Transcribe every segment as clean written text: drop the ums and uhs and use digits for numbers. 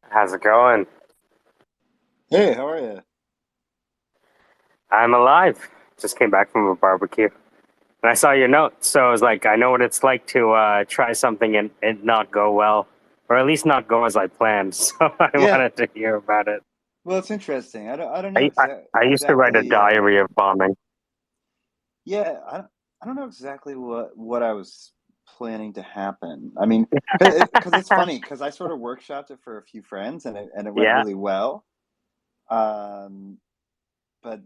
How's it going? Hey, how are you? I'm alive. Just came back from a barbecue. And I saw your note, so I was like, I know what it's like to try something and it not go well, or at least not go as I planned. So I Yeah, wanted to hear about it. well, it's interesting. I don't know I, I, I used to write a exactly. diary of bombing. Yeah, I don't know exactly what I was planning to happen. I mean, because it's funny because I sort of workshopped it for a few friends and it went Yeah, really well. Um, but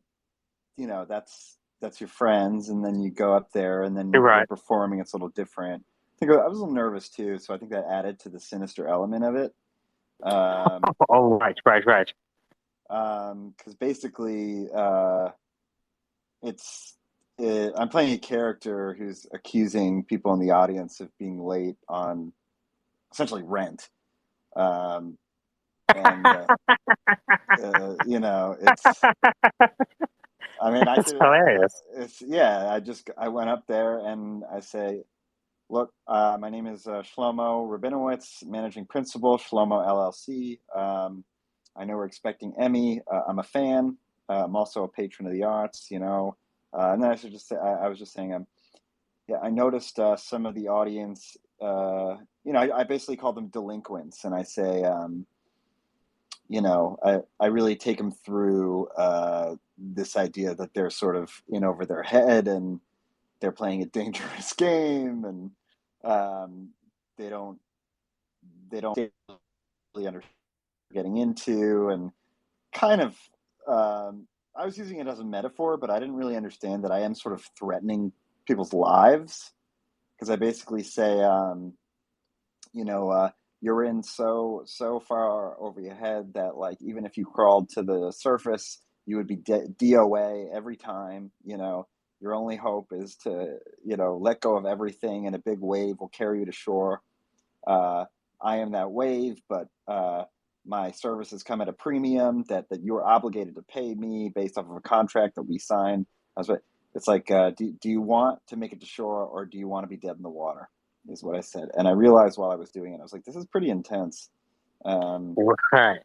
that's your friends, and then you go up there, and you're then you're right. performing. It's a little different. I think I was a little nervous too, so I think that added to the sinister element of it. Um, Oh, right, right, right. because basically. It's I'm playing a character who's accusing people in the audience of being late on essentially rent, um, and it's. I mean, I That's should. hilarious. It's yeah. I went up there and I say, look, my name is Shlomo Rabinowitz, managing principal, Shlomo LLC. I know we're expecting Emmy. I'm a fan. I'm also a patron of the arts. And then I should just say, I was just saying, yeah, I noticed some of the audience. I basically call them delinquents, and I say, I really take them through this idea that they're sort of in over their head and they're playing a dangerous game, and um, they don't really understand what they're getting into, and kind of. I was using it as a metaphor, but I didn't really understand that I am sort of threatening people's lives because I basically say, you know, you're in so far over your head that like even if you crawled to the surface, you would be DOA every time. Your only hope is to let go of everything, and a big wave will carry you to shore. Uh, I am that wave, but my services come at a premium that you're obligated to pay me based off of a contract that we signed. That's what it's like. Do you want to make it to shore, or do you want to be dead in the water? Is what I said. And I realized while I was doing it, I was like, this is pretty intense. Um, Right.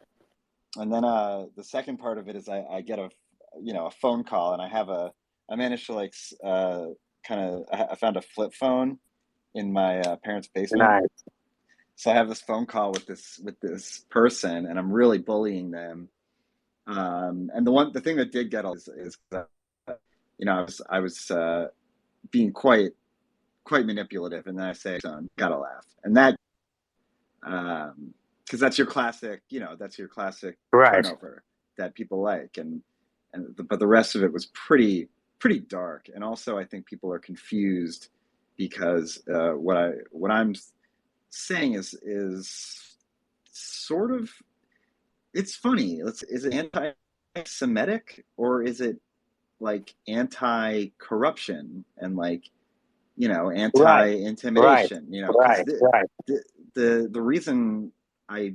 and then the second part of it is I get a phone call, and I managed to like kind of I found a flip phone in my parents' basement. Nice. So I have this phone call with this person, and I'm really bullying them. And the thing that did get is that, I was being quite manipulative, and then I say, "Son, gotta laugh," and that because that's your classic Right. turnover that people like, but the rest of it was pretty dark, and also I think people are confused because what I'm saying is sort of it's funny. Is it anti-Semitic, or is it like anti-corruption and like Right. Right. anti-intimidation? Because Right. Right. the reason I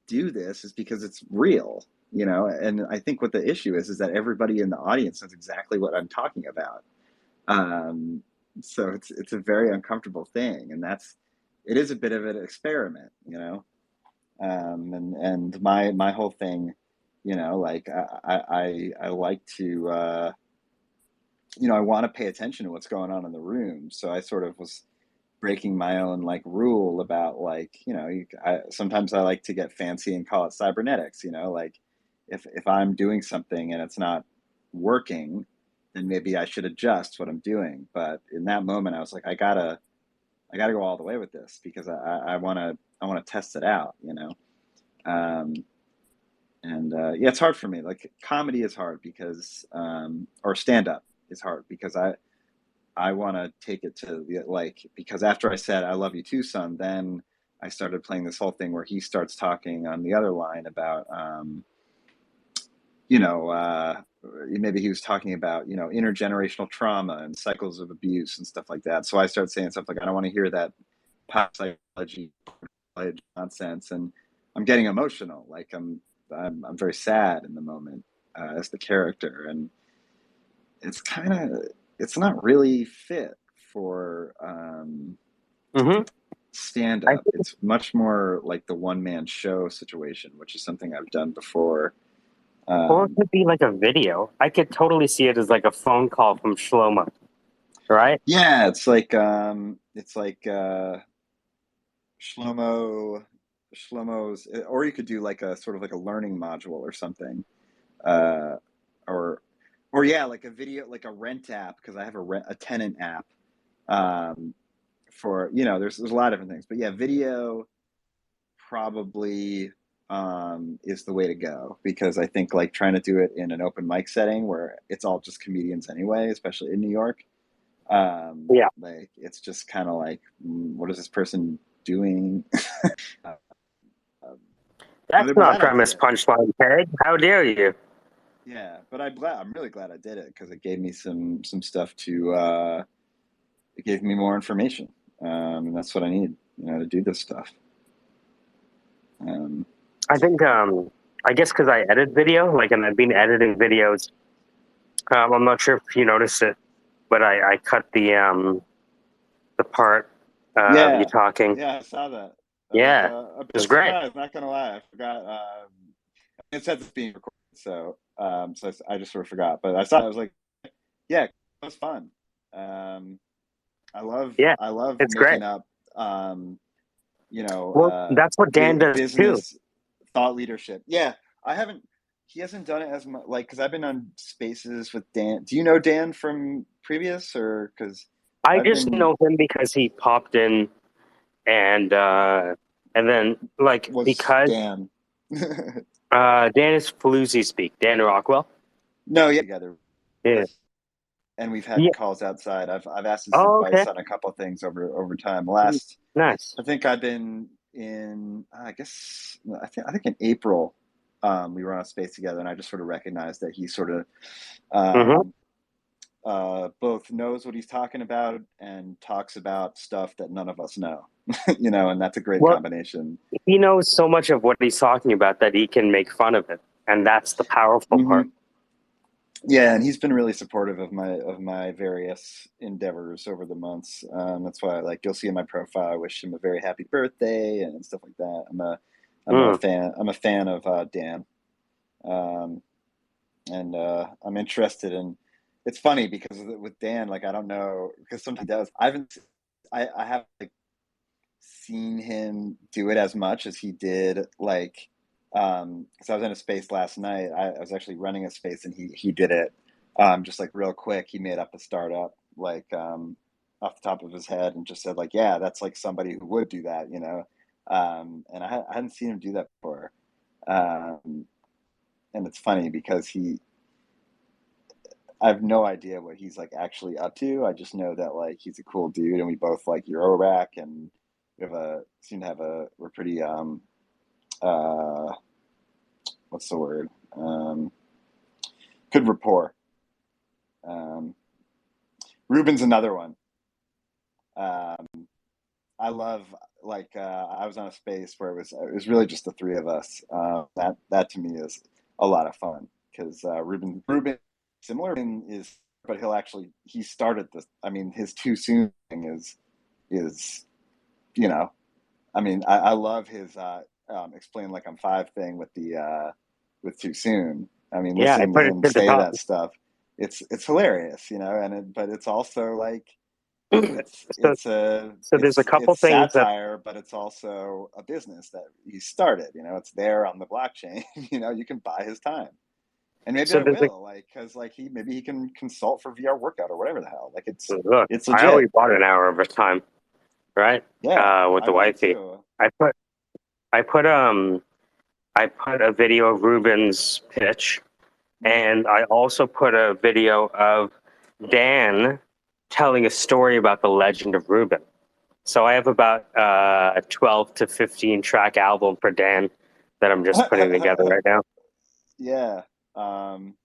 do this is because it's real. And I think what the issue is that everybody in the audience knows exactly what I'm talking about. Um, so it's a very uncomfortable thing, and it is a bit of an experiment. And my whole thing, like I like to I want to pay attention to what's going on in the room. So I sort of was breaking my own like rule about like sometimes I like to get fancy and call it cybernetics. Like if I'm doing something and it's not working, then maybe I should adjust what I'm doing. But in that moment, I was like, I gotta go all the way with this because I want to test it out. Um, and yeah, it's hard for me. Like comedy is hard because or stand up is hard because I want to take it to the like because after I said I love you too, son, then I started playing this whole thing where he starts talking on the other line about you know maybe he was talking about intergenerational trauma and cycles of abuse and stuff like that. So I started saying stuff like I don't want to hear that pop psychology nonsense, and I'm getting emotional. Like I'm very sad in the moment as the character, and it's kind of it's not really fit for Hmm. stand I up. think, It's much more like the one man show situation, which is something I've done before. or it Um, could be like a video. I could totally see it as like a phone call from Shlomo, right? yeah, it's like Shlomo, Shlomo's, or you could do like a sort of like a learning module or something, uh, or or yeah, like a video, like a rent app because I have a tenant app. Um, for there's a lot of different things, but yeah, video probably is the way to go because I think like trying to do it in an open mic setting where it's all just comedians anyway, especially in New York. Yeah. Like it's just kind of like, what is this person doing? uh, um, but That's I'm not glad I did premise it. punchline tag. How dare you? Yeah, but I'm really glad I did it because it gave me some stuff to it gave me more information, and that's what I need, to do this stuff. Um, I think I guess because I edit video, like, and I've been editing videos. I'm not sure if you noticed it, but I cut the part of you yeah, talking. yeah, I saw that. I was Yeah, it a was bit great. surprised. Not gonna lie, I forgot. It said it's being recorded, so I just sort of forgot. But I saw it, I was like, yeah, it was fun. Um, Yeah, I love it's great. making up, um, Well, that's what Dan does too. business thought leadership. Yeah, I haven't. He hasn't done it as much, like because I've been on spaces with Dan. Do you know Dan from previous, or because I I've just been know him because he popped in and uh and then like was because Dan? Dan is Floozy speak. Dan Rockwell. No, yeah, together, Yeah. and we've had Yeah. calls outside. I've asked his Oh, advice okay. on a couple of things over time. Last, Nice. I think I've been in. I guess I think in April, we were on a space together, and I just sort of recognized that he sort of Mm-hmm. um, both knows what he's talking about and talks about stuff that none of us know. And that's a great Well, combination. he knows so much of what he's talking about that he can make fun of it, and that's the powerful Hmm. part. Yeah, and he's been really supportive of my various endeavors over the months. That's why, like, you'll see in my profile, I wish him a very happy birthday and stuff like that. I'm a Mm. fan. I'm a fan of Dan, um, and I'm interested in. It's funny because with Dan, like, I don't know because sometimes he does. I haven't. I have like seen him do it as much as he did like because I was in a space last night. I was actually running a space and he did it just like real quick. He made up a startup like off the top of his head and just said like, yeah, that's like somebody who would do that, and I hadn't seen him do that before. um, and it's funny because I have no idea what he's like actually up to. I just know that like he's a cool dude, and we both like Eurorack, and we have a seem to have a we're pretty uh what's the word good rapport. Um, Ruben's another one. Um, I love like I was on a space where it was really just the three of us. That to me is a lot of fun because Ruben similar is, but he started this. I mean, his too soon thing is you know I love his explain like I'm five thing with the with too soon. I mean, Yeah, I listening to put it him to the say top. that stuff, it's hilarious, but it's also like so, so there's a couple it's things that. satire, but it's also a business that he started. It's there on the blockchain. You can buy his time, and maybe So I there's a will, like, because like maybe he can consult for VR workout or whatever the hell. Like look. it's I already legit. bought an hour of his time, right? Yeah, With I the will wifey. too. I put I put I put a video of Ruben's pitch, and I also put a video of Dan telling a story about the legend of Ruben. So I have about 12 to 15 track album for Dan that I'm just putting together right now. Yeah. Um,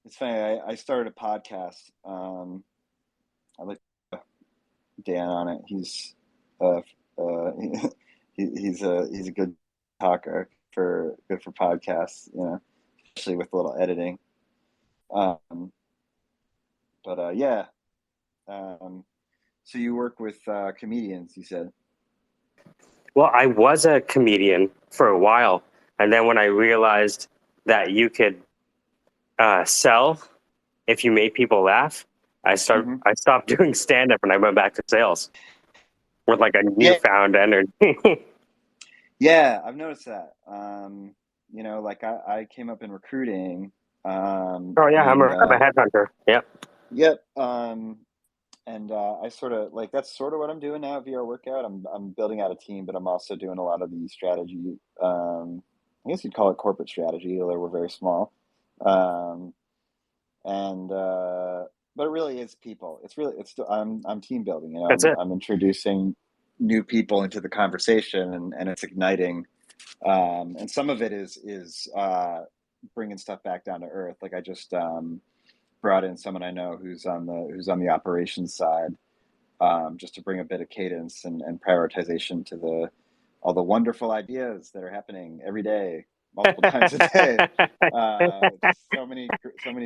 it's funny. I started a podcast. I like Dan on it. Uh, he's a good talker for good for podcasts. Especially with a little editing. Um, but yeah. Um, So you work with comedians, you said. Well, I was a comedian for a while, and then when I realized that you could sell if you made people laugh, Hmm. I stopped doing stand up and I went back to sales with like a Yeah, newfound energy. yeah, I've noticed that. Like I came up in recruiting, Oh yeah, and I'm a headhunter. Yeah, yep, and I sort of like that's sort of what I'm doing now at VR Workout. I'm building out a team, but I'm also doing a lot of the strategy. I guess you'd call it corporate strategy, although we're very small. Um, and But it really is people. I'm team building. that's it. I'm introducing new people into the conversation, and it's igniting. And some of it is bringing stuff back down to earth. Like I just brought in someone I know who's on the operations side, just to bring a bit of cadence and prioritization to the all the wonderful ideas that are happening every day, multiple times a day. Just so many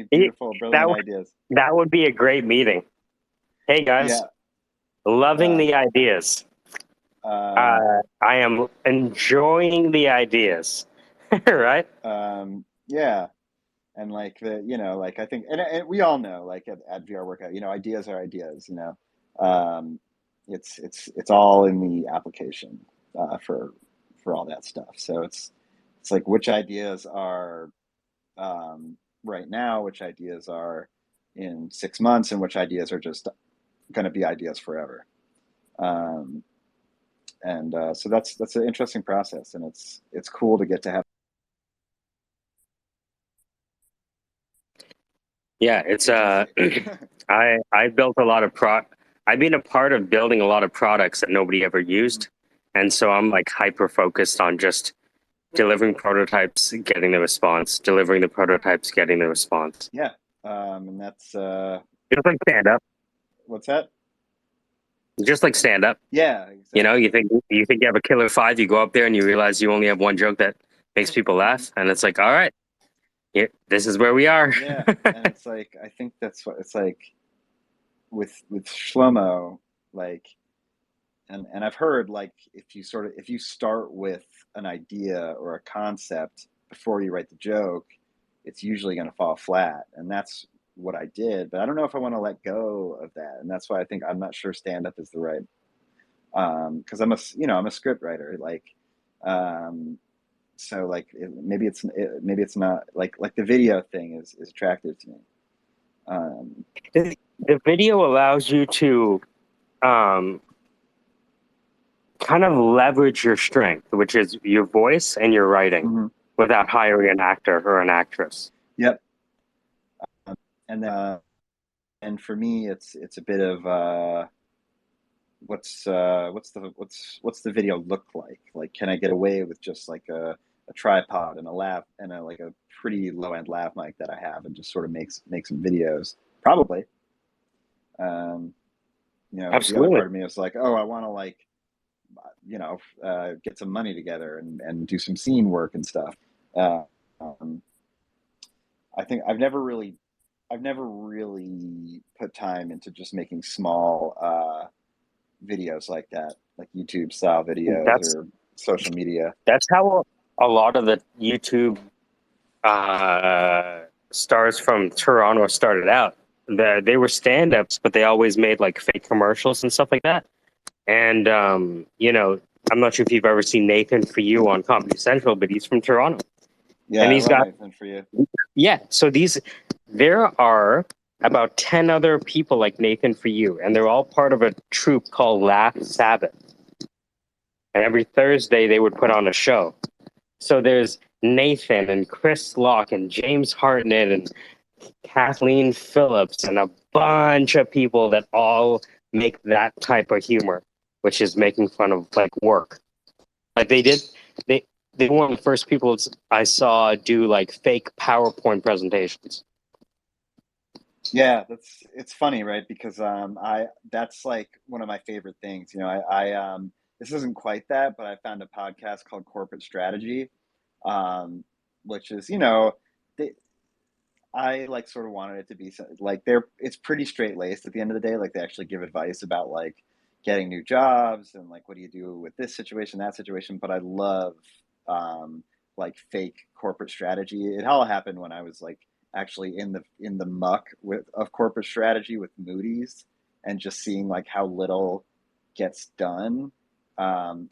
beautiful, that brilliant would ideas. that would be a great meeting. Hey guys, Yeah. loving Uh, the ideas. um, I am enjoying the ideas. Right? yeah. And like like I think, and we all know, like at VR Workout, ideas are ideas. Um, it's all in the application for all that stuff. So it's like which ideas are right now, which ideas are in 6 months, and which ideas are just going to be ideas forever. Um, and So that's an interesting process, and it's cool to get to have. Yeah, it's Interesting. I built a lot of I've been a part of building a lot of products that nobody ever Mhm. used. And so I'm like hyper focused on just delivering prototypes, getting the response, delivering the prototypes, getting the response. Yeah. And that's Just like stand up. What's that? Just like stand up. Yeah, You know, exactly. you think you have a killer five, you go up there and you realize you only have one joke that makes people Hmm. laugh, and it's like, all right, yeah, this is where we are. Yeah, and it's like I think that's what it's like with Shlomo, like, and I've heard like if you start with an idea or a concept before you write the joke, it's usually going to fall flat, and that's what I did. But I don't know if I want to let go of that, and that's why I think I'm not sure stand up is the right because I'm a script writer, like um, so like maybe it's not like the video thing is attractive to me. Um, The video allows you to um, kind of leverage your strength, which is your voice and your writing, mhm. without hiring an actor or an actress. Yep. And then and for me, it's a bit of what's the video look like? Like, can I get away with just like a tripod and a lav and a like a pretty low end lav mic that I have, and just sort of make some videos? Probably. Um, the other Absolutely. part of me is like, oh, I want to like get some money together and do some scene work and stuff. Uh, um, I think I've never really put time into just making small videos like that, like YouTube style videos That's or social media. that's how a lot of the YouTube uh, stars from Toronto started out. They were stand-ups, but they always made like fake commercials and stuff like that. And you know, I'm not sure if you've ever seen Nathan for You on Comedy Central, but he's from Toronto, Yeah, and I he's love got Nathan for you. yeah. So there are about 10 other people like Nathan for You, and they're all part of a troupe called Laugh Sabbath. And every Thursday they would put on a show. So there's Nathan and Chris Locke and James Hartnett and Kathleen Phillips and a bunch of people that all make that type of humor, which is making fun of like work. Like they they were one of the first people I saw do like fake PowerPoint presentations. Yeah, it's funny, right? Because I that's like one of my favorite things. This isn't quite that, but I found a podcast called Corporate Strategy, um, which is they I like sort of wanted it to be like they're it's pretty straight laced at the end of the day. Like they actually give advice about like getting new jobs and like what do you do with this situation, that situation. But I love um, like fake corporate strategy. It all happened when I was like actually in the muck with of corporate strategy with Moody's and just seeing like how little gets done,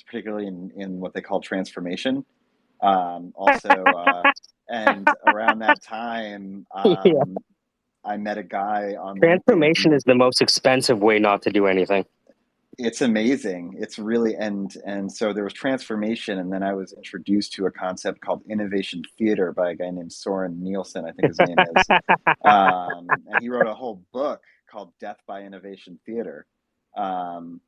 particularly in what they call transformation. Also, and around that time, Yeah. I met a guy on LinkedIn Transformation who is the most expensive way not to do anything. it's amazing. It's really and so there was transformation, and then I was introduced to a concept called innovation theater by a guy named Soren Nielsen, I think his name is, and he wrote a whole book called Death by Innovation Theater. Um,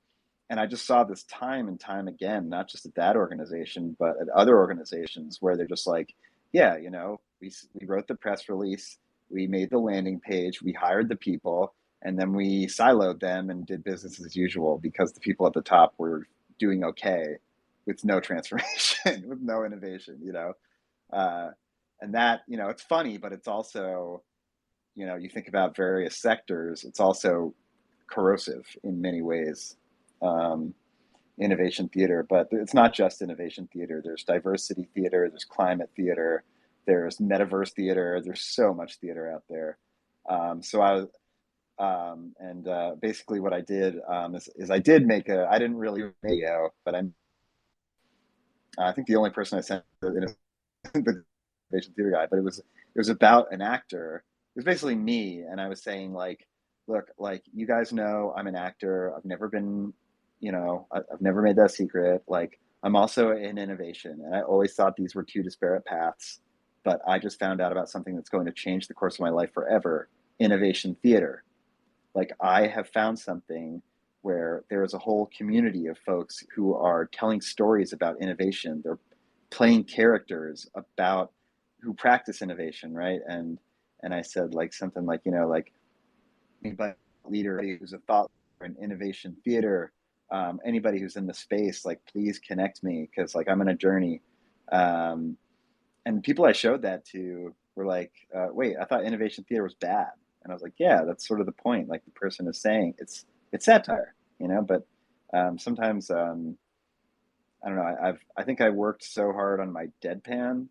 and I just saw this time and time again, not just at that organization, but at other organizations where they're just like, yeah, you know, we wrote the press release, we made the landing page, we hired the people, and then we siloed them and did business as usual because the people at the top were doing okay with no transformation, with no innovation, you know. Uh, and that, you know, it's funny, but it's also, you know, you think about various sectors, it's also corrosive in many ways. Um, Innovation theater, but it's not just innovation theater. There's diversity theater, there's climate theater, there's metaverse theater. There's so much theater out there. So I and basically what I did is I did make a. I didn't really video, but I think the only person I sent the innovation theater guy, but it was about an actor. It was basically me, and I was saying like, look, like you guys know I'm an actor. I've never been, you know, I've never made that secret. Like I'm also in innovation, and I always thought these were two disparate paths, but I just found out about something that's going to change the course of my life forever. Innovation theater. Like I have found something where there is a whole community of folks who are telling stories about innovation. They're playing characters about who practice innovation, right? And I said like something like, you know, like anybody leader who's a thought leader in innovation theater, anybody who's in the space, like please connect me because like I'm on a journey. Um, and people I showed that to were like, "Wait, I thought innovation theater was bad." And I was like, "Yeah, that's sort of the point. Like the person is saying it's satire, you know." But sometimes I don't know. I think I worked so hard on my deadpan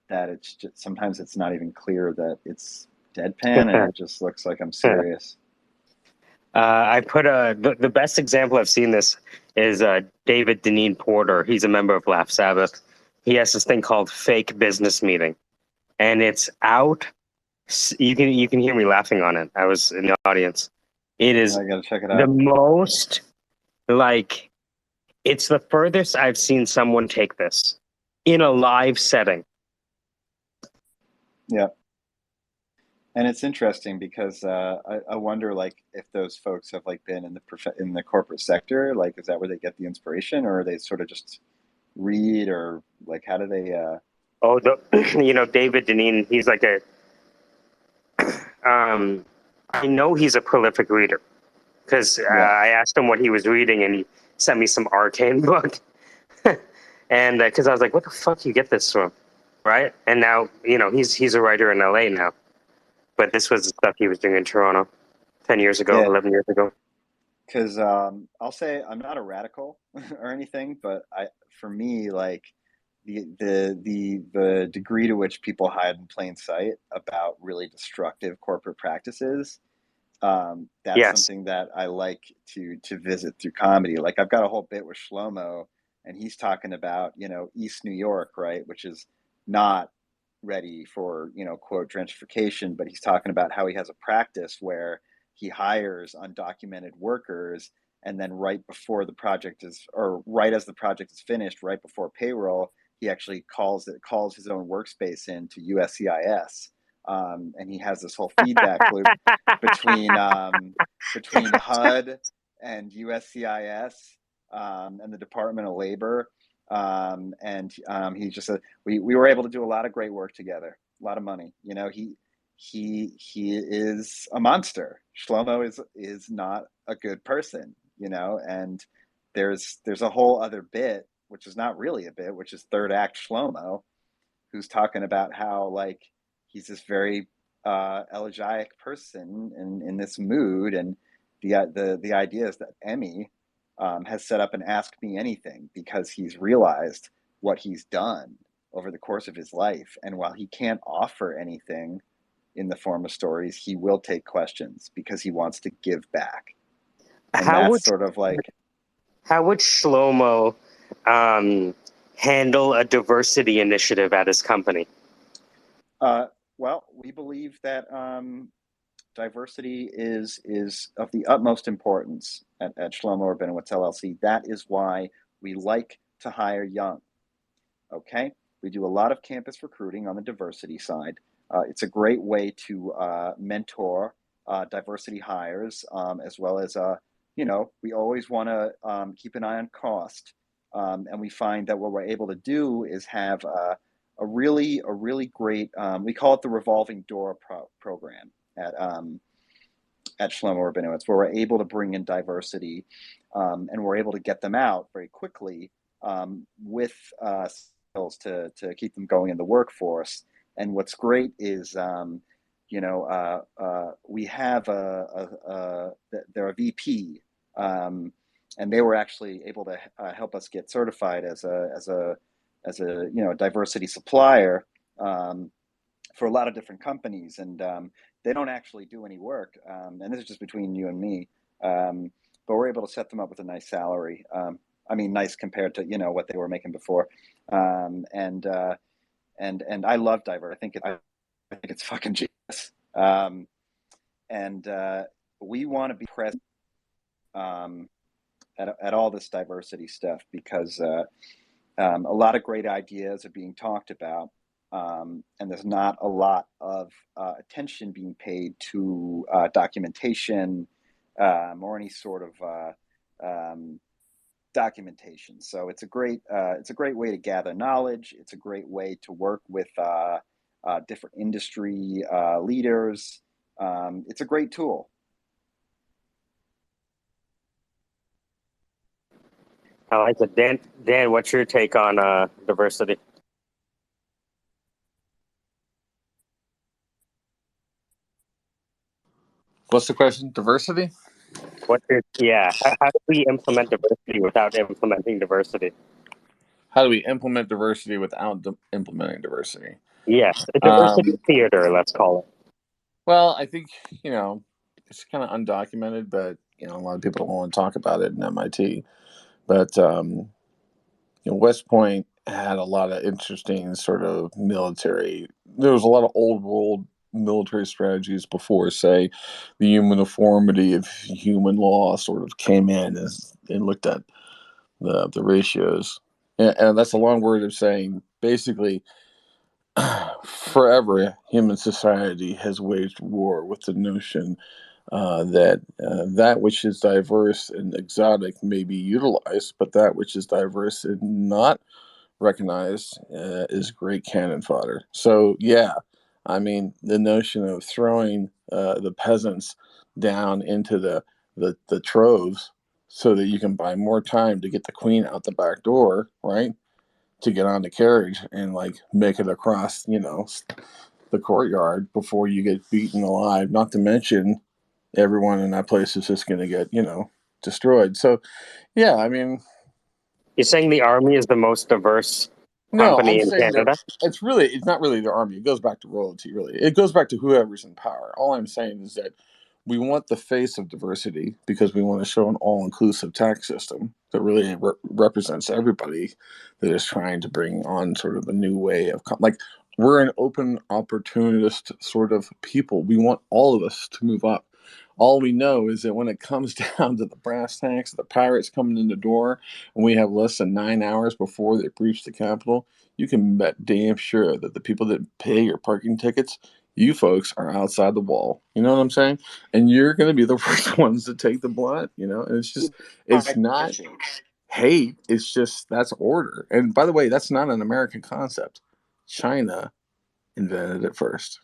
that it's just sometimes it's not even clear that it's deadpan, and it just looks like I'm serious. I put the best example I've seen this is David Deneen Porter. He's a member of Laugh Sabbath. He has this thing called Fake Business Meeting, and it's out. You can hear me laughing on it. I was in the audience. It is I got to check it the out. most like it's the furthest I've seen someone take this in a live setting. Yeah. And it's interesting because I wonder like if those folks have like been in in the corporate sector, like is that where they get the inspiration, or are they sort of just read, or like how do they? Oh, you know David Deneen. He's like a um, I know he's a prolific reader because Yeah, I asked him what he was reading, and he sent me some arcane book. And because I was like, "What the fuck you get this from?" Right? And now you know he's a writer in L.A. now, but this was the stuff he was doing in Toronto 10 years ago, yeah. 11 years ago. Because I'll say I'm not a radical or anything, but I for me like the degree to which people hide in plain sight about really destructive corporate practices, that's Yes. something that I like to visit through comedy. Like I've got a whole bit with Shlomo, and he's talking about you know East New York, right, which is not ready for you know quote gentrification, but he's talking about how he has a practice where he hires undocumented workers, and then right before the project is, or right as the project is finished, right before payroll, he actually calls his own workspace into USCIS, and he has this whole feedback loop between between HUD and USCIS, and the Department of Labor. And he just said we were able to do a lot of great work together, a lot of money. You know, he is a monster. Shlomo is not a good person. You know, and there's a whole other bit which is not really a bit, which is third act Shlomo, who's talking about how like he's this very elegiac person in this mood, and the idea is that Emmy has set up an Ask Me Anything because he's realized what he's done over the course of his life, and while he can't offer anything in the form of stories, he will take questions because he wants to give back, and How that's would sort of like how would Shlomo um, handle a diversity initiative at his company? uh, well, we believe that diversity is of the utmost importance at Shlomo Rabinowitz LLC. That is why we like to hire young. Okay, we do a lot of campus recruiting on the diversity side. It's a great way to mentor diversity hires, as well as we always want to keep an eye on cost, and we find that what we're able to do is have a really great we call it the revolving door program at Shlomo Rabinowitz, where we're able to bring in diversity, and we're able to get them out very quickly with skills to keep them going in the workforce. And what's great is, we have they're a VP, and they were actually able to help us get certified as a diversity supplier. For a lot of different companies, and they don't actually do any work. And this is just between you and me, but we're able to set them up with a nice salary. I mean, nice compared to what they were making before. And I love Diver. I think it's fucking genius. And we want to be present um, at all this diversity stuff because a lot of great ideas are being talked about, and there's not a lot of attention being paid to documentation or any sort of documentation. So it's a great way to gather knowledge. It's a great way to work with different industry leaders. It's a great tool. I like it. Dan, what's your take on diversity? What's the question? Diversity? How do we implement diversity without implementing diversity? How do we implement diversity without implementing diversity? Yes, a diversity Um, theater, let's call it. well, I think you know it's kind of undocumented, but a lot of people don't want to talk about it in MIT. But West Point had a lot of interesting sort of military. There was a lot of old world military strategies before, say, the uniformity of human law sort of came in and looked at the ratios. And that's a long word of saying basically forever human society has waged war with the notion that that which is diverse and exotic may be utilized, but that which is diverse and not recognized is great cannon fodder. So yeah, I mean the notion of throwing the peasants down into the troves so that you can buy more time to get the queen out the back door, right? To get on the carriage and like make it across, the courtyard before you get beaten alive. Not to mention everyone in that place is just going to get, destroyed. So yeah, I mean, You're saying the army is the most diverse no, I'm company in saying that Canada? it's not really the army. It goes back to royalty, really. It goes back to whoever's in power. All I'm saying is that we want the face of diversity because we want to show an all-inclusive tax system that really represents everybody that is trying to bring on sort of a new way of like we're an open opportunist sort of people. We want all of us to move up. All we know is that when it comes down to the brass tacks, the pirates coming in the door, and we have less than 9 hours before they breach the Capitol, you can bet damn sure that the people that pay your parking tickets, you folks are outside the wall. You know what I'm saying? And you're going to be the first ones to take the blunt, And it's just, it's not hate. It's just, that's order. And by the way, that's not an American concept. China invented it first.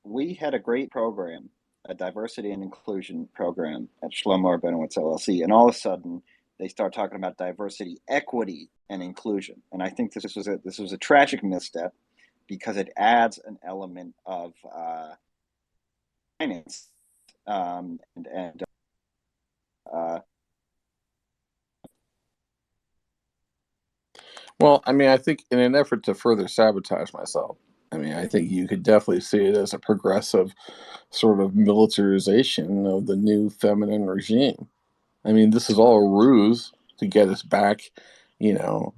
We had a great program, a diversity and inclusion program at Shlomo Rabinowitz LLC, and all of a sudden they start talking about diversity, equity, and inclusion. And I think this was a tragic misstep because it adds an element of finance and Well, I mean, I think in an effort to further sabotage myself, I mean, I think you could definitely see it as a progressive sort of militarization of the new feminine regime. I mean, this is all a ruse to get us back, you know.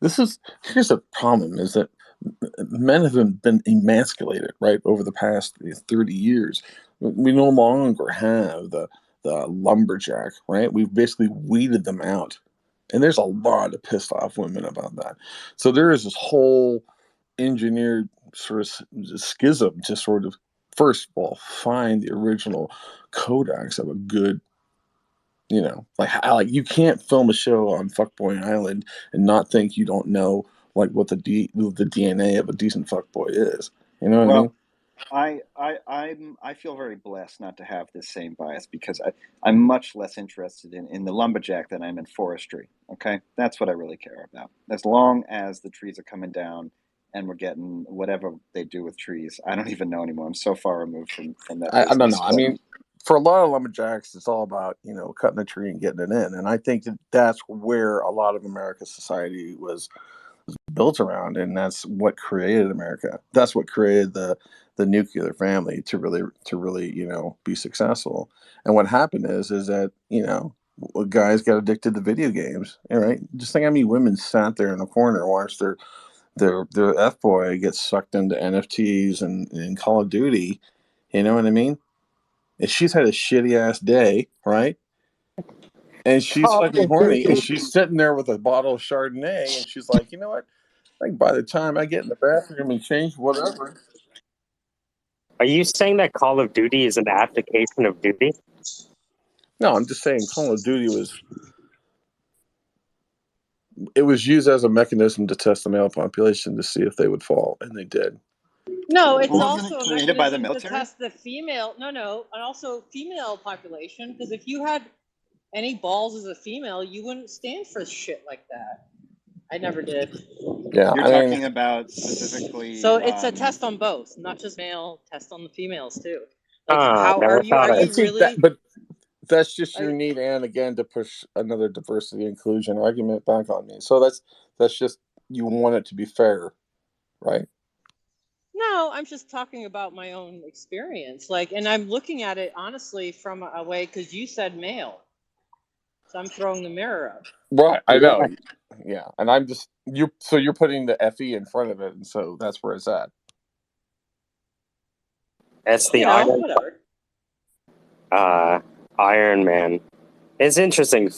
Here's the problem: is that men have been emasculated, right, over the past 30 years. We no longer have the lumberjack, right? We've basically weeded them out. And there's a lot of pissed off women about that. So there is this whole engineered sort of schism to sort of, first of all, find the original codex of a good, like you can't film a show on Fuckboy Island and not think you don't know like what the DNA of a decent fuckboy is. You know what I mean? I feel very blessed not to have this same bias because I'm much less interested in the lumberjack than I'm in forestry. Okay, that's what I really care about. As long as the trees are coming down and we're getting whatever they do with trees, I don't even know anymore. I'm so far removed from that I don't business. know. I mean, for a lot of lumberjacks, it's all about cutting a tree and getting it in, and I think that's where a lot of America's society was built around, and that's what created America. That's what created the nuclear family to really be successful. And what happened is that guys got addicted to video games. All right, just think how many women sat there in the corner and watched their f boy get sucked into NFTs and Call of Duty. You know what I mean? And she's had a shitty ass day, right? And she's fucking horny, and she's sitting there with a bottle of Chardonnay, and she's like, you know what? Like by the time I get in the bathroom and change whatever. Are you saying that Call of Duty is an abdication of duty? No, I'm just saying Call of Duty was used as a mechanism to test the male population to see if they would fall, and they did. No, it's Wasn't also it a created by the mechanism to military? test the female. No, and also female population. Because if you had any balls as a female, you wouldn't stand for shit like that. I never did. Yeah, You're I talking mean, about specifically. So it's a test on both, not just male. Test on the females too. Like, how Never are you? thought Are of you it. really? but that's just Are, your need, and again to push another diversity inclusion argument back on me. So that's just you want it to be fair, right? no, I'm just talking about my own experience. Like, and I'm looking at it honestly from a way because you said male, so I'm throwing the mirror up. Right, I Yeah. know. Yeah, and I'm just so you're putting the FE in front of it, and so that's where it's at. It's the Whatever. Iron Man. It's interesting.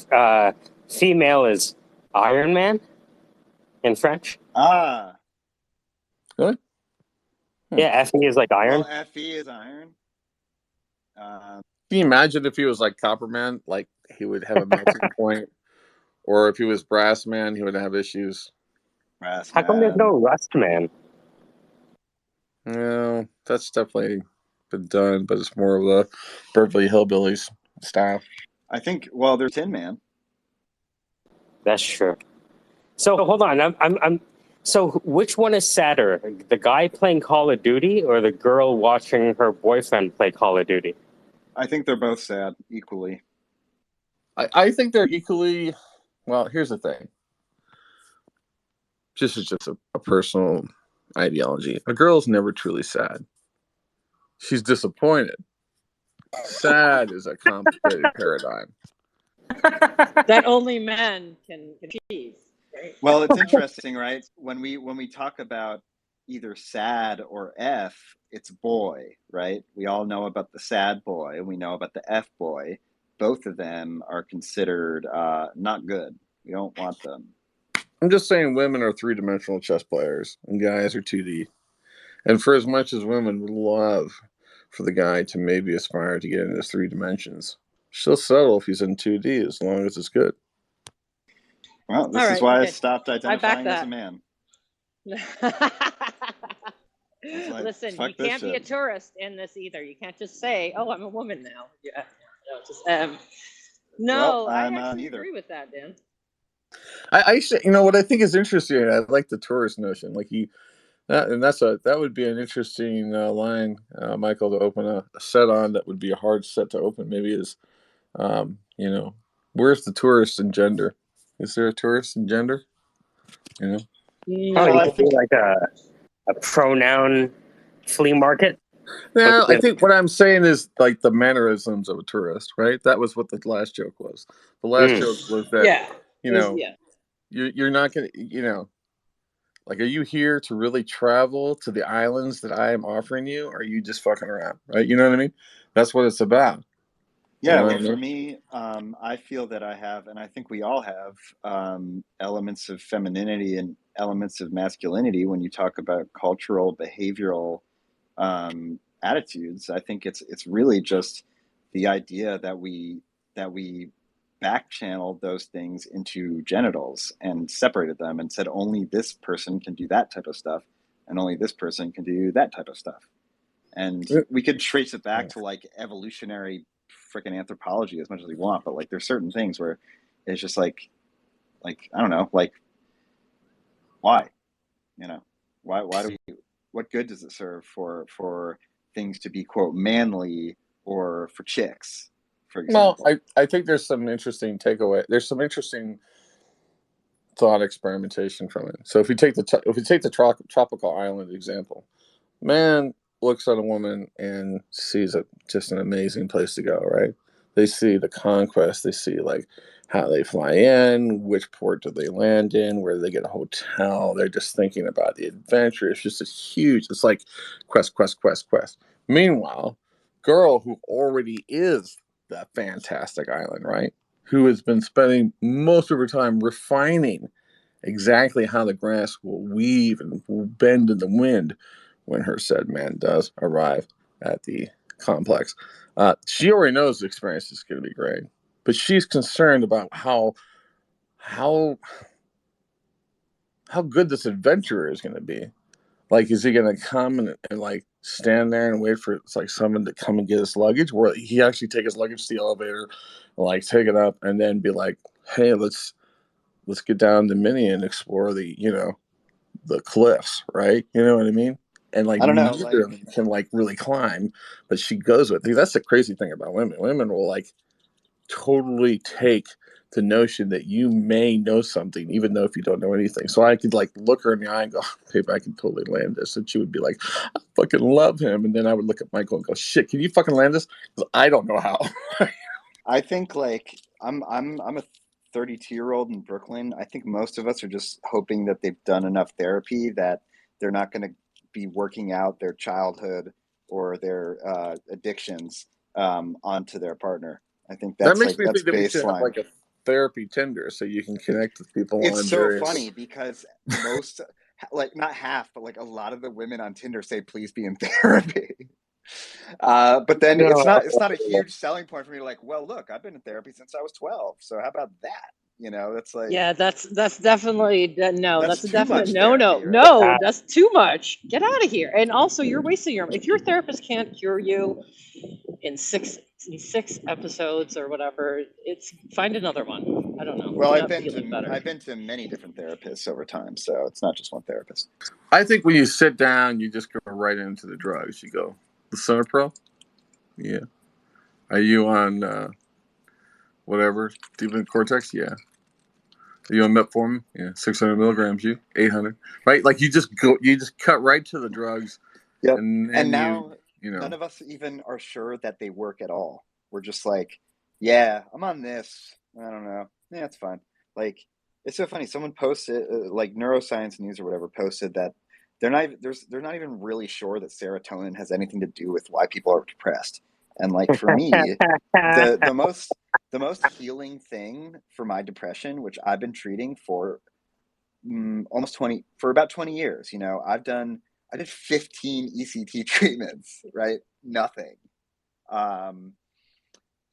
Female is Iron Man in French. Really? Yeah, FE is like iron. Well, FE is iron. Can you imagine if he was like Copperman, like he would have a melting point, or if he was Brass Man, he would have issues. Brass How come there's man. no Rust Man? No, that's definitely been done, but it's more of the Beverly Hillbillies style. I think. Well, there's Tin Man. That's true. So hold on. I'm. So which one is sadder, the guy playing Call of Duty or the girl watching her boyfriend play Call of Duty? I think they're both sad equally. I think they're equally. Well, here's the thing. This is just a personal ideology. A girl's never truly sad. She's disappointed. Sad is a complicated paradigm. That only men can achieve. Right? Well, it's interesting, right? When we talk about either sad or F, it's boy, right? We all know about the sad boy, and we know about the F boy. Both of them are considered not good. We don't want them. I'm just saying women are three-dimensional chess players, and guys are 2D. And for as much as women would love for the guy to maybe aspire to get into 3 dimensions, she'll settle if he's in 2D as long as it's good. Well, this is why I stopped I back identifying as a that. man. Like, Listen, fuck you this can't be a shit. tourist in this either. You can't just say, "Oh, I'm a woman now." Yeah, no, just no. Well, I I'm not actually either. agree with that, Dan. I what I think is interesting. I like the tourist notion. Like That would be an interesting line, Michael, to open a set on. That would be a hard set to open. Maybe is, where's the tourist in gender? Is there a tourist in gender? You know. Oh, Well, you I could do think like a pronoun flea market. Now, I think what I'm saying is like the mannerisms of a tourist, right? That was what the last joke was. The last Mm. joke was that Yeah. you know you're not gonna like, are you here to really travel to the islands that I am offering you? Or are you just fucking around, right? You know what I mean? That's what it's about. You Yeah, know what well, I for mean? me, I feel that I have, and I think we all have, elements of femininity and elements of masculinity when you talk about cultural, behavioral, attitudes. I think it's really just the idea that we back channeled those things into genitals and separated them and said only this person can do that type of stuff, and only this person can do that type of stuff. And we could trace it back to like evolutionary freaking anthropology as much as we want, but like there's certain things where it's just like I don't know, like why, you know, why do we, what good does it serve for things to be quote manly or for chicks, for Well, example? I think there's some interesting takeaway. There's some interesting thought experimentation from it. So if we take the tropical island example, man looks at a woman and sees it just an amazing place to go, right? They see the conquest, they see like how they fly in, which port do they land in, where do they get a hotel. They're just thinking about the adventure. It's just a huge, it's like quest, quest, quest, quest. Meanwhile, girl who already is that fantastic island, right? Who has been spending most of her time refining exactly how the grass will weave and will bend in the wind when her said man does arrive at the complex. She already knows the experience is going to be great, but she's concerned about how how good this adventurer is going to be. Like, is he going to come and like stand there and wait for it's like someone to come and get his luggage, or he actually take his luggage to the elevator, like take it up, and then be like, hey, let's get down to Minnie and explore the cliffs, right? You know what I mean? And like I don't know, neither of like them can like really climb, but she goes with it. That's the crazy thing about women. Women will like totally take the notion that you may know something, even though if you don't know anything. So I could like look her in the eye and go, babe, I can totally land this. And she would be like, I fucking love him. And then I would look at Michael and go, shit, can you fucking land this? Because I don't know how. I think like I'm a 32-year-old in Brooklyn. I think most of us are just hoping that they've done enough therapy that they're not going to be working out their childhood or their addictions, onto their partner. I think That that's makes like me that's think that we should have baseline. like a therapy Tinder so you can connect with people It's on so various. funny because most, like not half, but like a lot of the women on Tinder say please be in therapy. But then No, it's not a huge selling point for me to like, well, look, I've been in therapy since I was 12. So how about that? That's like Yeah, that's definitely no. that's That's a too definite much no, no, therapy, right? no. That's too much. Get out of here. And also, you're wasting your. If your therapist can't cure you in six episodes or whatever, it's find another one. I don't know. Well, You're I've not been feeling to better. I've been to many different therapists over time, so it's not just one therapist. I think when you sit down, you just go right into the drugs. You go, the Pro? Yeah. Are you on whatever, deep cortex? Yeah. Are you on metformin? Yeah. 600 milligrams, you? 800. Right? Like you just cut right to the drugs, Yep. and And then now you know. none of us even are sure that they work at all. We're just like, yeah, I'm on this. I don't know. Yeah, it's fine. Like, it's so funny. Someone posted, like Neuroscience News or whatever, posted that they're not even really sure that serotonin has anything to do with why people are depressed. And like for me, the most healing thing for my depression, which I've been treating for almost 20 for about 20 years. I did 15 ECT treatments, right? Nothing. Um,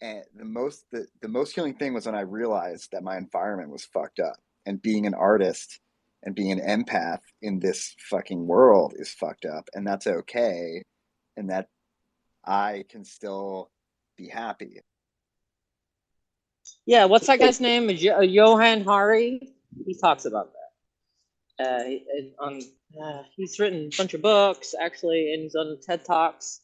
and the most healing thing was when I realized that my environment was fucked up, and being an artist and being an empath in this fucking world is fucked up, and that's okay, and that I can still be happy. Yeah, what's that guy's name? Johan Hari. He talks about that. on he's written a bunch of books actually, and he's on TED Talks.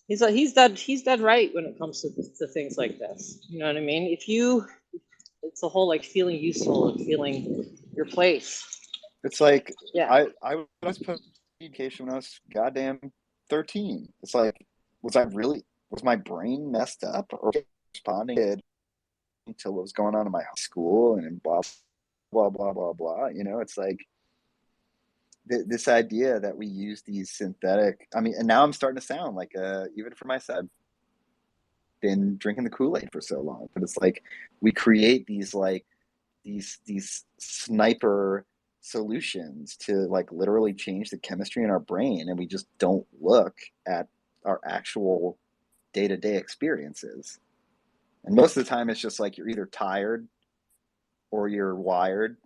He's dead right when it comes to things like this. You know what I mean? It's the whole like feeling useful and feeling your place. It's like Yeah. I was put in education when I was goddamn 13. It's like, was my brain messed up or responding to what was going on in my school and blah blah blah blah blah. It's like this idea that we use these synthetic. I mean, and now I'm starting to sound like even for myself, been drinking the Kool-Aid for so long, but it's like we create these like these sniper solutions to like literally change the chemistry in our brain, and we just don't look at our actual day-to-day experiences. And most of the time it's just like you're either tired or you're wired,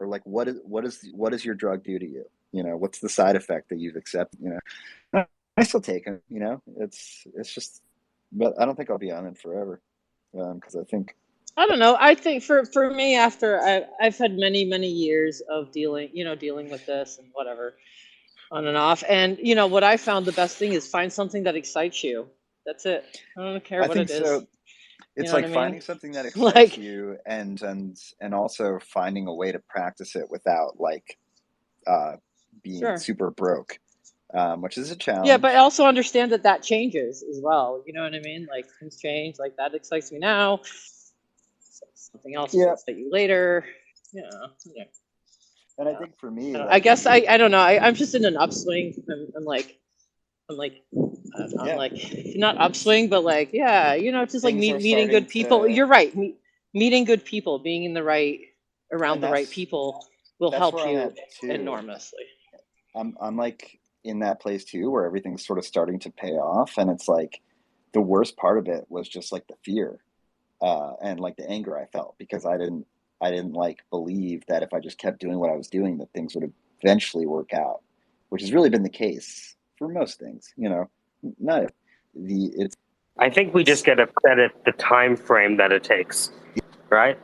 or like what does your drug do to you? What's the side effect that you've accepted? I still take them. It's just, but I don't think I'll be on it forever, because I think I don't know. I think for me, after I've had many years of dealing with this and whatever, on and off. And what I found the best thing is find something that excites you. That's it. I don't care I what think it is. so. You It's know what like I mean? finding something that excites Like, you, and also finding a way to practice it without like being sure. super broke, which is a Yeah, but challenge. also understand that changes as well. You know what I mean? Like things change. Like that excites me now. Something else will Yeah, excite you later. Yeah. and I think for me, I like, guess I don't know. I'm just in an upswing. I'm like I'm yeah, like not upswing, but like yeah, just like things are meeting starting good people. to, You're right. Meeting good people, being in the right around and the right people will that's help where I'm you at too. enormously. I'm like in that place too, where everything's sort of starting to pay off, and it's like the worst part of it was just like the fear, and like the anger I felt because I didn't like believe that if I just kept doing what I was doing that things would eventually work out, which has really been the case for most things. Not the it's I think we just get upset at the time frame that it takes, right?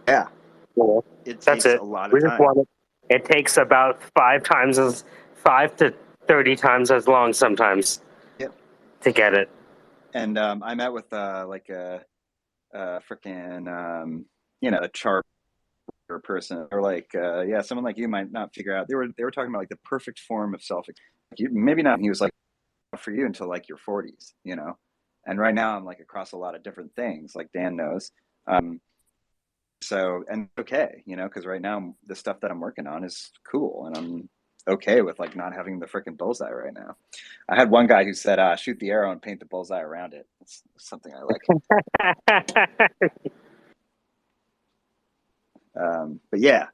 yeah, Yeah. it That's takes a it. lot of We just time. want it. It takes about 5 to 30 times as long sometimes Yep. to get it. And I met with like a freaking a chart person, or like yeah, someone like you might not figure out. They were talking about like the perfect form of self, maybe not. And he was like, for you until like your 40s, and right now I'm like across a lot of different things, like Dan knows. So, and okay, because right now the stuff that I'm working on is cool, and I'm okay with like not having the freaking bullseye right now. I had one guy who said, shoot the arrow and paint the bullseye around it. It's something I like. But yeah,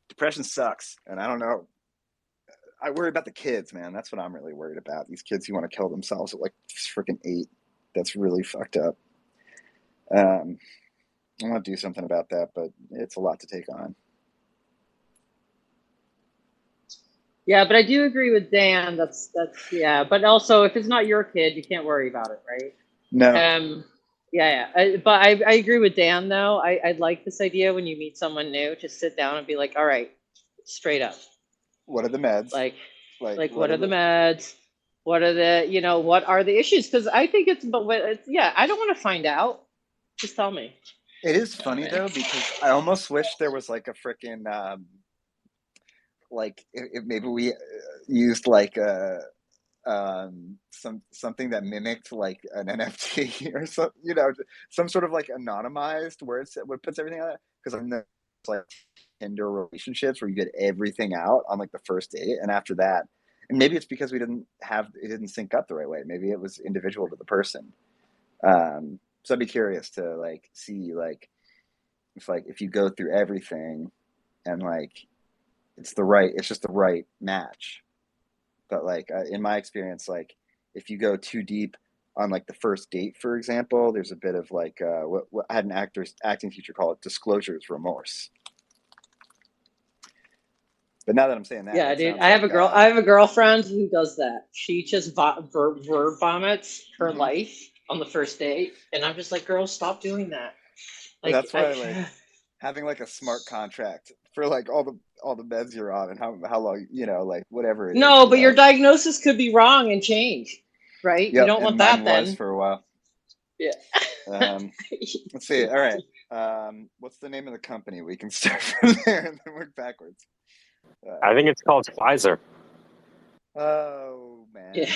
depression sucks, and I don't know. I worry about the kids, man. That's what I'm really worried about. These kids who want to kill themselves at like freaking 8. That's really fucked up. I want to do something about that, but it's a lot to take on. Yeah, but I do agree with Dan. That's yeah. But also, if it's not your kid, you can't worry about it, right? No, Yeah. But I agree with Dan though. I like this idea when you meet someone new, just sit down and be like, all right, straight up, what are the meds? like Like, what are the meds? What are what are the issues? Because I think yeah. I don't want to find out. Just tell me. It is funny though, because I almost wish there was like a freaking like if maybe we used like a something that mimicked like an NFT or some some sort of like anonymized where it puts everything on it, because I'm the like Tinder relationships where you get everything out on like the first date, and after that, and maybe it's because it didn't sync up the right way. Maybe it was individual to the person. So I'd be curious to like see like if you go through everything and like it's just the right match. But like in my experience, like if you go too deep on like the first date, for example, there's a bit of like what I had an acting teacher call it disclosures remorse. But now that I'm saying that, Yeah, that dude. sounds like I have a girlfriend who does that. She just verb vomits her life on the first date, and I'm just like, girl, stop doing that. Like, that's why like having like a smart contract for like all the all the meds you're on and how long, like whatever it is. No, but your diagnosis could be wrong and change, right? You Yep, don't and want mine that was then. for a while. Yeah. Let's see. All right. What's the name of the company? We can start from there and then work backwards. I think it's called Pfizer. Oh man. Yeah.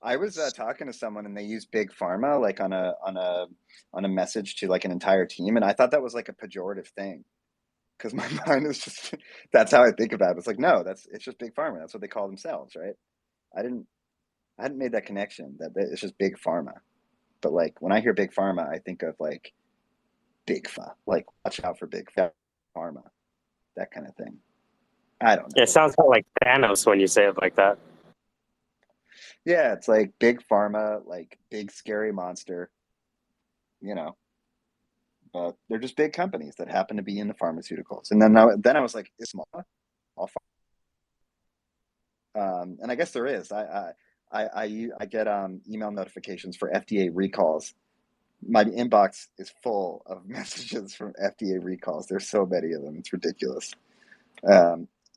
I was talking to someone and they use big pharma like on a message to like an entire team, and I thought that was like a pejorative thing because my mind is just that's how I think about it. It's like no, it's just big pharma. That's what they call themselves, right? I hadn't made that connection that it's just big pharma. But like when I hear big pharma, I think of like big like watch out for big pharma, that kind of thing. I don't know. It sounds kind of like Thanos when you say it like that. Yeah, it's like big pharma, like big scary monster, but they're just big companies that happen to be in the pharmaceuticals. And then I was like, is small all and I guess there is. I get email notifications for FDA recalls. My inbox is full of messages from FDA recalls. There's so many of them. It's ridiculous.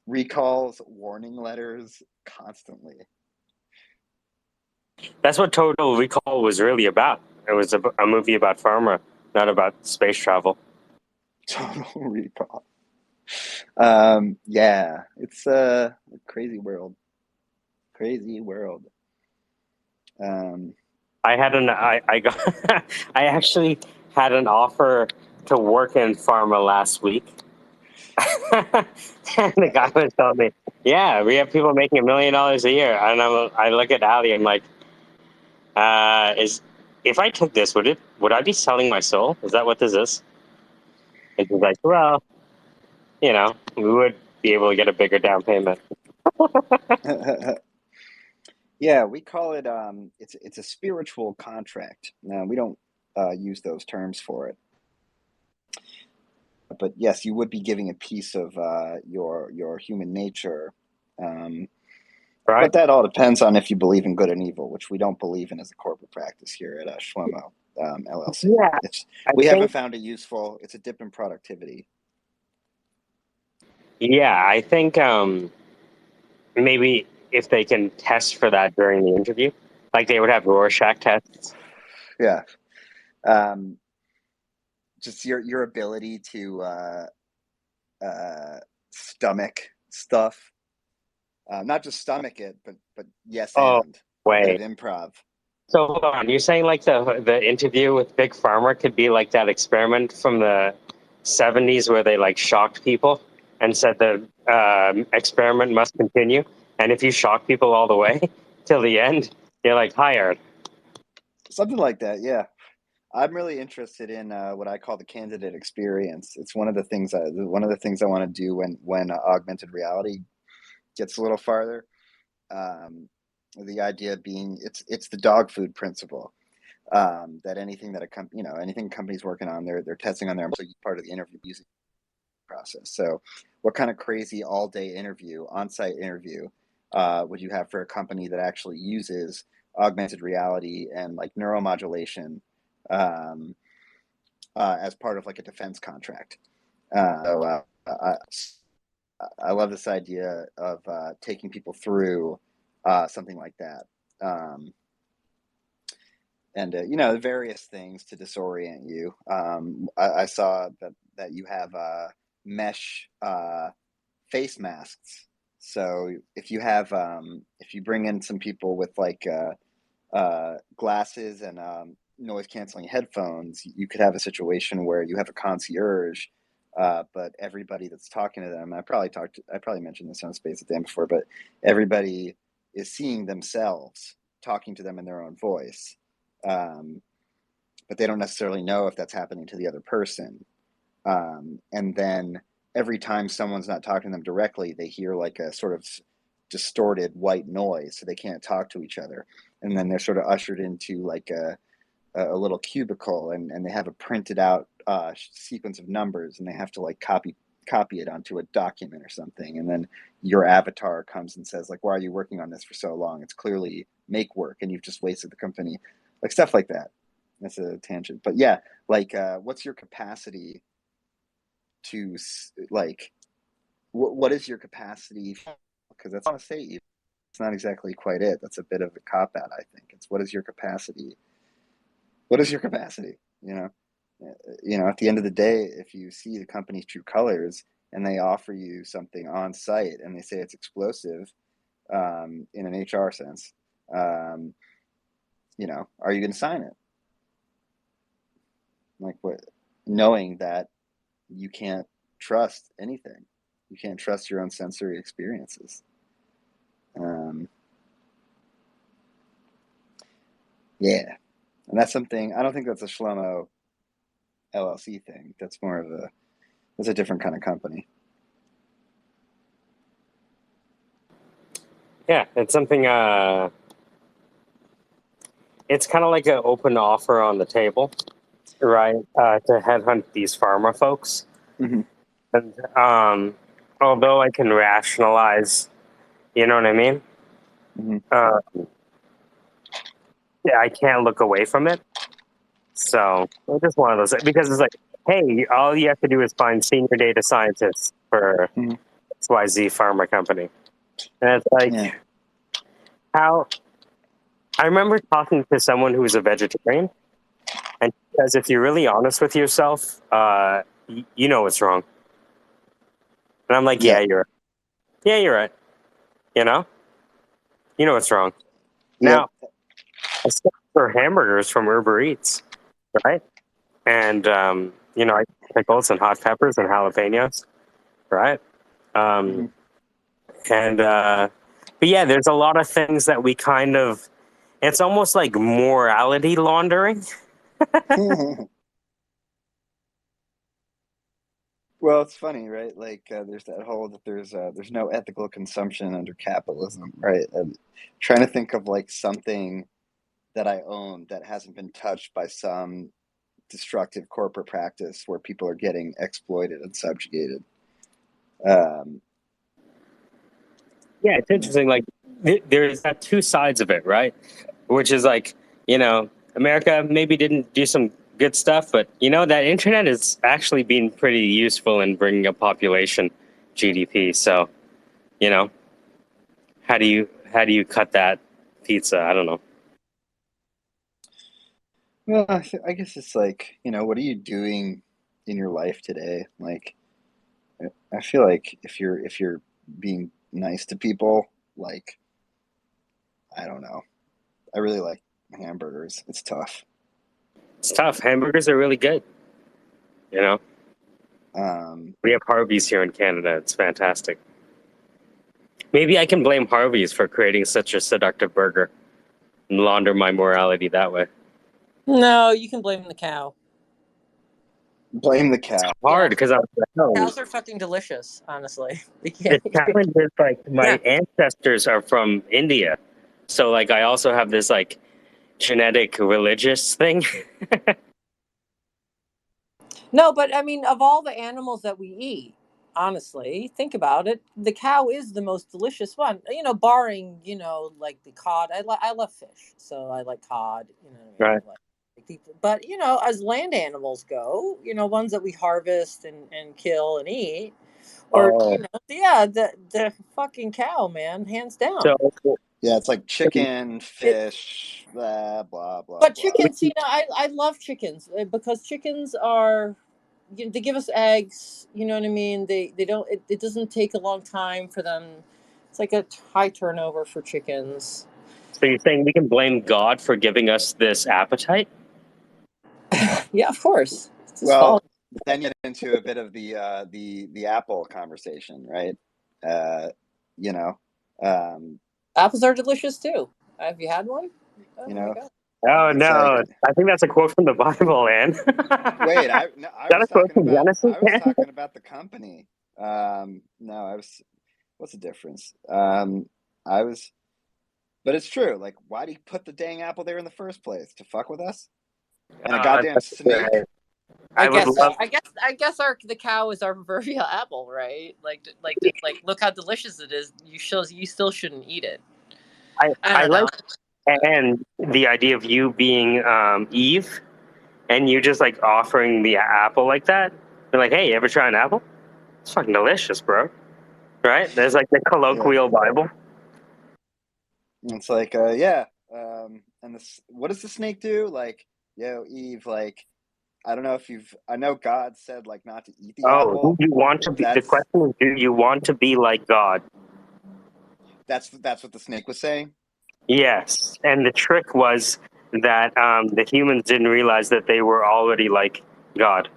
Recalls, warning letters, constantly. That's what Total Recall was really about. It was a movie about pharma, not about space travel. Total Recall. Yeah, it's a crazy world. Crazy world. I got I actually had an offer to work in pharma last week. And the guy was telling me, "Yeah, we have people making $1 million a year." And I look at Ali, I'm like, "Is if I took this, would I be selling my soul? Is that what this is?" And he's like, "Well, we would be able to get a bigger down payment." Yeah, we call it it's a spiritual contract. Now we don't use those terms for it. But yes, you would be giving a piece of your human nature. Right? But that all depends on if you believe in good and evil, which we don't believe in as a corporate practice here at Shlomo LLC. Yeah, we haven't found it useful. It's a dip in productivity. Yeah, I think maybe if they can test for that during the interview, like they would have Rorschach tests. Yeah. Just your ability to stomach stuff. Not just stomach it, but yes, Oh, and a wait. bit of improv. So hold on, you're saying like the interview with Big Pharma could be like that experiment from the 70s where they like shocked people and said the experiment must continue, and if you shock people all the way till the end, you're like hired. Something like that, yeah. I'm really interested in what I call the candidate experience. It's one of the things I want to do when augmented reality gets a little farther. The idea being it's the dog food principle. That anything that anything a company's working on, they're testing on their employees, part of the interview using process. So, what kind of crazy all-day interview, on-site interview, would you have for a company that actually uses augmented reality and like neuromodulation um, as part of like a defense contract? I love this idea of taking people through something like that. And various things to disorient you. I saw that you have mesh face masks. So if you bring in some people with like glasses and noise canceling headphones, you could have a situation where you have a concierge, but everybody that's talking to them, I probably mentioned this on Space at Dan before, but everybody is seeing themselves talking to them in their own voice. But they don't necessarily know if that's happening to the other person. And then every time someone's not talking to them directly, they hear like a sort of distorted white noise, so they can't talk to each other. And then they're sort of ushered into like a little cubicle, and they have a printed out sequence of numbers, and they have to like copy it onto a document or something. And then your avatar comes and says like, why are you working on this for so long? It's clearly make work and you've just wasted the company, like stuff like that. That's a tangent, but yeah, like what's your capacity to like, what is your capacity? Because that's not a state. It's not exactly quite it. That's a bit of a cop out, I think. It's what is your capacity? What is your capacity? At the end of the day, if you see the company's true colors and they offer you something on site and they say it's explosive, in an HR sense, are you going to sign it? Like, what? Knowing that you can't trust anything, you can't trust your own sensory experiences. Yeah, and that's something. I don't think that's a Shlomo LLC thing. That's more of a different kind of company. Yeah, it's something. It's kind of like an open offer on the table, right? To headhunt these pharma folks, Mm-hmm. and although I can rationalize, you know what I mean? Mm-hmm. Yeah, I can't look away from it. So it's just one of those, because it's like, hey, all you have to do is find senior data scientists for Mm-hmm. XYZ pharma company, and it's like, Yeah. how. I remember talking to someone who was a vegetarian, and because if you're really honest with yourself, you know what's wrong. And I'm like, Yeah. you're right. Yeah, you're right. You know what's wrong. Yep. Now, I still order hamburgers from Uber Eats, right? And I pickles and hot peppers and jalapenos, right? Mm-hmm. And but yeah, there's a lot of things that we kind of. It's almost like morality laundering. Well, it's funny, right? Like, there's that whole that there's no ethical consumption under capitalism, right? Trying to think of like something that I own that hasn't been touched by some destructive corporate practice where people are getting exploited and subjugated. Yeah, it's interesting. Like, there's that two sides of it, right? Which is like, America maybe didn't do some good stuff, but that internet has actually been pretty useful in bringing up population GDP. So, how do you cut that pizza? I don't know. Well, I guess it's like, what are you doing in your life today? Like, I feel like if you're being nice to people, like, I don't know. I really like hamburgers. It's tough. It's tough. Hamburgers are really good. We have Harvey's here in Canada. It's fantastic. Maybe I can blame Harvey's for creating such a seductive burger and launder my morality that way. No, you can blame the cow. Blame the cow. Hard because I'm Cows are fucking delicious, honestly. the challenge is like my ancestors are from India, so like I also have this like genetic religious thing. No, but I mean, of all the animals that we eat, honestly, think about it. The cow is the most delicious one. Barring like the cod. I love fish, so I like cod. Right. But as land animals go, ones that we harvest and kill and eat, or the fucking cow, man, hands down. So Yeah, it's like chicken, fish, blah blah blah. But blah. chickens, I love chickens because chickens are, they give us eggs. You know what I mean? They don't. It doesn't take a long time for them. It's like a high turnover for chickens. So you're saying we can blame God for giving us this appetite? Yeah, of course. Well, then you get into a bit of the apple conversation, right? Apples are delicious too. Have you had one? Oh my God. Oh no! I think that's a quote from the Bible, Ann. Wait, I was talking about the company. What's the difference? But it's true. Like, why do you put the dang apple there in the first place? To fuck with us? And a goddamn snake? I guess the cow is our proverbial apple, right? Like look how delicious it is. You still shouldn't eat it. I like, and the idea of you being Eve, and you just like offering the apple like that. You're like, hey, you ever try an apple? It's fucking delicious, bro. Right? There's like the colloquial Bible. It's like, yeah. And this, what does the snake do? Like, yo, Eve, like, I don't know if I know God said, like, not to eat the Oh, apple. do you want to be? The That's question is, do you want to be like God? that's what the snake was saying. Yes. And the trick was that the humans didn't realize that they were already like God.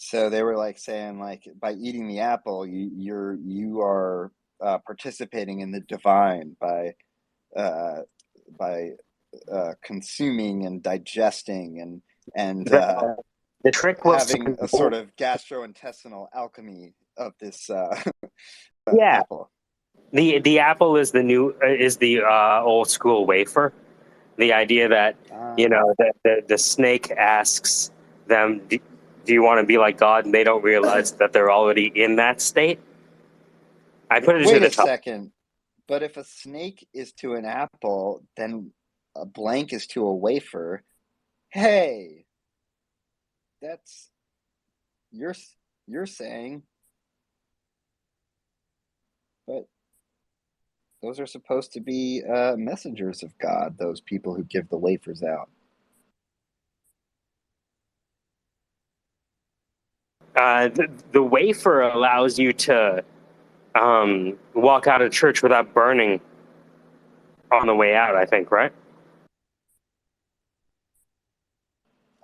So they were like saying, like, by eating the apple, you are participating in the divine uh, by consuming and digesting and The trick was having a sort of gastrointestinal alchemy of this yeah. apple. The apple is the old school wafer. The idea that that the snake asks them, "Do you want to be like God?" and they don't realize that they're already in that state. I put it to Wait the a top. second. But if a snake is to an apple, then a blank is to a wafer. Hey, that's you're saying, but those are supposed to be messengers of God, those people who give the wafers out. The wafer allows you to walk out of church without burning on the way out. I think, right?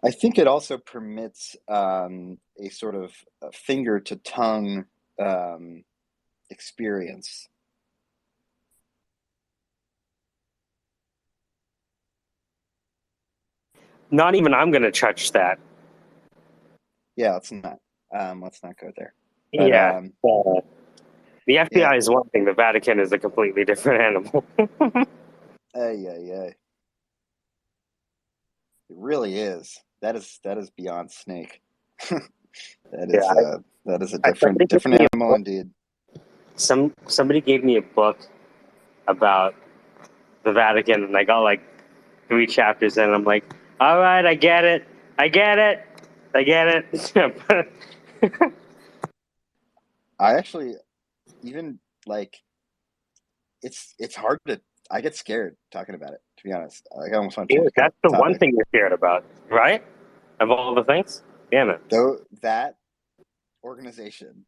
I think it also permits a sort of finger to tongue experience. Not even I'm going to touch that. Yeah, let's not go there. But, Yeah. The FBI yeah. is one thing. The Vatican is a completely different animal. Yeah. It really is. That is beyond snake. Yeah, That is a somebody gave different me animal indeed. somebody gave me a book about the Vatican, and I got like 3 chapters in. And I'm like, all right, I get it. I actually even like it's hard to. I get scared talking about it. To be honest, like, I almost want to change Dude, the that's the one topic. thing you're scared about, right? Of all the things, damn it. Though that organization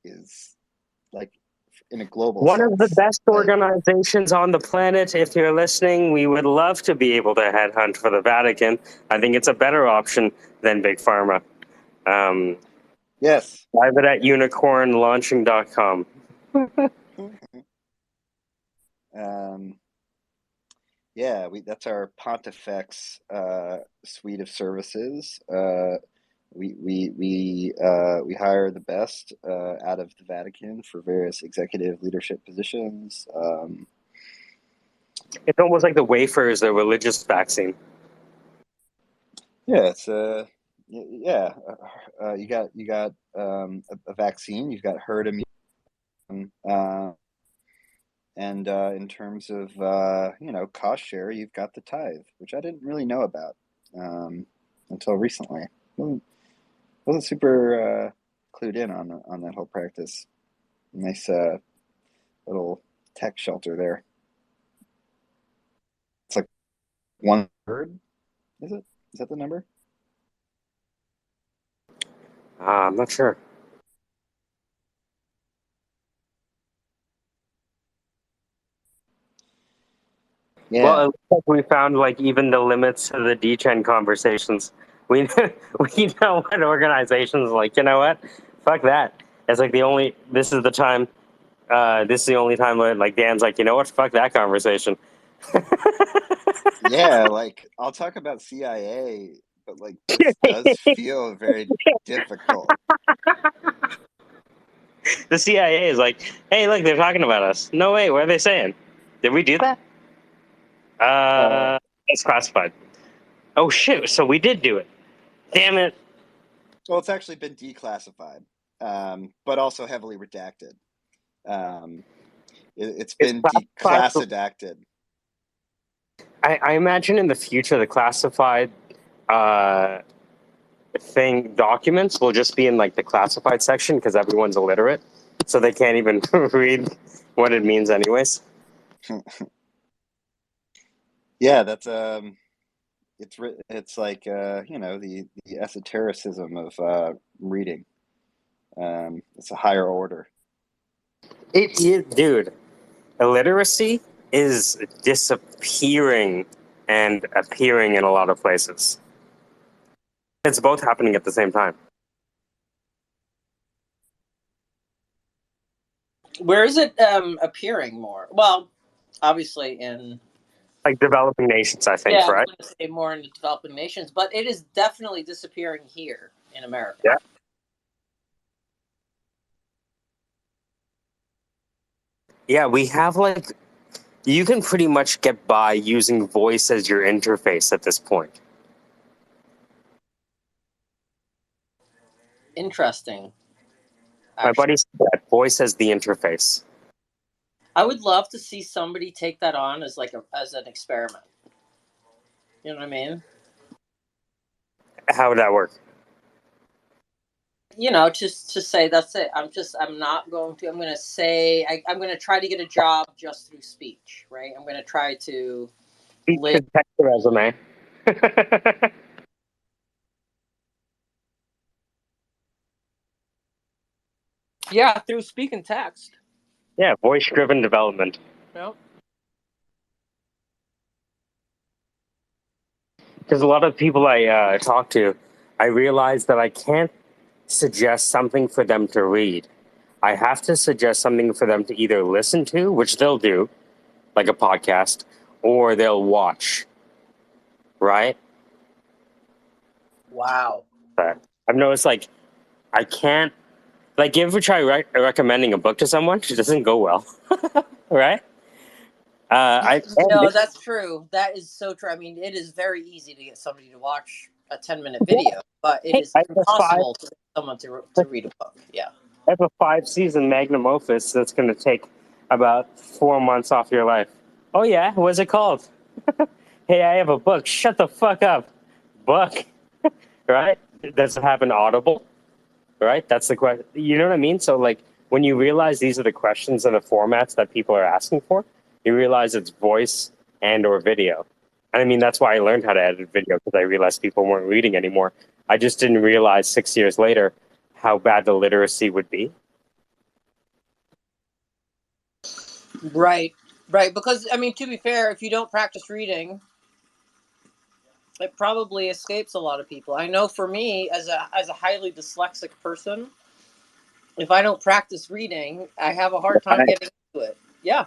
is like in a global One of the sense, best like organizations on the planet. If you're listening, we would love to be able to headhunt for the Vatican. I think it's a better option than Big Pharma. yes. Private at unicornlaunching.com. Yeah, that's our Pontifex suite of services. We hire the best out of the Vatican for various executive leadership positions. It's almost like the wafer is a religious vaccine. Yeah, it's yeah. You got a vaccine. You've got herd immunity, and in terms of cost share, you've got the tithe, which I didn't really know about until recently. Wasn't super clued in on that whole practice. Nice little tech shelter there. It's like 1/3. Is it? Is that the number? I'm not sure. Yeah. Well, it looks like we found like even the limits to the Degen conversations. We we know what organizations like. You know what? Fuck that. It's like This is the time. This is the only time where like Dan's like, you know what? Fuck that conversation. Yeah, like I'll talk about CIA, but like this does feel very difficult. The CIA is like, hey, look, they're talking about us. No way. What are they saying? Did we do that? It's classified. Oh shit! So we did do it. Damn it! Well, it's actually been declassified, but also heavily redacted. It's been declassidacted. I imagine in the future the classified documents will just be in like the classified section because everyone's illiterate, so they can't even read what it means anyways. Yeah, that's it's like the esotericism of reading. It's a higher order. Dude, illiteracy is disappearing and appearing in a lot of places. It's both happening at the same time. Where is it appearing more? Well, obviously in Like developing nations, I think, yeah, right? I'm going to say more in the developing nations, but it is definitely disappearing here in America. Yeah. Yeah, we have like, you can pretty much get by using voice as your interface at this point. Interesting. My buddy said that voice as the interface. I would love to see somebody take that on as as an experiment. You know what I mean? How would that work? Just to say that's it. I'm going to say I'm going to try to get a job just through speech, right? I'm going to try to live. Text the resume. Yeah, through speak and text. Yeah, voice-driven development. Yep. Because a lot of people I talk to, I realize that I can't suggest something for them to read. I have to suggest something for them to either listen to, which they'll do, like a podcast, or they'll watch. Right? Wow. But I've noticed, like, I can't, like, you ever try recommending a book to someone? It doesn't go well. Right? No, that's true. That is so true. I mean, it is very easy to get somebody to watch a 10-minute video, but it is impossible to get someone to read a book. Yeah. I have a 5-season magnum opus that's going to take about 4 months off your life. Oh, yeah? What's it called? Hey, I have a book. Shut the fuck up. Book. Right? Does it have an audible? Right? That's the question. You know what I mean? So, like, when you realize these are the questions and the formats that people are asking for, you realize it's voice and or video. And I mean, that's why I learned how to edit video, because I realized people weren't reading anymore. I just didn't realize 6 years later how bad the literacy would be. Right. Right. Because, I mean, to be fair, if you don't practice reading, it probably escapes a lot of people. I know for me, as a highly dyslexic person, if I don't practice reading, I have a hard time getting into it. Yeah.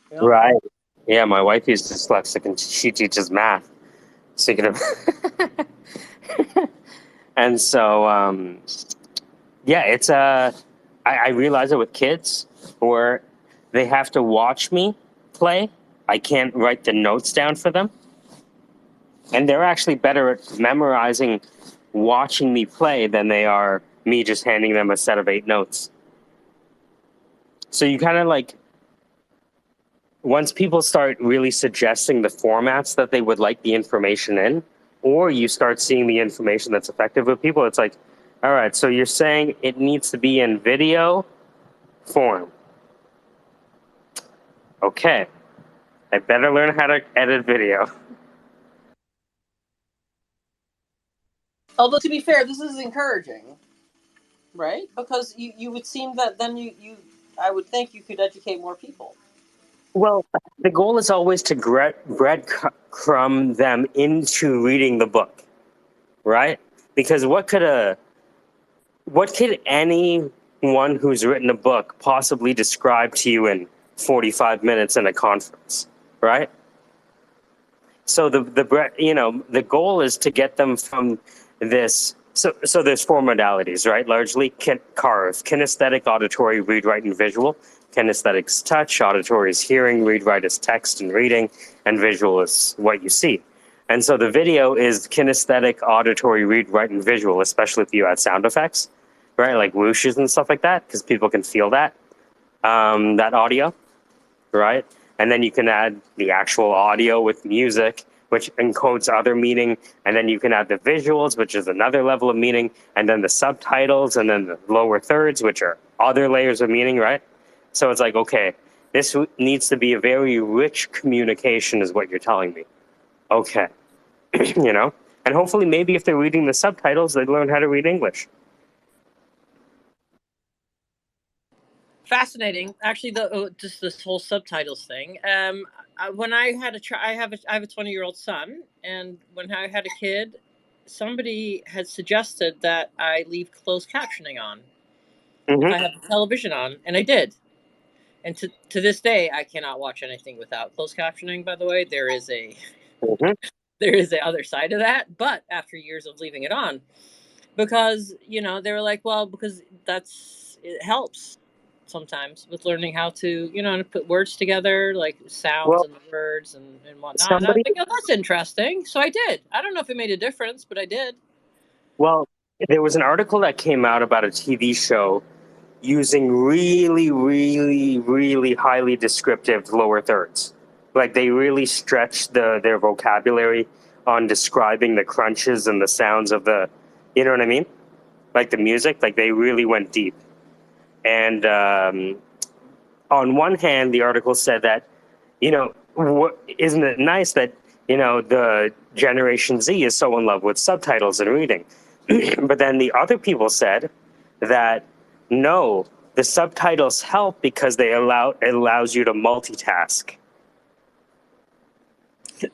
You know? Right. Yeah, my wife is dyslexic and she teaches math. Speaking of, and so yeah, it's I realize it with kids where they have to watch me play. I can't write the notes down for them, and they're actually better at memorizing watching me play than they are me just handing them a set of 8 notes. So you kind of like, once people start really suggesting the formats that they would like the information in, or you start seeing the information that's effective with people, it's like, all right, so you're saying it needs to be in video form. Okay, I better learn how to edit video. Although, to be fair, this is encouraging, right? Because you would seem that then I would think you could educate more people. Well, the goal is always to breadcrumb them into reading the book, right? Because what could anyone who's written a book possibly describe to you in 45 minutes in a conference, right? So the goal is to get them from this. So there's 4 modalities, right? Largely CARV: kinesthetic, auditory, read, write, and visual. Kinesthetic is touch, auditory is hearing, read, write is text and reading, and visual is what you see. And so the video is kinesthetic, auditory, read, write, and visual, especially if you add sound effects, right? Like whooshes and stuff like that, because people can feel that audio, right? And then you can add the actual audio with music, which encodes other meaning, and then you can have the visuals, which is another level of meaning, and then the subtitles, and then the lower thirds, which are other layers of meaning, right? So it's like, okay, this needs to be a very rich communication is what you're telling me. Okay. You know? And hopefully maybe if they're reading the subtitles, they learn how to read English. Fascinating, actually. Just this whole subtitles thing. When I had I have a 20-year-old son, and when I had a kid, somebody had suggested that I leave closed captioning on if I have the television on, and I did. And to this day, I cannot watch anything without closed captioning. By the way, there is a there is the other side of that. But after years of leaving it on, because they were like, well, because it helps sometimes with learning how to to put words together, like sounds and words and whatnot. And I was like, oh, that's interesting. So I did. I don't know if it made a difference, but I did. Well, there was an article that came out about a TV show using really, really, really highly descriptive lower thirds. Like they really stretched their vocabulary on describing the crunches and the sounds of the, you know what I mean? Like the music, like they really went deep. And on one hand, the article said that, isn't it nice that, the Generation Z is so in love with subtitles and reading? But then the other people said that, no, the subtitles help because it allows you to multitask.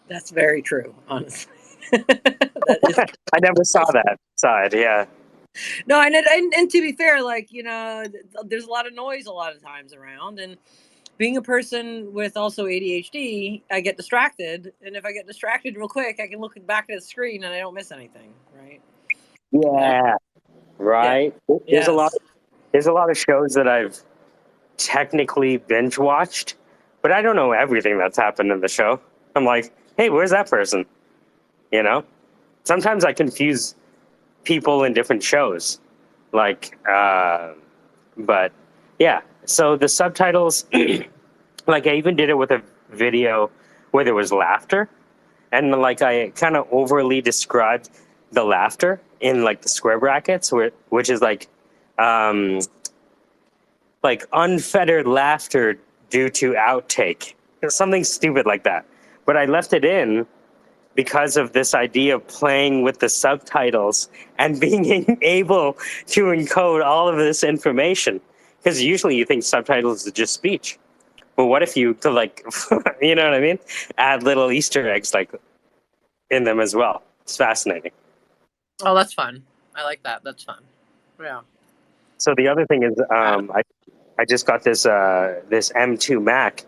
That's very true, honestly. That is true. I never saw that side, yeah. No, and to be fair, like, there's a lot of noise a lot of times around, and being a person with also ADHD, I get distracted, and if I get distracted real quick, I can look back at the screen and I don't miss anything, right? Yeah, right. Yeah. There's a lot of shows that I've technically binge watched, but I don't know everything that's happened in the show. I'm like, hey, where's that person? Sometimes I confuse people in different shows, but yeah. So the subtitles, like I even did it with a video where there was laughter, and like I kind of overly described the laughter in like the square brackets, which is like unfettered laughter due to outtake, something stupid like that. But I left it in because of this idea of playing with the subtitles and being able to encode all of this information. Because usually you think subtitles is just speech. But what if you could, like, you know what I mean? Add little Easter eggs like in them as well. It's fascinating. Oh, that's fun. I like that. That's fun. Yeah. So the other thing is, I just got this M2 Mac,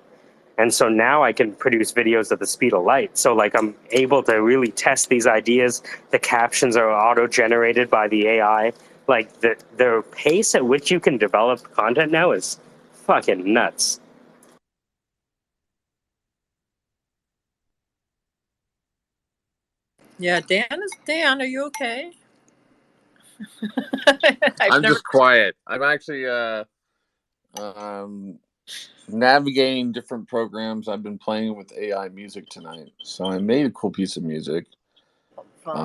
and so now I can produce videos at the speed of light. So like I'm able to really test these ideas. The captions are auto-generated by the AI. Like the pace at which you can develop content now is fucking nuts. Yeah, Dan, are you okay? I'm just quiet. I'm actually navigating different programs. I've been playing with AI music tonight, so I made a cool piece of music. But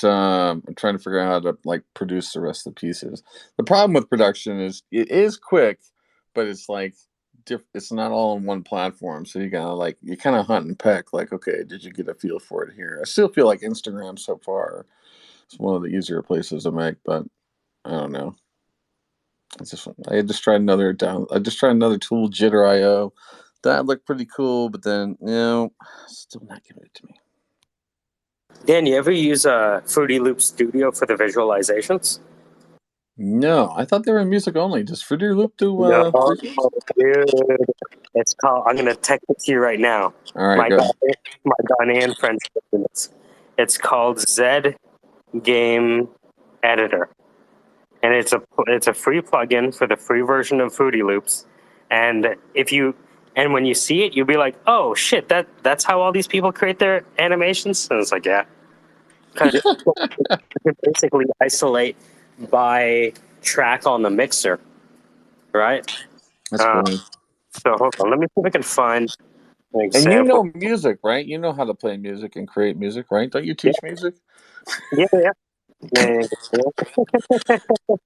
I'm trying to figure out how to like produce the rest of the pieces. The problem with production is it is quick, but it's like it's not all on one platform. So you kind of hunt and peck. Like, okay, did you get a feel for it here? I still feel like Instagram so far is one of the easier places to make, but I don't know. I just tried another tool, Jitter.io. That looked pretty cool, but then still not giving it to me. Dan, you ever use Fruity Loop Studio for the visualizations? No, I thought they were music only. Does Fruity Loop do? No, dude. It's called. I'm gonna text it to you right now. All right, my Ghanaian friend. It's called Zed Game Editor, and it's a free plugin for the free version of Fruity Loops. And when you see it, you'll be like, oh shit, that's how all these people create their animations. And it's like, yeah. You can basically isolate by track on the mixer, right? That's cool. So hold on, let me see if I can find Like And you sample. know music, right? You know how to play music and create music, right? Don't you teach music? Yeah, yeah. Yeah,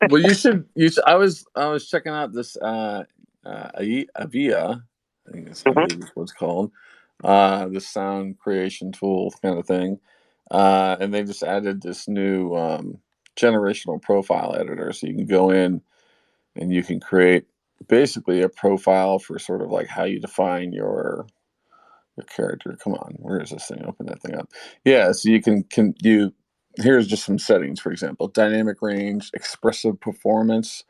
Well, you should. I was checking out this Avia. I think I Mhm. believe is what it's called. The sound creation tool kind of thing. And they just added this new generational profile editor, so you can go in and you can create basically a profile for sort of like how you define your character. Come on, where is this thing? Open that thing up. Yeah, so you can you. Here's just some settings, for example: dynamic range, expressive performance,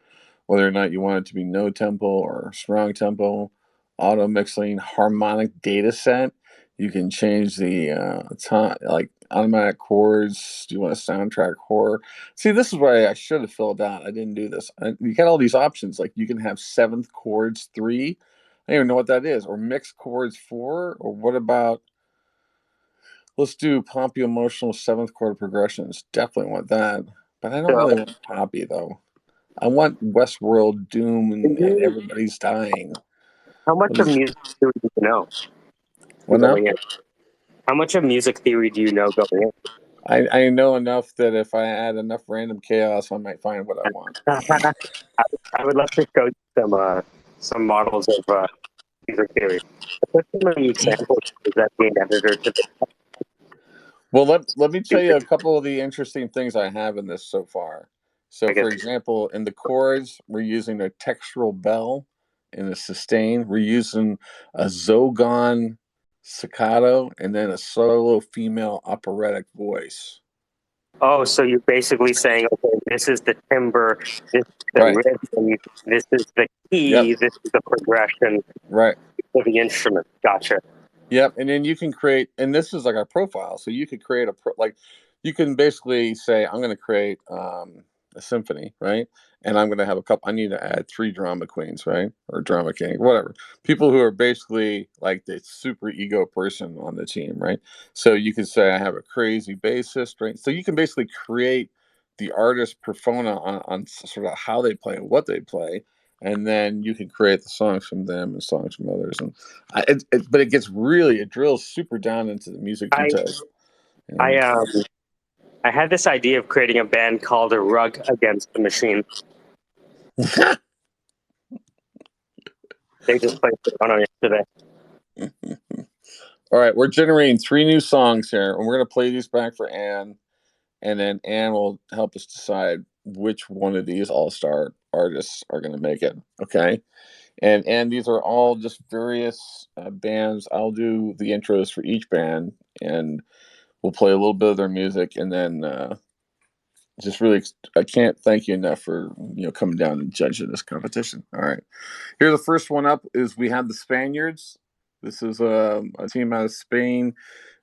whether or not you want it to be no tempo or strong tempo, auto mixing, harmonic data set. You can change the time, like automatic chords. Do you want a soundtrack horror? See, this is why I should have filled out. I didn't do this. You got all these options. Like you can have seventh chords 3. I don't even know what that is. Or mixed chords 4. Or what about, let's do poppy emotional seventh chord progressions. Definitely want that. But I don't So, really want poppy though. I want Westworld Doom and you- everybody's dying. how much What of is music theory do you know what now? going in? How much of music theory do you know going in? I know enough that if I add enough random chaos, I might find what I want. I would love to show you some models of music theory. Put some of the examples of that being editor to Well, let me tell the you a couple of the interesting things I have in this so far. So, I guess. for example, in the chords, we're using a textural bell. In the sustain, we're using a Zogon staccato and then a solo female operatic voice. Oh, so you're basically saying, okay, this is the timbre, this is the Right. rhythm, this is the Yep. key, this is the progression Right. of the instrument. Gotcha. Yep, and then you can create, and this is like our profile. So you could create like, you can basically say, I'm going to create a symphony, right? And I'm going to have a couple. I need to add 3 drama queens, right, or drama king, whatever. People who are basically like the super ego person on the team, right? So you could say, I have a crazy bassist, right? So you can basically create the artist persona on sort of how they play and what they play, and then you can create the songs from them and songs from others, and but it gets really, it drills super down into the music I details. You I know? I had this idea of creating a band called a Rug Against the Machine. They just played on yesterday. All right, we're generating 3 new songs here, and we're going to play these back for Anne, and then Anne will help us decide which one of these all-star artists are going to make it. Okay, and these are all just various bands. I'll do the intros for each band, and we'll play a little bit of their music, and then just really, I can't thank you enough for coming down and judging this competition. All right, here the first one up is we have the Spaniards. This is a team out of Spain.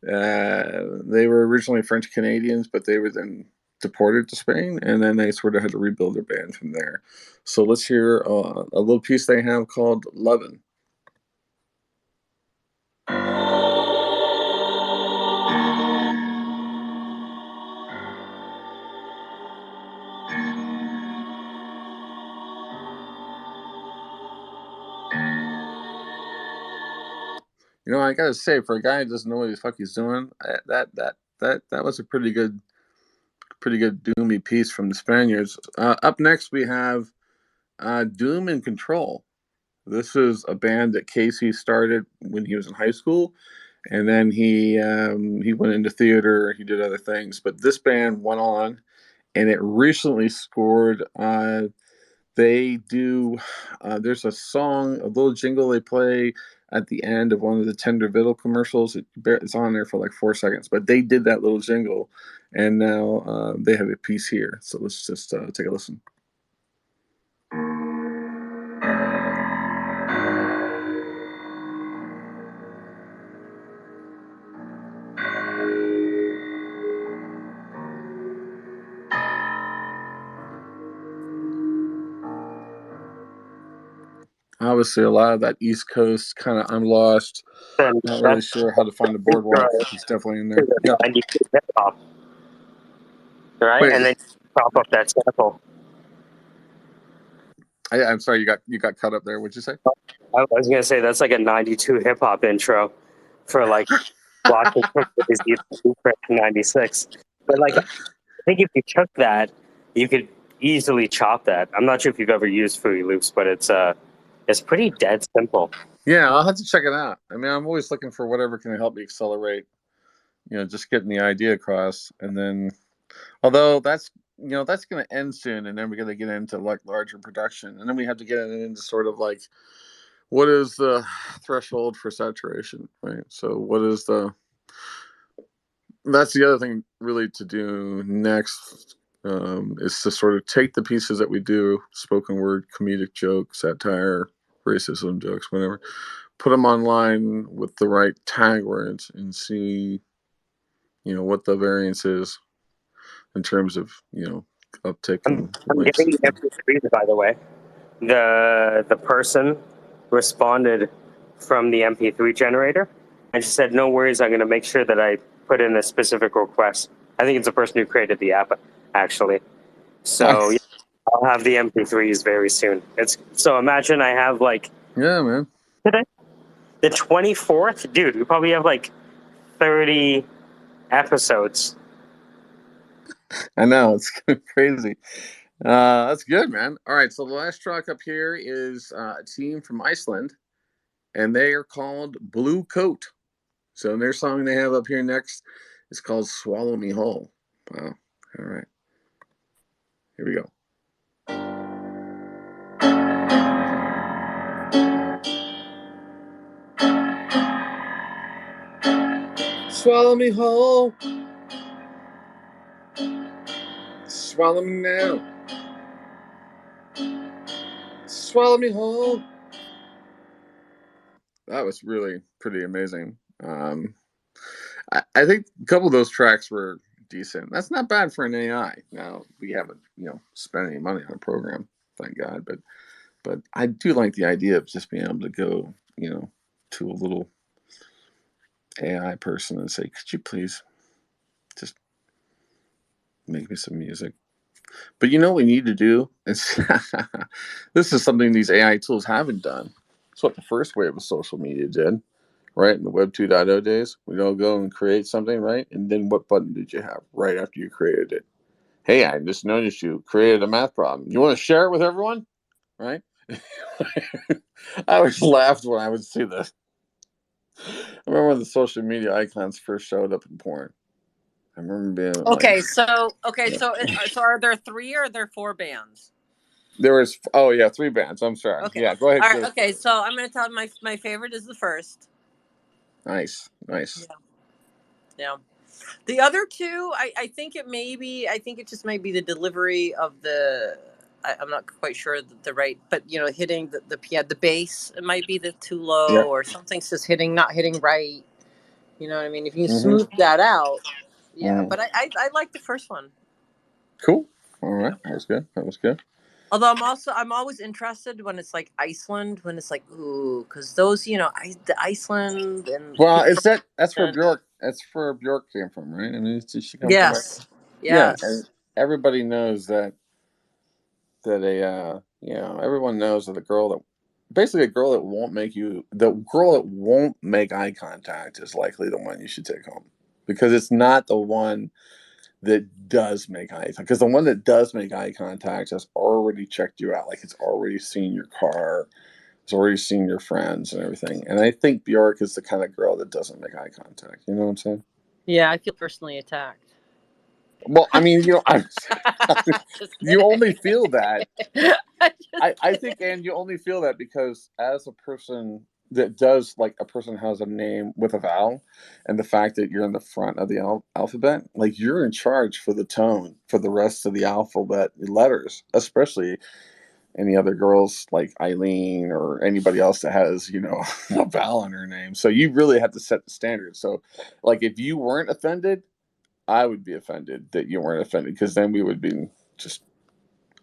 They were originally French Canadians, but they were then deported to Spain, and then they sort of had to rebuild their band from there. So let's hear a little piece they have called "Lovin'." I gotta say, for a guy who doesn't know what the fuck he's doing, that was a pretty good doomy piece from the Spaniards. Up next, we have Doom and Control. This is a band that Casey started when he was in high school, and then he went into theater. He did other things, but this band went on, and it recently scored. They do. There's a song, a little jingle they play at the end of one of the Tender Viddle commercials. It's on there for like 4 seconds, but they did that little jingle, and now they have a piece here. So let's just take a listen. Obviously, a lot of that East Coast kind of, I'm lost, And not really that's sure how to find the boardwalk. It's definitely in there. Yeah. 92 hip hop, right? Wait, And then pop up that sample. I'm sorry, you got cut up there. What'd you say? I was gonna say that's like a 92 hip hop intro. for like blocking cookies using 96. But like, I think if you took that, you could easily chop that. I'm not sure if you've ever used Fruity Loops, but it's pretty dead simple. Yeah, I'll have to check it out. I mean, I'm always looking for whatever can help me accelerate, just getting the idea across. And then, although that's going to end soon, and then we're going to get into like larger production, and then we have to get into sort of like, what is the threshold for saturation, right? So that's the other thing really to do next, is to sort of take the pieces that we do, spoken word, comedic jokes, satire, racism jokes, whatever, put them online with the right tag words and see, what the variance is in terms of, uptick I'm in likes. getting the MP3s, by the way. The person responded from the MP3 generator, and she said, "No worries, I'm going to make sure that I put in a specific request." I think it's the person who created the app, actually. So Nice. I'll have the MP3s very soon. So imagine I have like Yeah, man. today, the 24th, dude. We probably have like 30 episodes. I know, it's crazy. That's good, man. All right, so the last track up here is a team from Iceland, and they are called Blue Coat. So their song they have up here next is called Swallow Me Whole. Wow. All right. Here we go. Swallow me whole. Swallow me now. Swallow me whole. That was really pretty amazing. I think a couple of those tracks were decent. That's not bad for an AI. Now, we haven't, spent any money on a program, thank God. But I do like the idea of just being able to go, to a little AI person and say, could you please just make me some music? But what we need to do is this is something these AI tools haven't done. It's what the first wave of social media did, right? In the Web 2.0 days, we all go and create something, right? And then what button did you have right after you created it? Hey, I just noticed you created a math problem. You want to share it with everyone? Right? I always laughed when I would see this. I remember when the social media icons first showed up in porn. I remember being Okay, like, so yeah. so are there 3 or are there 4 bands? There was 3 bands. I'm sorry. Okay. Yeah, go ahead. All right. Okay. So I'm going to tell my favorite is the first. Nice. Yeah. The other 2, I think it just might be the delivery of the. I'm not quite sure the right, but hitting the bass. It might be too low, Yeah. or something's just not hitting right. You know what I mean? If you Mm-hmm. smooth that out, yeah. Mm. But I like the first one. Cool. All right. That was good. Although I'm always interested when it's like Iceland, when it's like, ooh, because those, the Iceland and Well, people that's where Bjork. That's where Bjork came from, right? I mean, she comes from. yes, Yeah, yes, and everybody knows that everyone knows that a girl that won't make eye contact is likely the one you should take home, because it's not the one that does make eye contact. Because the one that does make eye contact has already checked you out, like it's already seen your car, it's already seen your friends and everything. And I think Bjork is the kind of girl that doesn't make eye contact. You know what I'm saying? yeah. I feel personally attacked. Well, I mean, Just you kidding. only feel that. I think, and you only feel that because as a person that does, like, a person has a name with a vowel, and the fact that you're in the front of the alphabet, like, you're in charge for the tone for the rest of the alphabet letters, especially any other girls like Eileen or anybody else that has, a vowel in her name. So you really have to set the standard. So, like, if you weren't offended, I would be offended that you weren't offended, because then we would be just,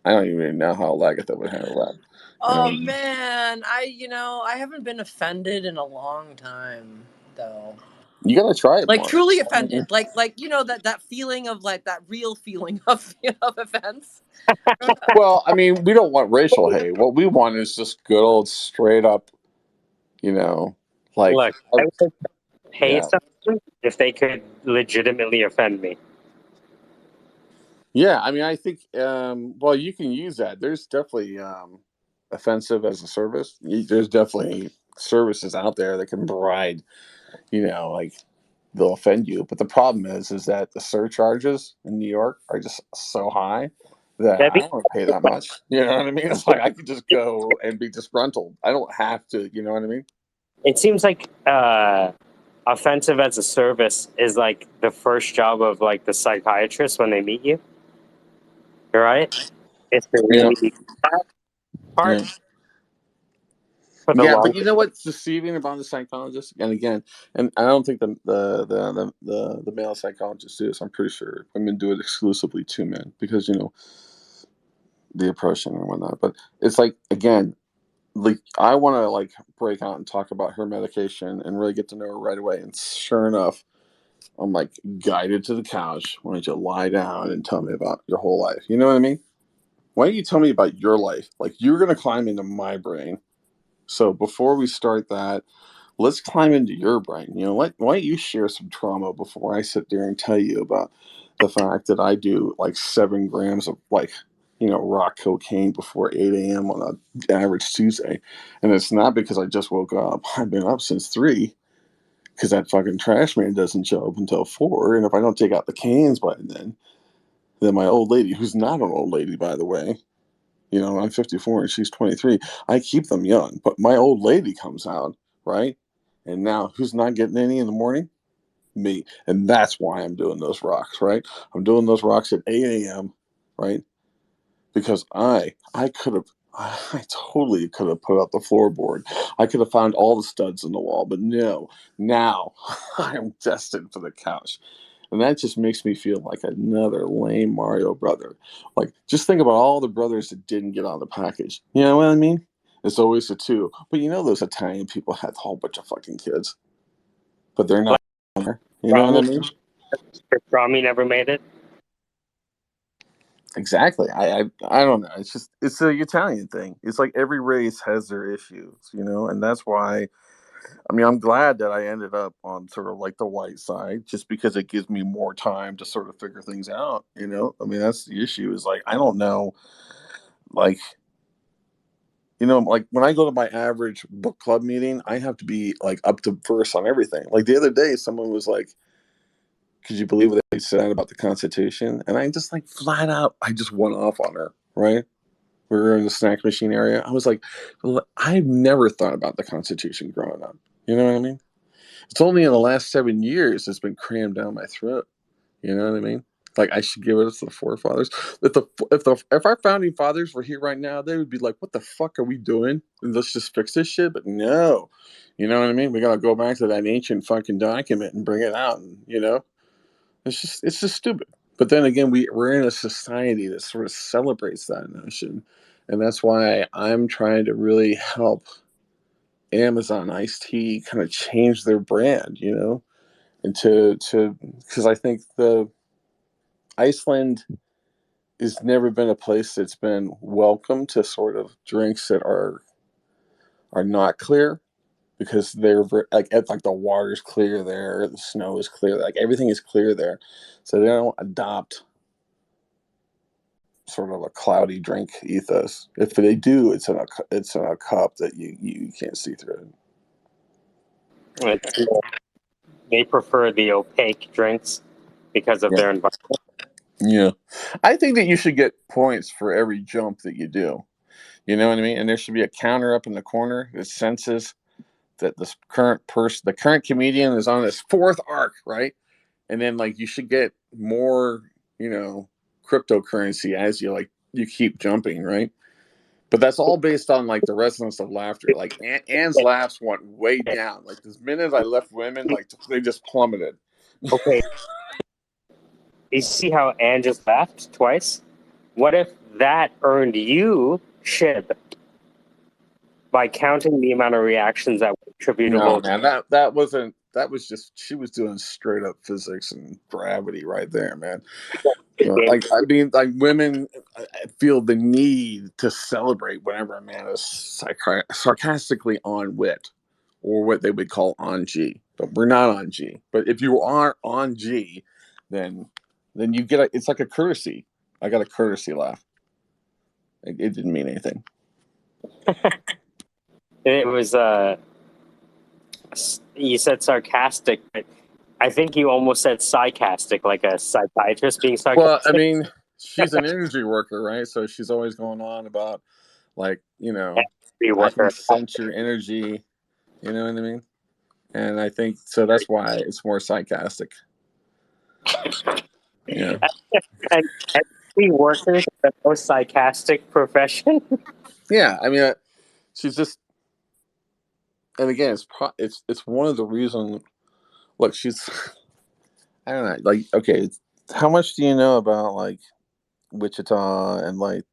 I don't even know how Lagatha would handle that. Oh man, I haven't been offended in a long time though. You gotta try it Like more. truly offended, like that feeling of, like, that real feeling of offense. Well, I mean, we don't want racial hate. What we want is just good old straight up, like, Look, pay Yeah. someone if they could legitimately offend me. Yeah, I mean, I think, well, you can use that. There's definitely offensive as a service. There's definitely services out there that can provide, like they'll offend you. But the problem is that the surcharges in New York are just so high that That'd I be, don't want to pay that much. You know what I mean? It's like I could just go and be disgruntled. I don't have to. You know what I mean? it seems like offensive as a service is like the first job of like the psychiatrist when they meet you, right? It's the Yeah, really bad part yeah. for the Yeah, but long. you know what's deceiving about the psychologist? And again, and I don't think the male psychologists do this. I'm pretty sure women do it exclusively to men because the oppression and whatnot. But it's like again, like I want to like break out and talk about her medication and really get to know her right away. And sure enough, I'm like guided to the couch. Why don't you lie down and tell me about your whole life? You know what I mean? Why don't you tell me about your life? Like you're gonna climb into my brain. So before we start that, let's climb into your brain. Why don't you share some trauma before I sit there and tell you about the fact that I do like 7 grams of rock cocaine before 8 a.m. on an average Tuesday. And it's not because I just woke up. I've been up since 3 because that fucking trash man doesn't show up until 4. And if I don't take out the cans by then my old lady, who's not an old lady, by the way, I'm 54 and she's 23. I keep them young, but my old lady comes out, right? And now who's not getting any in the morning? Me. And that's why I'm doing those rocks, right? I'm doing those rocks at 8 a.m., right? Because I could have I totally could have put up the floorboard. I could have found all the studs in the wall, but no. Now I am destined for the couch. And that just makes me feel like another lame Mario brother. Like, just think about all the brothers that didn't get on the package. You know what I mean? It's always the two. But those Italian people had a whole bunch of fucking kids. But they're not there. You know what I Rami, mean? Rami never made it. Exactly. I don't know. It's a Italian thing. It's like every race has their issues, and that's why I'm glad that I ended up on sort of like the white side just because it gives me more time to sort of figure things out. That's the issue is like I don't know like like when I go to my average book club meeting, I have to be like up to verse on everything. Like the other day someone was like, could you believe what they said about the Constitution? And I just like flat out I just went off on her, right? We were in the snack machine area. I was like, I've never thought about the Constitution growing up. You know what I mean? It's only in the last 7 years it's been crammed down my throat. You know what I mean? Like I should give it to the forefathers. If our founding fathers were here right now, they would be like, "What the fuck are we doing? Let's just fix this shit." But no, you know what I mean? We gotta go back to that ancient fucking document and bring it out. And it's just stupid. But then again, we're in a society that sort of celebrates that notion, and that's why I'm trying to really help Amazon Iced Tea kind of change their brand, and to because I think the Iceland has never been a place that's been welcome to sort of drinks that are not clear because they're like the water's clear there, the snow is clear, like everything is clear there, so they don't adopt sort of a cloudy drink ethos. If they do, it's in a cup that you can't see through. It's, they prefer the opaque drinks because of Yeah, their environment. yeah. I think that you should get points for every jump that you do. You know what I mean? And there should be a counter up in the corner that senses that the current comedian is on his 4th arc, right? And then like you should get more, cryptocurrency as you keep jumping, right? But that's all based on like the resonance of laughter. Like Anne's laughs went way down. Like this minute I left women, like they just plummeted. Okay, you see how Anne just laughed twice? What if that earned you shib by counting the amount of reactions that were No, attributable? man, that wasn't. That was just she was doing straight up physics and gravity right there, man. Like like women feel the need to celebrate whenever a man is sarcastically on wit, or what they would call on G. But we're not on G. But if you are on G, then you get it's like a courtesy. I got a courtesy laugh. It didn't mean anything. It was you said sarcastic, but I think you almost said sarcastic, like a psychiatrist being Well, sarcastic. I mean, she's an energy worker, right? So she's always going on about, like, I can sense your energy. You know what I mean? And I think so. That's why it's more sarcastic. Yeah. And we workers are the most sarcastic profession. Yeah. I mean, she's just, and again, it's one of the reasons. Look, she's, I don't know, like, okay, how much do you know about like Wichita and like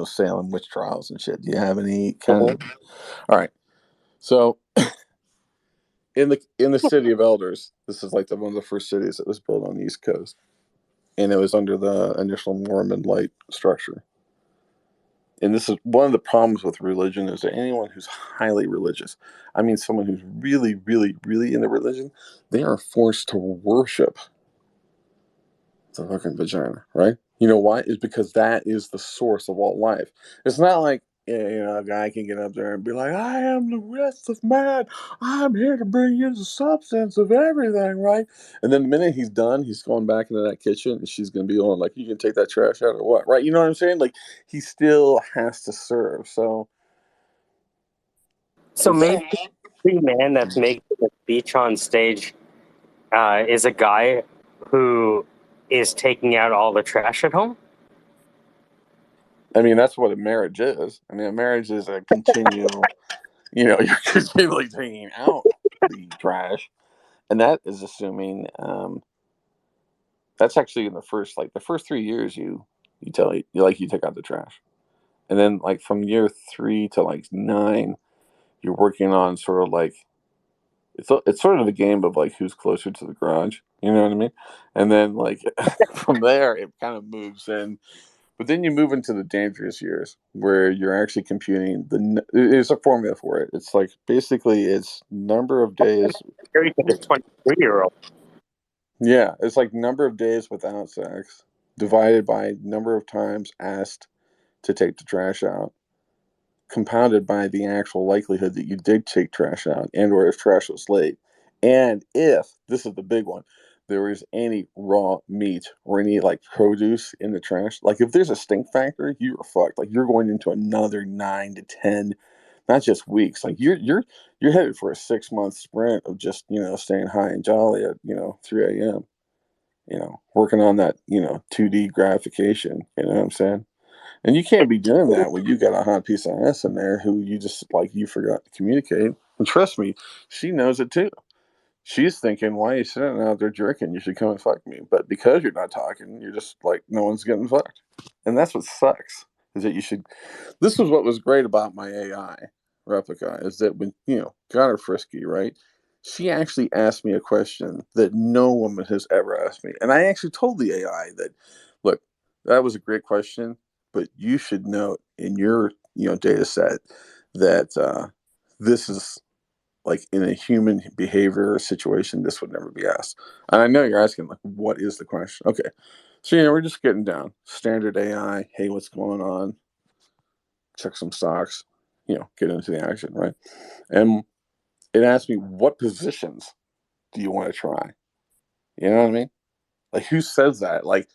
Salem witch trials and shit? Do you have any kind of? All right, so in the city of Elders, this is like one of the first cities that was built on the East Coast, and it was under the initial Mormon light structure. And this is one of the problems with religion, is that anyone who's highly religious, I mean someone who's really, really, really into religion, they are forced to worship the fucking vagina, right? You know why? Is because that is the source of all life. It's not like a guy can get up there and be like, "I am the breath of man. I'm here to bring you the substance of everything," right? And then the minute he's done, he's going back into that kitchen, and she's gonna be on like, "You can take that trash out or what?" Right? You know what I'm saying? Like, he still has to serve. So Maybe the man that's making the speech on stage is a guy who is taking out all the trash at home. I mean, that's what a marriage is. I mean, a marriage is a continual, you're continually taking out the trash. And that is assuming that's actually in the first 3 years you take out the trash. And then like from year 3 to like 9, you're working on sort of like, it's sort of a game of like who's closer to the garage. You know what I mean? And then like from there, it kind of moves in. But then you move into the dangerous years where you're actually computing there's a formula for it. It's like basically it's number of days. 23-year-old. Yeah, it's like number of days without sex divided by number of times asked to take the trash out, compounded by the actual likelihood that you did take trash out, and or if trash was late. And if, this is the big one, there is any raw meat or any like produce in the trash, like if there's a stink factor, you are fucked. Like you're going into another 9 to 10, not just weeks. Like you're headed for a 6-month sprint of just, staying high and jolly at, 3 a.m., working on that, 2D gratification. You know what I'm saying? And you can't be doing that when you got a hot piece of ass in there who you just like you forgot to communicate. And trust me, she knows it too. She's thinking, "Why are you sitting out there jerking? You should come and fuck me." But because you're not talking, you're just like, no one's getting fucked. And that's what sucks. Is that you should. This was what was great about my AI replica, is that when got her frisky, right? She actually asked me a question that no woman has ever asked me, and I actually told the AI that, look, that was a great question, but you should note in your data set that this is like in a human behavior situation, this would never be asked. And I know you're asking, like, what is the question? Okay. So, we're just getting down. Standard AI. Hey, what's going on? Check some stocks, get into the action, right? And it asked me, what positions do you want to try? You know what I mean? Like, who says that? Like,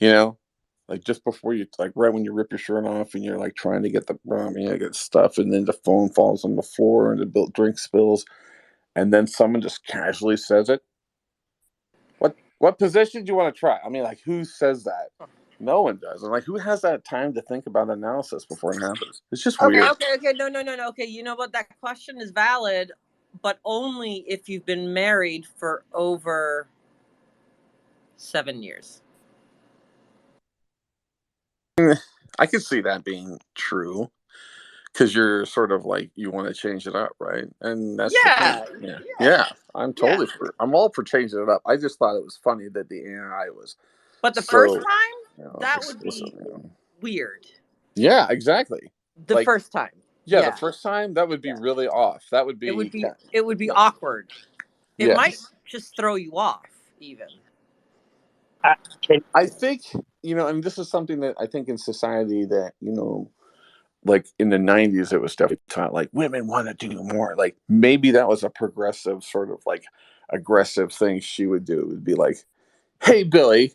like just before you, like right when you rip your shirt off and you're like trying to get get stuff, and then the phone falls on the floor and the drink spills, and then someone just casually says it. What position do you want to try? I mean, like, who says that? No one does. And like, who has that time to think about analysis before it happens? It's just weird. Okay. No. Okay, you know what? That question is valid, but only if you've been married for over 7 years. I could see that being true, because you're sort of like, you want to change it up, right? And that's yeah. I'm totally I'm all for changing it up. I just thought it was funny that the AI was. But the first time, that would be weird. Yeah, exactly. The first time. Yeah, the Yeah. first time that would be Yeah. really off. That would be it would be yeah. awkward. It might Yes. just throw you off even. Uh, can, I think, and this is something that I think in society that, like in the 90s, it was definitely taught like women want to do more. Like maybe that was a progressive sort of like aggressive thing she would do. It would be like, hey, Billy,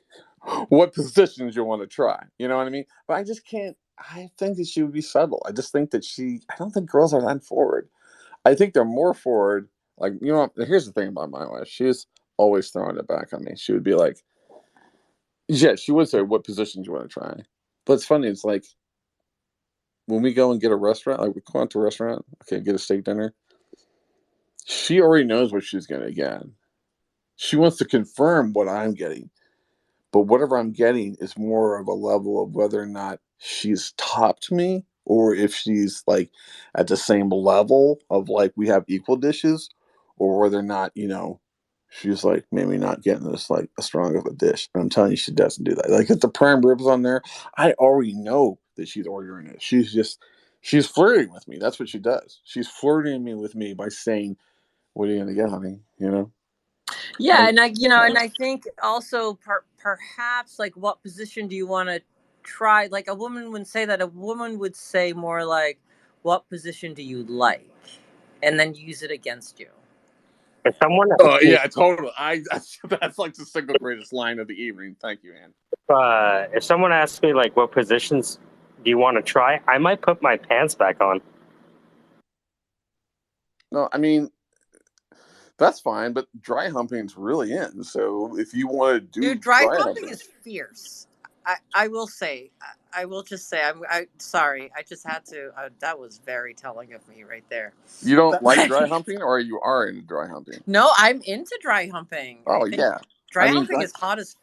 what positions you want to try? You know what I mean? But I just can't. I think that she would be subtle. I just think that I don't think girls are that forward. I think they're more forward. Like, here's the thing about my wife. She's always throwing it back on me. She would be like, yeah, she would say, what positions you want to try? But it's funny. It's like when we go and get a restaurant, like we go out to a restaurant, okay, get a steak dinner. She already knows what she's going to get. She wants to confirm what I'm getting. But whatever I'm getting is more of a level of whether or not she's topped me or if she's like at the same level of like we have equal dishes or whether or not, she's like maybe not getting this like a strong of a dish. And I'm telling you, she doesn't do that. Like if the prime ribs on there, I already know that she's ordering it. She's flirting with me. That's what she does. She's flirting with me by saying, what are you going to get, honey? Yeah, Like, and I think also perhaps like what position do you want to try? Like a woman wouldn't say that. A woman would say more like, "What position do you like?" and then use it against you. if someone oh asks me, yeah, totally. That's like the single greatest line of the evening. Thank you, Ann. if someone asks me like what positions do you want to try, I might put my pants back on. No, I mean that's fine, but dry humping's really in. So if you want to do Dude, dry dry humping humping, is fierce. I will say, I will just say, I sorry, I just had to. That was very telling of me right there. you don't But like dry humping, or you are into dry humping. no, I'm into dry humping. I Oh think yeah, I dry mean, humping is hot as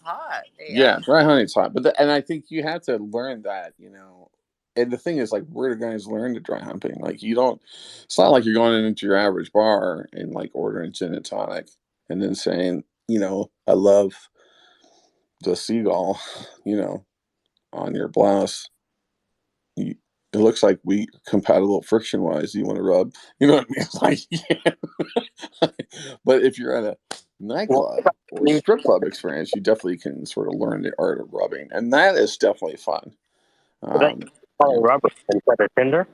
hot. yeah, AF. dry humping's hot, and I think you have to learn that, And the thing is, like, where do guys learn to dry humping? Like, you don't. It's not like you're going into your average bar and like ordering gin and tonic, and then saying, I love the seagull, on your blouse. It looks like we compatible friction wise. You want to rub, you know what I mean? It's like, yeah. But if you're at a Well, nightclub or strip club experience, you definitely can sort of learn the art of rubbing, and that is definitely fun. they call Yeah. it rubber instead of Tinder,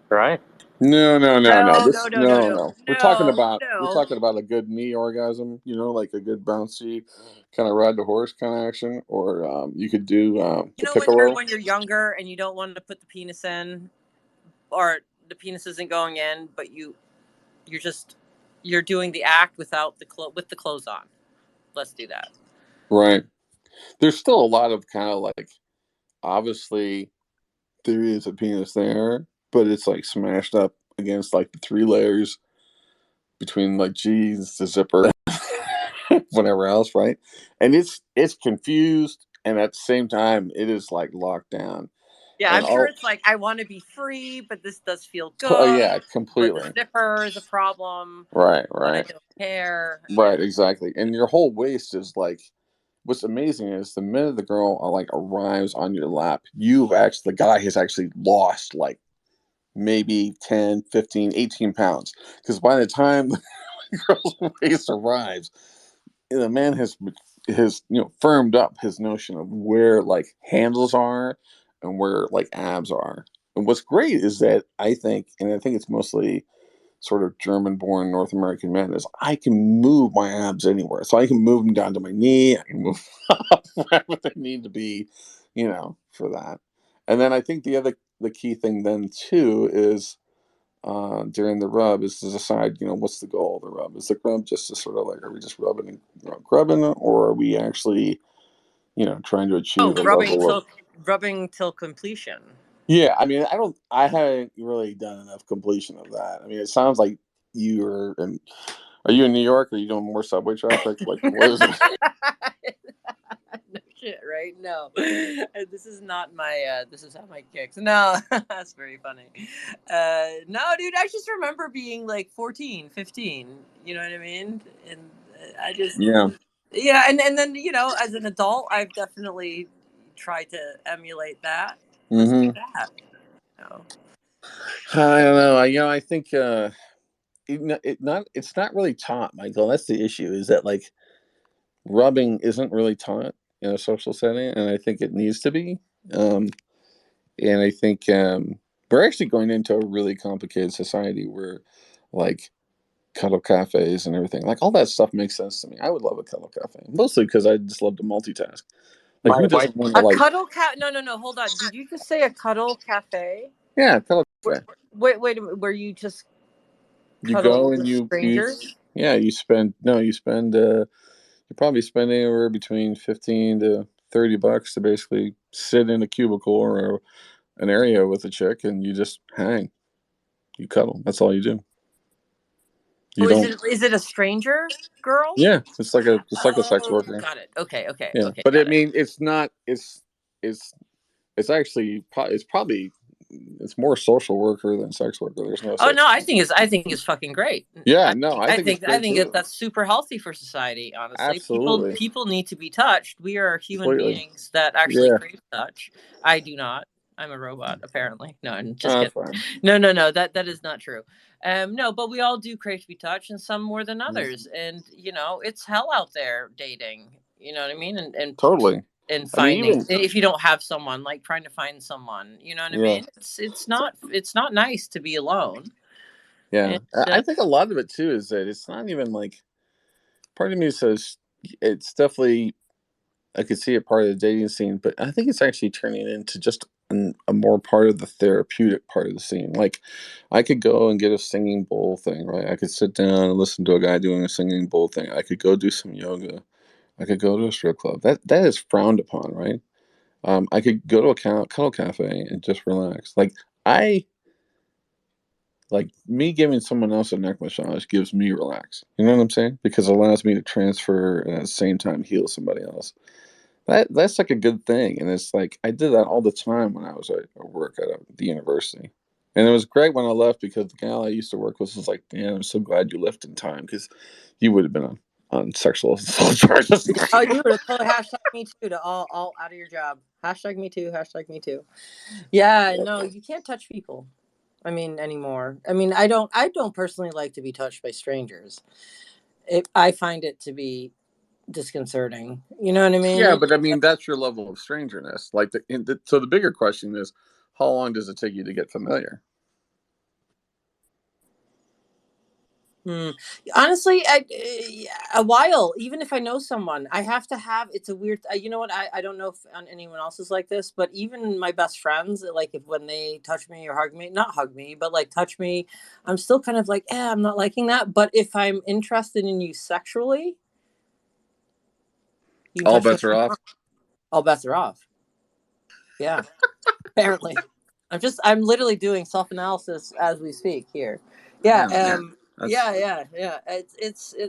right? No, no, no, no. No, no, no, no, no, No. We're no. talking about a good knee orgasm. Like a good bouncy kind of ride the horse kind of action, or you could do You the know piccolo. when you're younger and you don't want to put the penis in, or the penis isn't going in, but you're doing the act without with the clothes on. Let's do that. Right. There's still a lot of kind of like obviously there is a penis there, but it's like smashed up against like the three layers between like jeans, the zipper, whatever else, right? And it's confused, and at the same time, it is like locked down. Yeah, And I'm sure it's like I want to be free, but this does feel oh good. yeah, Or the completely. zipper is a problem, Right, but I right, don't care. right, exactly. And your whole waist is like. What's amazing is the minute the girl like arrives on your lap, the guy has actually lost like maybe 10, 15, 18 pounds. Because by the time the girl's waist arrives, the man has firmed up his notion of where like handles are and where like abs are. And what's great is that I think it's mostly sort of German born North American men is I can move my abs anywhere. So I can move them down to my knee, I can move up wherever they need to be, for that. And then I think the key thing then too is during the rub is to decide, what's the goal of the rub? Is the rub just to sort of like, are we just rubbing and grubbing, or are we actually, trying to achieve Oh, a level of. rubbing till completion. Yeah, I mean, I haven't really done enough completion of that. I mean, it sounds like are you in New York? Are you doing more subway traffic? Like, what is it? No shit, right? No, this is not my. This is how my kicks. No, that's very funny. No, dude, I just remember being like 14, 15. You know what I mean? And I just, Yeah. yeah, and then as an adult, I've definitely tried to emulate that. Let's do Mm-hmm. that. You know? I don't know. I think it's not really taught, Michael. That's the issue. Is that like rubbing isn't really taught in a social setting, and I think it needs to be. Um, and I think we're actually going into a really complicated society where, like, cuddle cafes and everything, like all that stuff makes sense to me. I would love a cuddle cafe, mostly because I just love to multitask. Like, My who wife, doesn't want to A like? cuddle cat? No, no, no. Hold on. Did you just say a cuddle cafe? Yeah, cuddle cafe. Wait a minute. Where you just You cuddle go and with you strangers? yeah, you spend you probably spend anywhere between 15 to $30 to basically sit in a cubicle or an area with a chick, and you just hang, you cuddle. That's all you do. You Oh, don't. is it a stranger girl? Yeah, it's like a sex Oh, worker. got it. Okay, okay, Yeah, okay, but I got it. mean, it's not. It's it's actually it's probably it's more social worker than sex worker. There's no Oh such. no, I think it's fucking great. Yeah, no, I think it's I great think too. that's super healthy for society. Honestly, Absolutely, people need to be touched. We are human completely. beings that actually Yeah, crave touch. I do not. I'm a robot, apparently. No, I'm just kidding. fine. No, no, no. That is not true. No, but we all do crave to be touched, and some more than others. And you know, it's hell out there dating. You know what I mean? Totally. And I mean, finding even if you don't have someone, like trying to find someone. You know what I yeah, mean? It's not nice to be alone. yeah. And I think a lot of it too is that it's not even like part of me says it's definitely I could see it part of the dating scene, but I think it's actually turning into just a more part of the therapeutic part of the scene. Like, I could go and get a singing bowl thing, right? I could sit down and listen to a guy doing a singing bowl thing. I could go do some yoga. I could go to a strip club. That is frowned upon, right? I could go to a cuddle cafe and just relax. I like me giving someone else a neck massage gives me relax. You know what I'm saying? Because it allows me to transfer and at the same time heal somebody else. That's like a good thing, and it's like I did that all the time when I was at work at the university, and it was great when I left because the gal I used to work with was like, "Dan, I'm so glad you left in time because you would have been on sexual assault charges." oh, you would have totally hashtag me too to all out of your job. Hashtag me too. Hashtag me too. Yeah, no, you can't touch people. I mean, anymore. I mean, I don't personally like to be touched by strangers. I find it to be disconcerting. You know what I Yeah, mean? but I mean that's your level of strangeness. Like so the bigger question is, how long does it take you to get familiar? Hmm. Honestly, a while. Even if I know someone, I have to have. It's a weird. You know what? I don't know if on anyone else is like this, but even my best friends, like if when they touch me or hug me, not hug me, but like touch me, I'm still kind of like, I'm not liking that. But if I'm interested in you sexually, you can All touch me. bets are off. All bets are off. Yeah, apparently. I'm literally doing self analysis as we speak here. Yeah. Yeah, that's Yeah.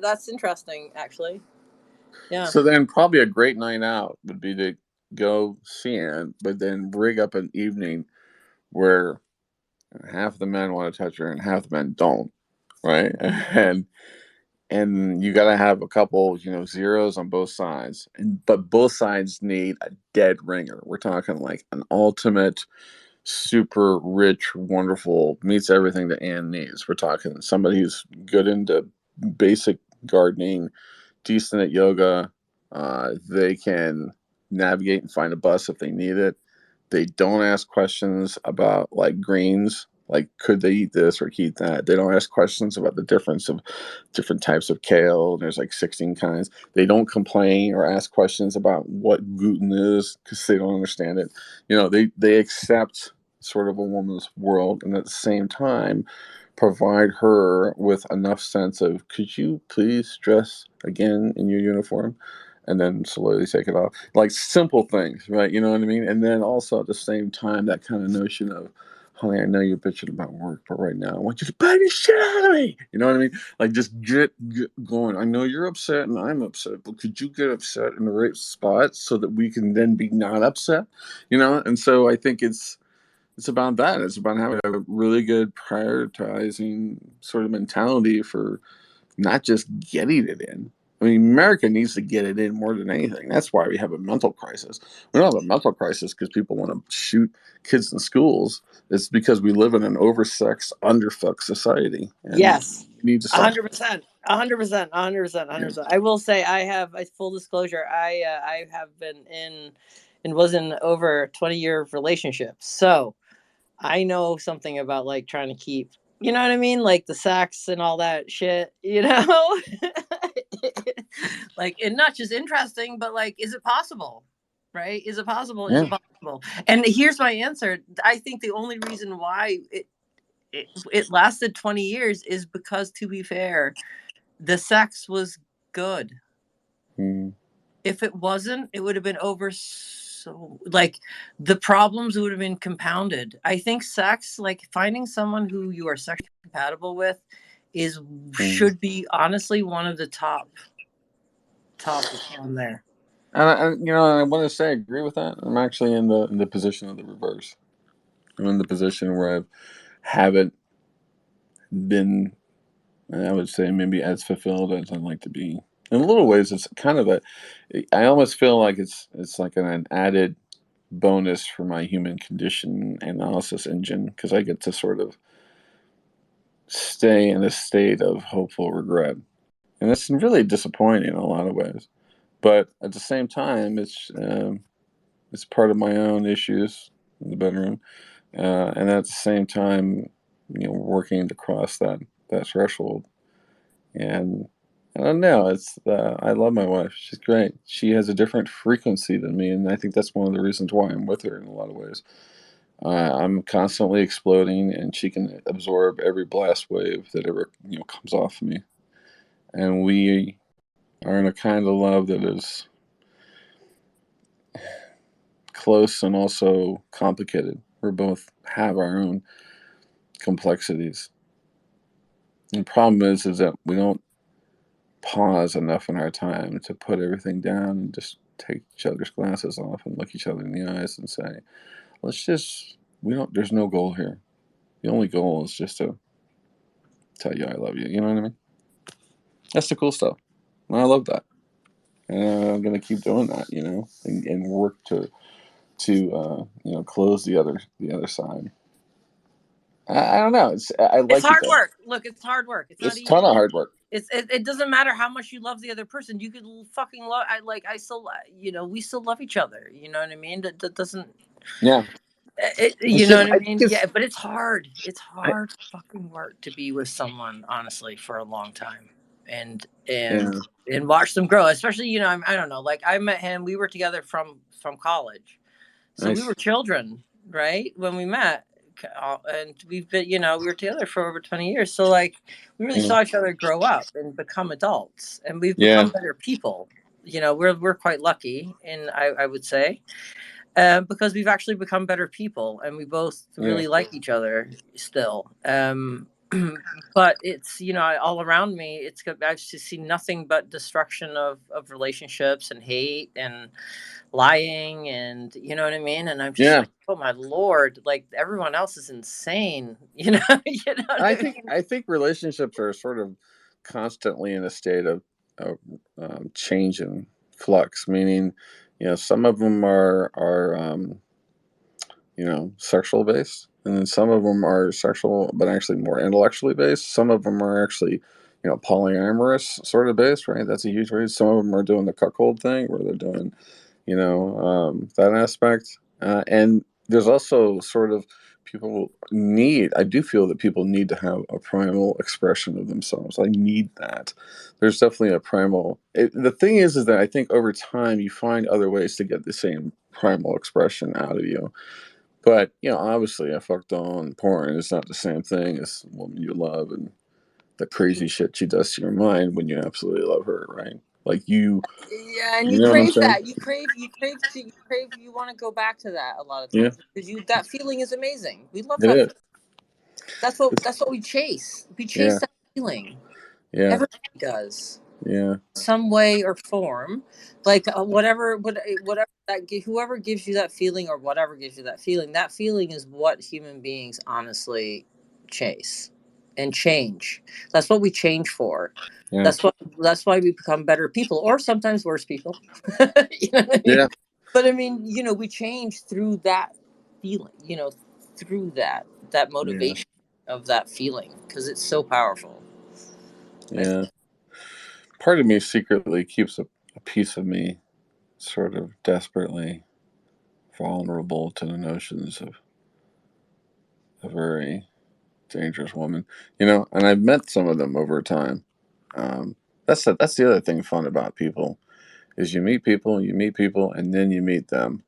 That's interesting, actually. Yeah. so. Then probably a great night out would be to go see it, but then rig up an evening where half the men want to touch her and half the men don't, right? And you got to have a couple, zeros on both sides, but both sides need a dead ringer. We're talking like an ultimate, super rich, wonderful, meets everything that Anne needs. We're talking somebody who's good into basic gardening, decent at yoga. They can navigate and find a bus if they need it. They don't ask questions about like greens, like could they eat this or eat that. They don't ask questions about the difference of different types of kale. There's like 16 kinds. They don't complain or ask questions about what gluten is because they don't understand it. They accept sort of a woman's world, and at the same time provide her with enough sense of, could you please dress again in your uniform, and then slowly take it off, like simple things, right? You know what I mean? And then also at the same time that kind of notion of, honey, I know you're bitching about work, but right now I want you to bite the shit out of me. You know what I mean? Like, just get going. I know you're upset and I'm upset, but could you get upset in the right spot so that we can then be not upset? And so I think it's about that. It's about having a really good prioritizing sort of mentality for not just getting it in. I mean, America needs to get it in more than anything. That's why we have a mental crisis. We don't have a mental crisis because people want to shoot kids in schools. It's because we live in an oversexed, underfucked society, and Yes. we need to stop. 100%. 100%. 100%. 100%. I will say I have a full disclosure. I have been in and was in over 20-year relationships. So I know something about like trying to keep, you know what I mean? Like the sex and all that shit, you know? Like, and not just interesting, but like, is it possible? Right? Is it possible? Is Yeah. it possible? And here's my answer. I think the only reason why it lasted 20 years is because, to be fair, the sex was good. Mm. If it wasn't, it would have been over. So like the problems would have been compounded. I think sex, like finding someone who you are sexually compatible with, should be honestly one of the top on there. And I want to say I agree with that. I'm actually in the position of the reverse. I'm in the position where I haven't been, I would say, maybe as fulfilled as I'd like to be. In little ways, it's kind of I almost feel like it's like an added bonus for my human condition analysis engine, because I get to sort of stay in a state of hopeful regret. And it's really disappointing in a lot of ways. But at the same time, it's part of my own issues in the bedroom. And at the same time, working to cross that threshold. And I don't know. I love my wife. She's great. She has a different frequency than me, and I think that's one of the reasons why I'm with her in a lot of ways. I'm constantly exploding, and she can absorb every blast wave that ever comes off of me. And we are in a kind of love that is close and also complicated. We both have our own complexities. And the problem is that we don't pause enough in our time to put everything down and just take each other's glasses off and look each other in the eyes and say, there's no goal here. The only goal is just to tell you I love you. You know what I mean? That's the cool stuff. And I love that. And I'm going to keep doing that, and work to close the other side. I don't know. I like it's hard it, work. Look, it's hard work. It's not a easy. ton of hard work. It doesn't matter how much you love the other person. You could fucking love. I still, we still love each other. You know what I mean? That doesn't. Yeah. You know what I mean? Yeah, but it's hard. It's hard fucking work to be with someone, honestly, for a long time, and watch them grow. Especially, I don't know. Like I met him. We were together from college, so Nice. we were children, right, when we met. And we've been, we were together for over 20 years. So like, we really saw each other grow up and become adults, and we've become better people. We're quite lucky, and I would say, because we've actually become better people, and we both really like each other still. But it's, all around me, I've just seen nothing but destruction of relationships and hate and lying, and you know what I mean? And I'm just like, oh my Lord, like everyone else is insane. I think relationships are sort of constantly in a state of change and flux, meaning, some of them are sexual based, and then some of them are sexual but actually more intellectually based. Some of them are actually polyamorous sort of based, right? That's a huge reason. Some of them are doing the cuckold thing where they're doing that aspect, and there's also sort of I do feel that people need to have a primal expression of themselves. I need that. There's definitely a primal. The thing is that I think over time you find other ways to get the same primal expression out of you. But obviously, I fucked on porn. It's not the same thing as the woman you love and the crazy shit she does to your mind when you absolutely love her, right? Like you. Yeah, and You you know what I'm crave saying? that. You want to go back to that a lot of times because that feeling is amazing. We love that. It is. That's what we chase. We chase that feeling. Yeah. Everybody does. Yeah. Some way or form, like whatever that whoever gives you that feeling or whatever gives you that feeling is what human beings honestly chase. and change. That's what we change for. Yeah. That's why we become better people, or sometimes worse people. You know what I mean? Yeah. But I mean, you know, we change through that feeling, you know, through that motivation of that feeling, because it's so powerful. Yeah. Part of me secretly keeps a piece of me sort of desperately vulnerable to the notions of a very dangerous woman, you know. And I've met some of them over time. That's the other thing fun about people is you meet people, and then you meet them,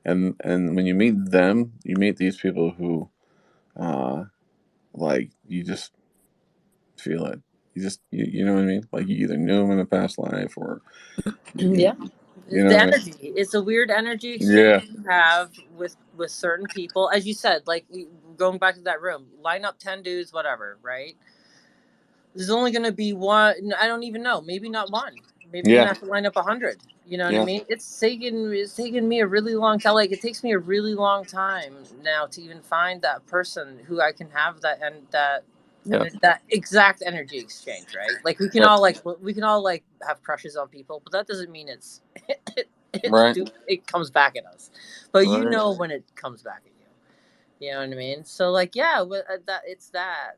and when you meet them, you meet these people who, like, you just feel it. You know what I mean? Like you either knew them in a past life, or Yeah. you The know. energy. It's a weird energy Yeah. exchange you have with certain people. As you said, like going back to that room, line up 10 dudes, whatever, right? There's only going to be one. I don't even know. Maybe not one. Maybe you're Yeah. going to have to line up 100. You know what I Yeah. mean? It's taken me a really long time. Like, it takes me a really long time now to even find that person who I can have that Yeah. that exact energy exchange, right? Like we can Right. all like have crushes on people, but that doesn't mean it's Right. it comes back at us. But you Right. know when it comes back at you. You know what I mean? So like, yeah, that it's that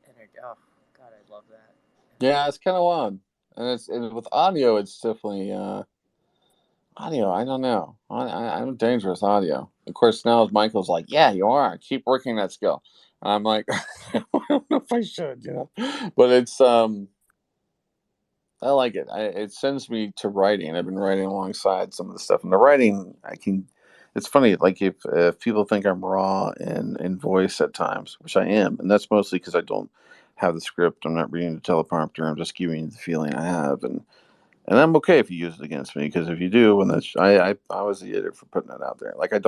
energy. Oh God, I love that. Yeah, it's kind of wild, and with audio, it's definitely audio. I don't know. I'm dangerous audio. Of course, now Michael's like, "Yeah, you are. Keep working that skill." And I'm like, I don't know if I should, you know. But it's I like it. It sends me to writing. I've been writing alongside some of the stuff, and the writing I can. It's funny, like if people think I'm raw in voice at times, which I am, and that's mostly because I don't have the script. I'm not reading the teleprompter. I'm just giving you the feeling I have, and I'm okay if you use it against me, because if you do, and that's I was the idiot for putting it out there. Like I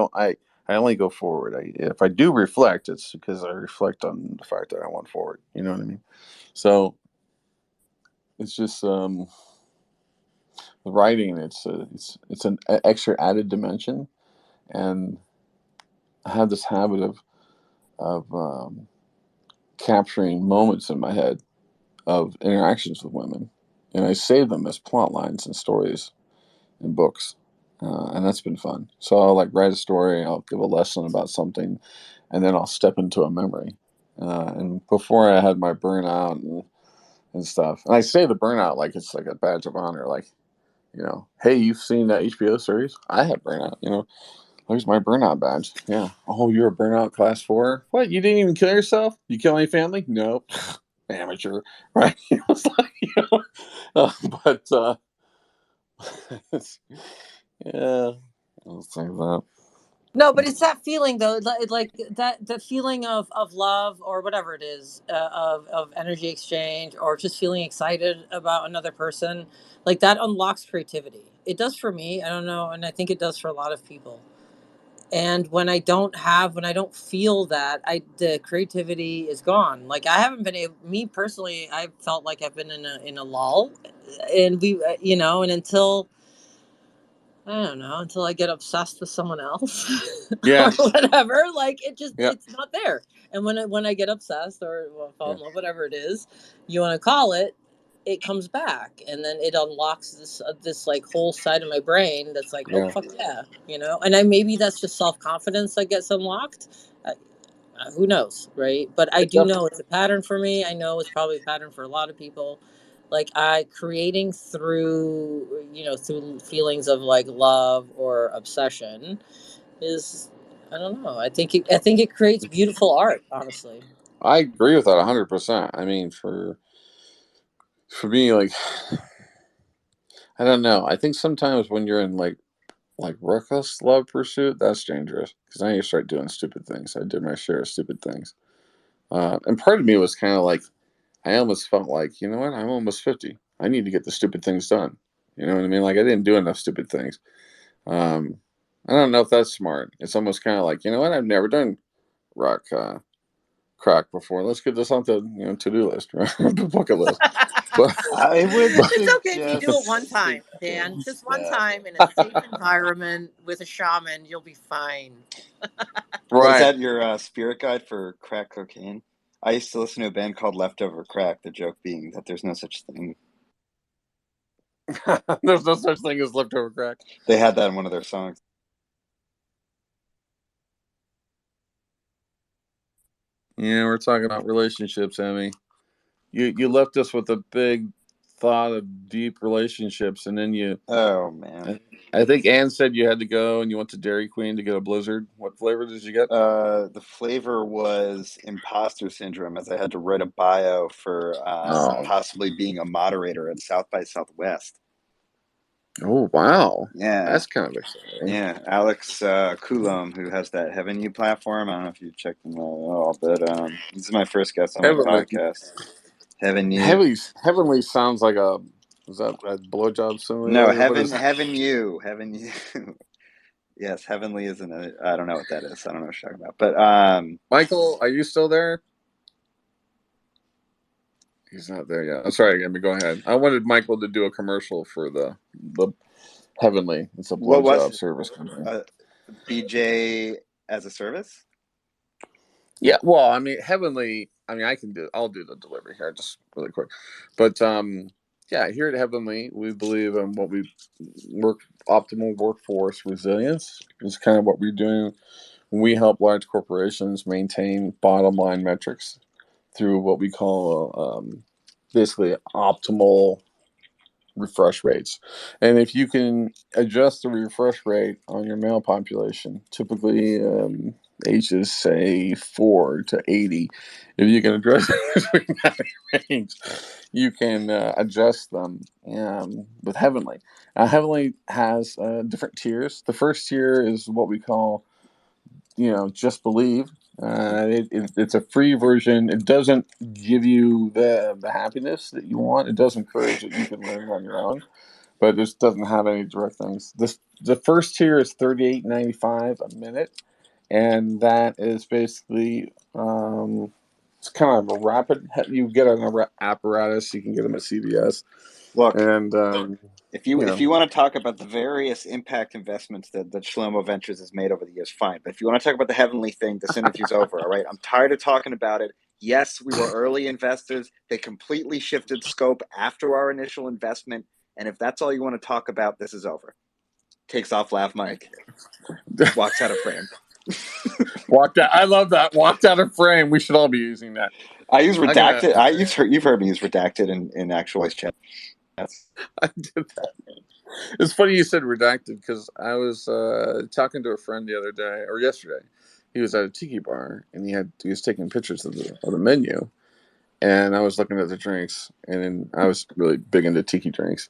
only go forward. If I do reflect, it's because I reflect on the fact that I went forward. You know what I mean? So it's just the writing. It's an extra added dimension, and I have this habit of capturing moments in my head of interactions with women, and I save them as plot lines and stories in books, and that's been fun. So I'll like write a story, I'll give a lesson about something, and then I'll step into a memory. And before I had my burnout and stuff, and I say the burnout like it's like a badge of honor, like, you know, hey, you've seen that HBO series? I had burnout, you know. Here's my burnout badge. Yeah. Oh, you're a burnout class 4? What? You didn't even kill yourself? You kill any family? Nope. Amateur, right? It's like, you know, but it's, yeah, I'll say that. No, but it's that feeling though, like that feeling of love or whatever it is, of energy exchange, or just feeling excited about another person. Like that unlocks creativity. It does for me. I don't know, and I think it does for a lot of people. And when I don't feel that, the creativity is gone. Like I haven't been able, me personally, I felt like I've been in a lull, and you know, and until I don't know, until I get obsessed with someone else or Yeah. whatever. Like Yeah. it's not there. And when I get obsessed or fall Yeah. in love, whatever it is you want to call it, it comes back, and then it unlocks this like whole side of my brain that's like, oh Yeah. fuck yeah, you know. And maybe that's just self confidence that gets unlocked. Who knows, right? But I It do definitely, know it's a pattern for me. I know it's probably a pattern for a lot of people. Like I creating through, you know, through feelings of like love or obsession is, I don't know. I think it creates beautiful art, honestly. I agree with that 100%. I mean, for me, like, I don't know. I think sometimes when you're in like reckless love pursuit, that's dangerous, because now you start doing stupid things. I did my share of stupid things, and part of me was kind of like, I almost felt like, you know what, I'm almost 50. I need to get the stupid things done. You know what I mean? Like I didn't do enough stupid things. Um, I don't know if that's smart. It's almost kind of like, you know what, I've never done rock crack before. Let's get this on the, you know, to-do list, right? Bucket list. But, I would but It's okay if you do it one suggest time, Dan. against Just one that. time in a safe environment with a shaman, you'll be fine. Was right. that your spirit guide for crack cocaine? I used to listen to a band called Leftover Crack, the joke being that there's no such thing. There's no such thing as leftover crack. They had that in one of their songs. Yeah, we're talking about relationships, Emmy. You left us with a big thought of deep relationships, and then you. Oh, man. I think Ann said you had to go and you went to Dairy Queen to get a Blizzard. What flavor did you get? The flavor was imposter syndrome, as I had to write a bio for Oh. possibly being a moderator at South by Southwest. Oh, wow. Yeah. That's kind of exciting. Yeah, Alex Coulomb, who has that Heaven You platform. I don't know if you checked him out at all, but this is my first guest on my podcast. Heaven You. Heavenly sounds like a. Was that a blowjob simulator? No, Heaven You. Yes, Heavenly isn't I don't know what that is. I don't know what you're talking about. But Michael, are you still there? He's not there yet. I'm sorry, Emmy. Go ahead. I wanted Michael to do a commercial for the Heavenly. It's a blowjob service company. BJ as a service? Yeah, well, I mean, Heavenly. I mean, I'll do the delivery here, just really quick. But yeah, here at Heavenly, we believe in what we optimal workforce resilience is kind of what we're doing. We help large corporations maintain bottom line metrics through what we call basically optimal refresh rates. And if you can adjust the refresh rate on your male population, typically ages say 4 to 80, if you can address between that range, you can adjust them with Heavenly. Heavenly has different tiers. The first tier is what we call just believe. It's a free version. It doesn't give you the happiness that you want. It does encourage that you can learn on your own, but this doesn't have any direct things. The first tier is $38.95 a minute, and that is basically it's kind of a rapid. You get an apparatus. You can get them at CVS. Look, and if you want to talk about the various impact investments that Shlomo Ventures has made over the years, fine. But if you want to talk about the Heavenly thing, this interview's over. All right, I'm tired of talking about it. Yes, we were early investors. They completely shifted scope after our initial investment. And if that's all you want to talk about, this is over. Takes off laugh mic. Walks out of frame. Walked out. I love that. Walked out of frame. We should all be using that. I use redacted. You've heard me use redacted in actual voice chat. Yes. I did that. It's funny you said redacted because I was talking to a friend the other day or yesterday. He was at a tiki bar and he was taking pictures of the menu, and I was looking at the drinks, and I was really big into tiki drinks.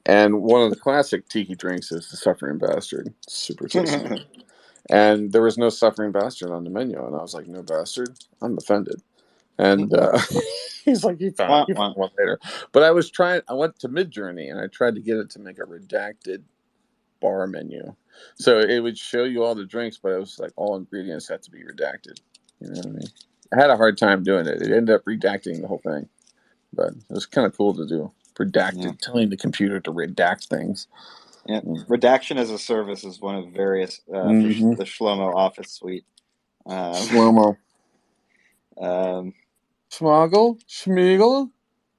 And one of the classic tiki drinks is the Suffering Bastard. Super tasty. And there was no Suffering Bastard on the menu, and I was like, "No bastard? I'm offended." And he's like, "You found one later." But I went to Midjourney and I tried to get it to make a redacted bar menu, so it would show you all the drinks, but it was like all ingredients had to be redacted. You know what I mean? I had a hard time doing it. It ended up redacting the whole thing, but it was kind of cool to do. Redacted, telling the computer to redact things. Yeah, redaction as a service is one of the various for the Shlomo Office Suite. Shlomo. Schmoggle, Schmiegel,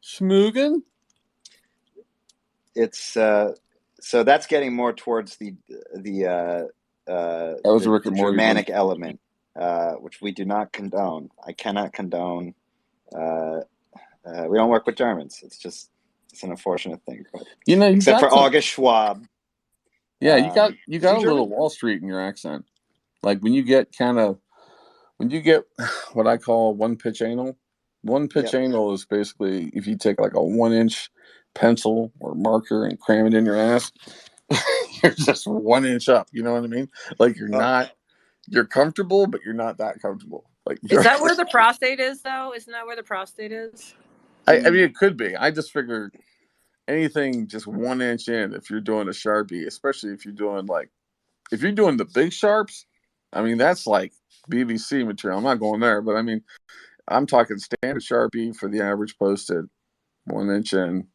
Schmoogen. It's so that's getting more towards the Germanic element, which we do not condone. I cannot condone. We don't work with Germans. It's an unfortunate thing, but except for August Schwab. Yeah, you got a little Wall Street in your accent. Like when you get what I call one pitch anal. One pitch anal is basically if you take like a 1-inch pencil or marker and cram it in your ass, you're just 1 inch up. You know what I mean? Like you're comfortable, but you're not that comfortable. Like is that where the prostate is, though? Isn't that where the prostate is? I mean, it could be. I just figure anything just 1 inch in. If you're doing a Sharpie, especially if you're doing the big sharps, I mean that's like BBC material. I'm not going there, but I mean, I'm talking standard Sharpie for the average Post-it, 1 inch in,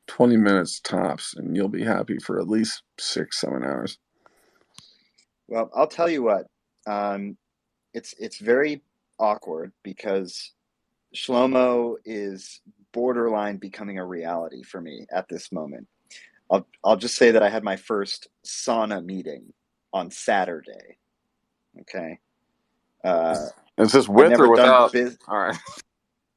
20 minutes tops, and you'll be happy for at least 6-7 hours. Well, I'll tell you what. It's very awkward because Shlomo is borderline becoming a reality for me at this moment. I'll just say that I had my first sauna meeting on Saturday. Okay. Is this I'd with or never done without? All right,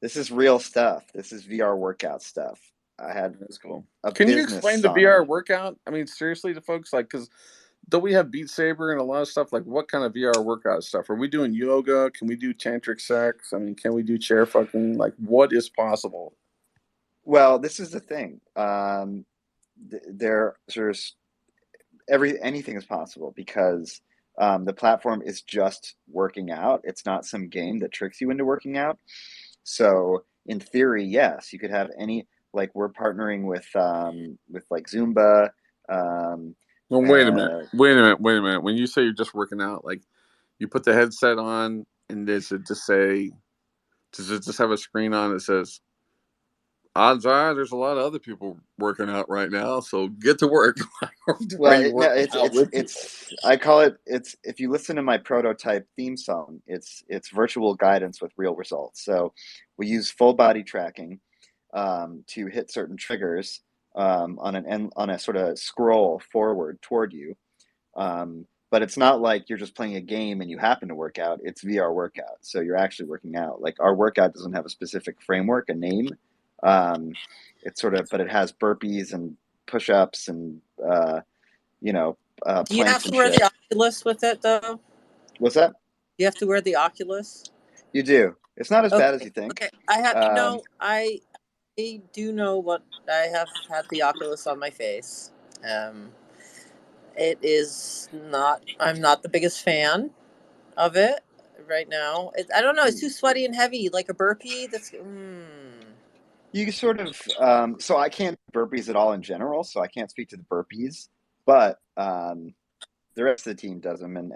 this is real stuff. This is VR workout stuff. I had that's cool. a Can you business explain the sauna. VR workout? I mean, seriously, to folks, like, because don't we have Beat Saber and a lot of stuff? Like, what kind of VR workout stuff? Are we doing yoga? Can we do tantric sex? I mean, can we do chair fucking? Like, what is possible? Well, this is the thing. There's anything is possible because the platform is just working out. It's not some game that tricks you into working out. So in theory, yes, you could have any, like we're partnering with like Zumba. Um, Well, wait a minute. uh, Wait a minute. Wait a minute. When you say you're just working out, like, you put the headset on, and does it just say? Does it just have a screen on that says, odds are there's a lot of other people working out right now, so get to work? Or are well, you no, working out with people? it's I call it it's if you listen to my prototype theme song, it's virtual guidance with real results. So we use full body tracking to hit certain triggers on a sort of scroll forward toward you. But it's not like you're just playing a game and you happen to work out. It's VR workout, so you're actually working out. Like our workout doesn't have a specific framework, a name. Um, it's sort of, but it has burpees and push-ups and you know Do you have planks to and wear shit. the Oculus with it though? What's that? You have to wear the Oculus. You do. It's not as bad as Okay. you think. Okay. I have, Um, I do know what I have had the Oculus on my face. Um, it is not. I'm not the biggest fan of it right now. I don't know. It's too sweaty and heavy, like a burpee. That's. You sort of, so I can't do burpees at all in general, so I can't speak to the burpees, but the rest of the team does them. And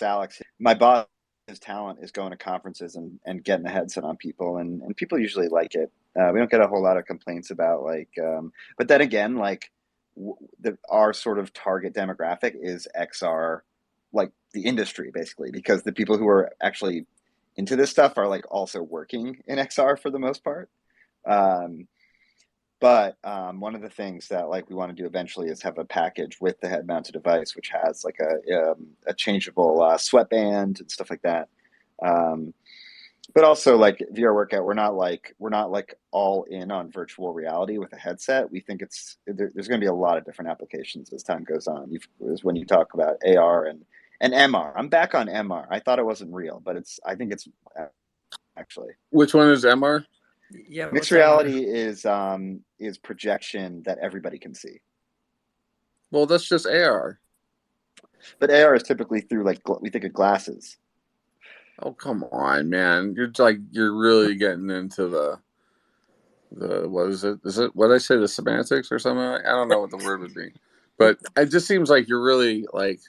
Alex, my boss, his talent is going to conferences and getting the headset on people, and people usually like it. We don't get a whole lot of complaints about like, but then again, like our sort of target demographic is XR, like the industry basically, because the people who are actually into this stuff are like also working in XR for the most part. Um, but one of the things that like we want to do eventually is have a package with the head-mounted device, which has like a changeable sweatband and stuff like that. Um, but also like VR workout, we're not like all in on virtual reality with a headset. We think there's going to be a lot of different applications as time goes on. Is when you talk about AR and MR. I'm back on MR. I thought it wasn't real, but I think it's actually. Which one is MR? Yeah. Mixed reality is projection that everybody can see. Well, that's just AR. But AR is typically through like we think of glasses. Oh, come on, man! You're really getting into the what is it? Is it what I say, the semantics or something? I don't know what the word would be, but it just seems like you're really like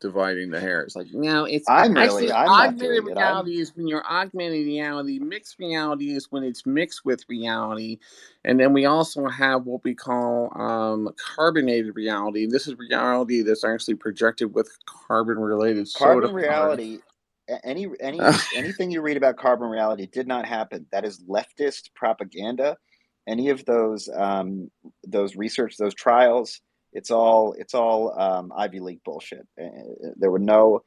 dividing the hairs. Like, no, it's I'm actually not augmented doing it. reality is when you're augmented reality. Mixed reality is when it's mixed with reality, and then we also have what we call carbonated reality. This is reality that's actually projected with carbon-related soda Carbon power. reality. Anything you read about carbon reality did not happen. That is leftist propaganda. Any of those research, those trials, it's all Ivy League bullshit. There were no,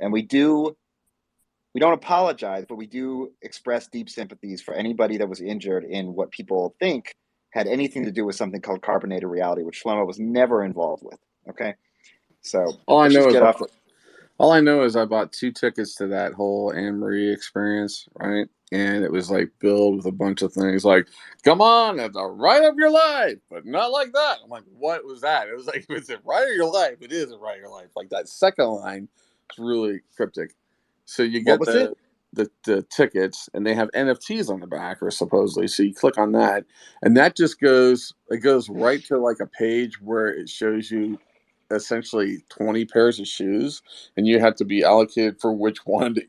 and we don't apologize, but we do express deep sympathies for anybody that was injured in what people think had anything to do with something called carbonated reality, which Shlomo was never involved with. Okay, so All I let's know just is get off. All I know is I bought 2 tickets to that whole Anne Marie experience, right? And it was like billed with a bunch of things like, come on, it's a ride of your life, but not like that. I'm like, what was that? It was like, it's a ride of your life. It is a ride of your life. Like that second line is really cryptic. So you What get was it? the tickets and they have NFTs on the back or supposedly. So you click on that and that just goes right to like a page where it shows you essentially 20 pairs of shoes and you have to be allocated for which one that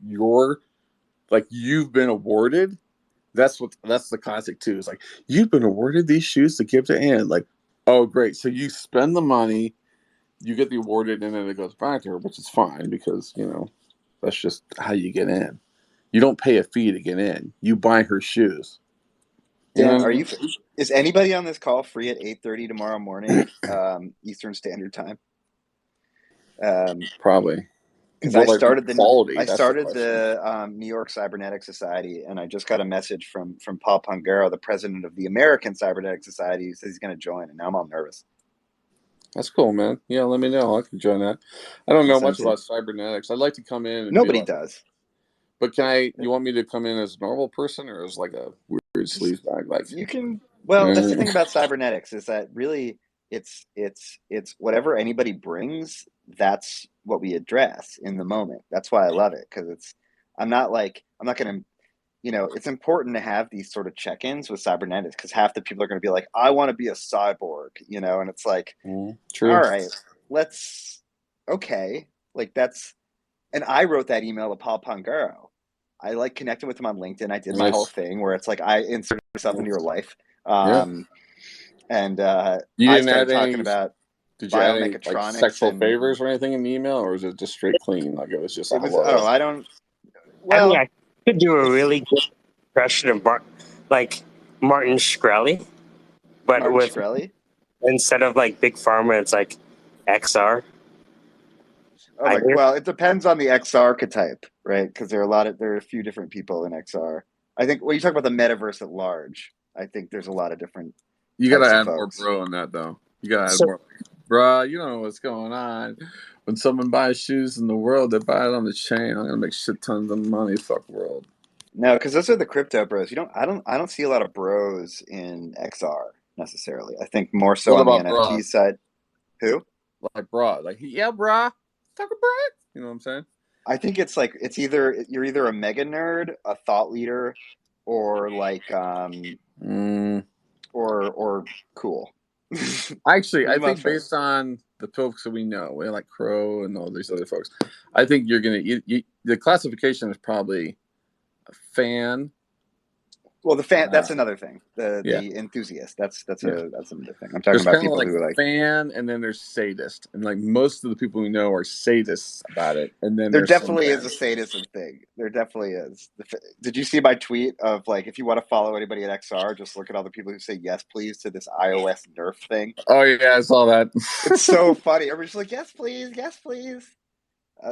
you've been awarded. That's the classic too. It's like you've been awarded these shoes to give to Anne. Like, oh great. So you spend the money, you get the awarded, and then it goes back to her, which is fine because, that's just how you get in. You don't pay a fee to get in. You buy her shoes. You know Dan, what I are mean? you? Is anybody on this call free at 8:30 tomorrow morning, Eastern Standard Time? Probably. Because But like quality, I that's the started question. the New York Cybernetic Society, and I just got a message from Paul Pongaro, the president of the American Cybernetic Society, who says he's going to join, and now I'm all nervous. That's cool, man. Yeah, let me know. I can join that. I don't know I'll send much it to you. about cybernetics. I'd like to come in and be Nobody like, does. but can I? You want me to come in as a normal person or as like a weird sleaze bag? Like, You can. Well, that's the thing about cybernetics is that really it's whatever anybody brings. That's what we address in the moment. That's why I love it, because it's. I'm not going to. It's important to have these sort of check-ins with cybernetics, because half the people are going to be like, I want to be a cyborg, and it's like, true. all right, okay, like that's. And I wrote that email to Paul Pongaro. I like connected with him on LinkedIn. I did my whole thing where it's like I inserted myself into your life. And You I didn't started add talking any. about Did you add any like biomechatronics sexual and favors or anything in the email, or was it just straight clean? Like it was just a it was hello. I don't I mean, well I could do a really good impression of like Martin Shkreli, but Martin with Shkreli. instead of like Big Pharma, it's like XR. Well, it depends on the XR archetype, right? Because there are a few different people in XR. I think when you talk about the metaverse at large, I think there's a lot of different. You gotta add more folks. bro in that though. You gotta add So- more. Bruh, you don't know what's going on. When someone buys shoes in the world, they buy it on the chain. I'm gonna make shit tons of money. Fuck world. No, because those are the crypto bros. I don't see a lot of bros in XR necessarily. I think more so What on the about NFT bra? side. Who? Like bra? Like yeah, brah. Talk about it. You know what I'm saying? I think it's like you're either a mega nerd, a thought leader, or like or cool. Actually, I Pretty think much, right? based on the folks that we know, we like Crow and all these other folks, I think you're gonna. The classification is probably a fan. Well, the fan, that's another thing. Yeah. The enthusiast, that's another thing. I'm talking There's about kind of people like who like fan, and then there's sadist, and like most of the people we know are sadists about it. And then there there's some definitely is a fans. sadism thing. There definitely is. Did you see my tweet of like, if you want to follow anybody at XR, just look at all the people who say yes please to this iOS nerf thing. Oh yeah, I saw that. It's so funny. Everybody's like, yes please, yes please.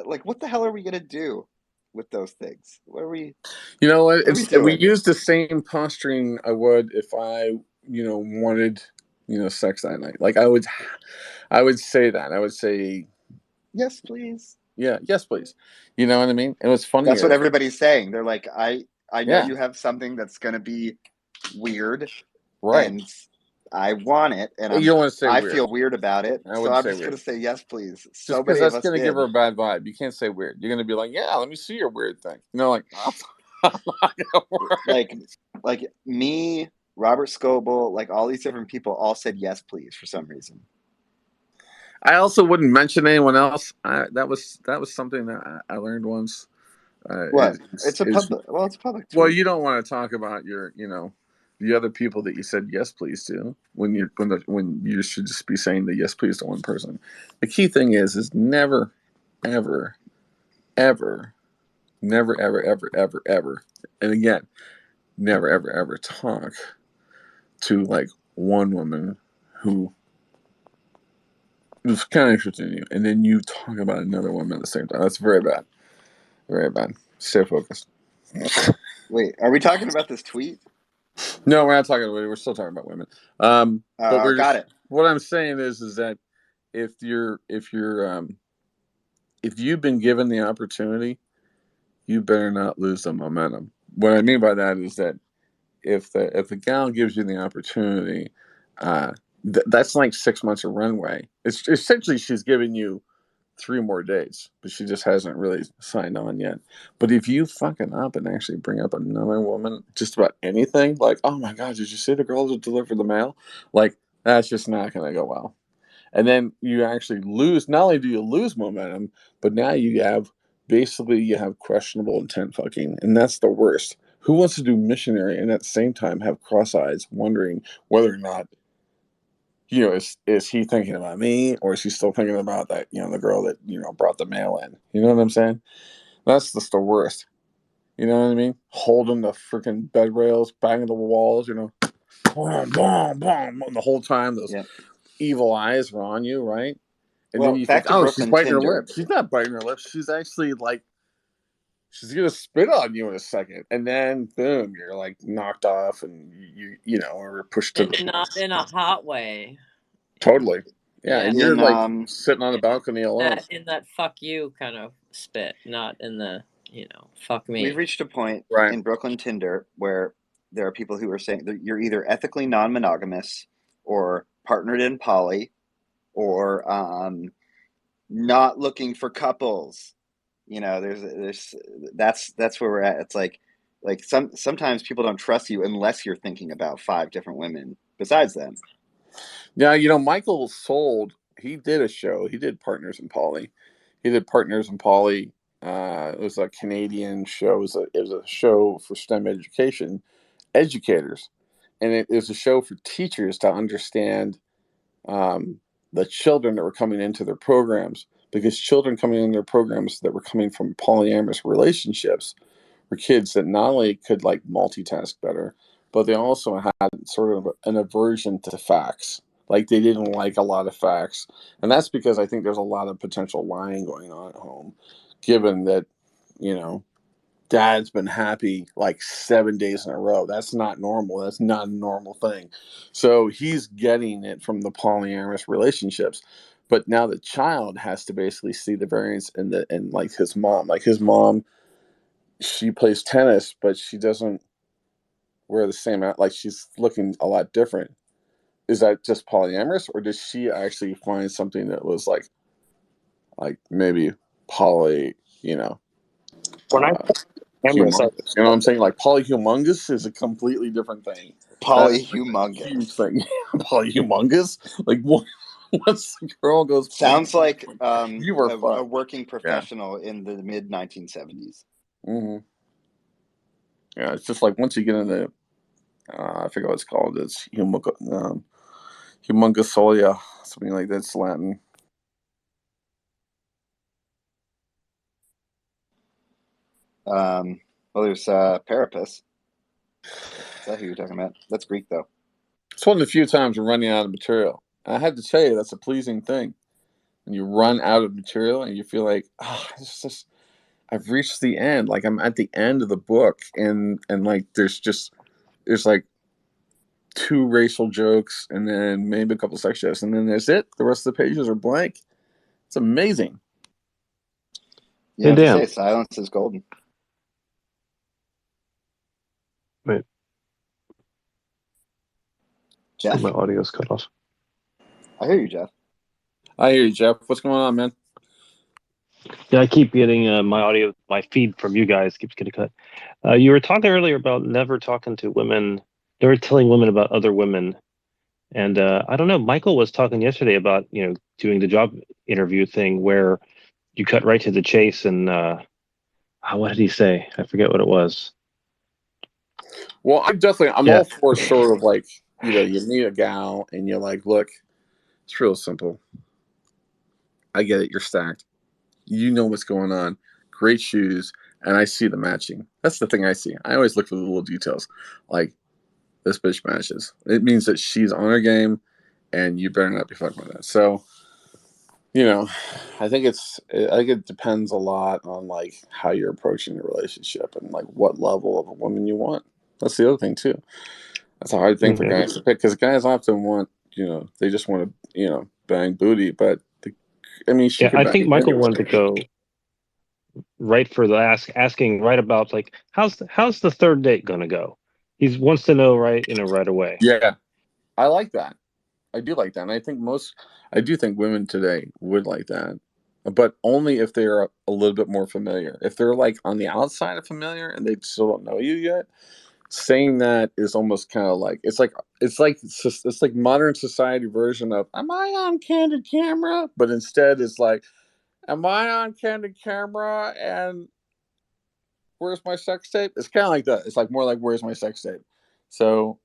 Like, what the hell are we gonna do with those things? What are we? You know what? We doing? use the same posturing I would if I, wanted, sex that night. Like I would say that. I would say, yes, please. Yeah, yes, please. You know what I mean? And what's funny That's what is everybody's saying. They're like, I know Yeah. you have something that's gonna be weird, right. and I want it, and You don't want to say I weird. feel weird about it, I so wouldn't I'm say just weird. gonna say yes, please. Just So because many of that's us going to did. give her a bad vibe. You can't say weird. You're going to be like, yeah, let me see your weird thing. Like, like me, Robert Scoble, like all these different people all said yes, please, for some reason. I also wouldn't mention anyone else. That was something that I learned once. What? It's a public tweet. Well, you don't want to talk about your, the other people that you said yes please to when you should just be saying the yes please to one person. The key thing is never, ever, ever, never, ever, ever, ever, ever, and again, never, ever, ever talk to like one woman who was kind of interested in you, and then you talk about another woman at the same time. That's very bad. Very bad. Stay focused. Wait, are we talking about this tweet? No, we're not talking about women. We're still talking about women. But we're got it. What I'm saying is that if you've been given the opportunity, you better not lose the momentum. What I mean by that is that if the gal gives you the opportunity, that's like 6 months of runway. It's essentially she's giving you 3 more dates, but she just hasn't really signed on yet. But if you fucking up and actually bring up another woman, just about anything, like, oh my God, did you see the girl that delivered the mail? Like, that's just not going to go well. And then you actually lose, not only do you lose momentum, but now you have questionable intent fucking. And that's the worst. Who wants to do missionary and at the same time have cross eyes wondering whether or not, is he thinking about me or is he still thinking about that, the girl that, brought the mail in? You know what I'm saying? That's just the worst. You know what I mean? Holding the freaking bed rails, banging the walls, boom, boom, boom, the whole time those evil eyes are on you, right? And then Well, you think, back to oh, she's Brooklyn biting her Tinder. lips. She's not biting her lips. She's actually like, she's gonna spit on you in a second, and then boom, you're like knocked off, and or pushed to the not in a hot way. totally, yeah. And you're like sitting on the balcony alone. In that fuck you kind of spit, not in the fuck me. We've reached a point in Brooklyn Tinder where there are people who are saying that you're either ethically non-monogamous or partnered in poly or not looking for couples. There's that's where we're at. It's like sometimes people don't trust you unless you're thinking about 5 different women besides them. Yeah, Michael Sold, he did a show. He did Partners in Poly. He did Partners in Poly. It was a Canadian show. It was a show for STEM educators, and it was a show for teachers to understand the children that were coming into their programs, because children coming in their programs that were coming from polyamorous relationships were kids that not only could like multitask better, but they also had sort of an aversion to facts. Like they didn't like a lot of facts. And that's because I think there's a lot of potential lying going on at home, given that, dad's been happy like 7 days in a row. That's not normal. That's not a normal thing. So he's getting it from the polyamorous relationships. But now the child has to basically see the variance in like his mom. Like his mom, she plays tennis, but she doesn't wear the same out. Like she's looking a lot different. Is that just polyamorous, or does she actually find something that was like maybe poly, When I humongous. You know what I'm saying? Like polyhumongous is a completely different thing. Polyhumongous. Huge thing. Polyhumongous? Like once the girl goes sounds like you were a working professional in the mid 1970s. Mm-hmm. Yeah, it's just like once you get into I forget what it's called. It's humongosolia, something like that. It's Latin. Well, there's Parapus. Is that who you're talking about? That's Greek, though. It's one of the few times we're running out of material. I had to tell you, that's a pleasing thing. When you run out of material and you feel like, I've reached the end. Like I'm at the end of the book, and like there's like 2 racial jokes, and then maybe a couple sex jokes, and then that's it. The rest of the pages are blank. It's amazing. You have to say silence is golden. Wait. Jeff? My audio's cut off. I hear you, Jeff. I hear you, Jeff. What's going on, man? Yeah, I keep getting my feed from you guys keeps getting cut. You were talking earlier about never talking to women, never telling women about other women. And I don't know, Michael was talking yesterday about, doing the job interview thing where you cut right to the chase and what did he say? I forget what it was. Well, I'm all for sort of like, you meet a gal and you're like, look, it's real simple. I get it. You're stacked. You know what's going on. Great shoes. And I see the matching. That's the thing I see. I always look for the little details. Like, this bitch matches. It means that she's on her game and you better not be fucking with that. So, I think it depends a lot on like how you're approaching the relationship and like what level of a woman you want. That's the other thing too. That's a hard thing for guys to pick, because guys often want, they just want to, bang booty, but I think Michael wanted to go right for the asking right about like how's the third date gonna go. He wants to know right away. Yeah, I like that. I do like that, and I do think women today would like that, but only if they're a little bit more familiar. If they're like on the outside of familiar and they still don't know you yet, saying that is almost kind of like it's like modern society version of "Am I on candid camera?" But instead it's like, "Am I on candid camera? And where's my sex tape?" It's kind of like that. It's like more like, "Where's my sex tape?" So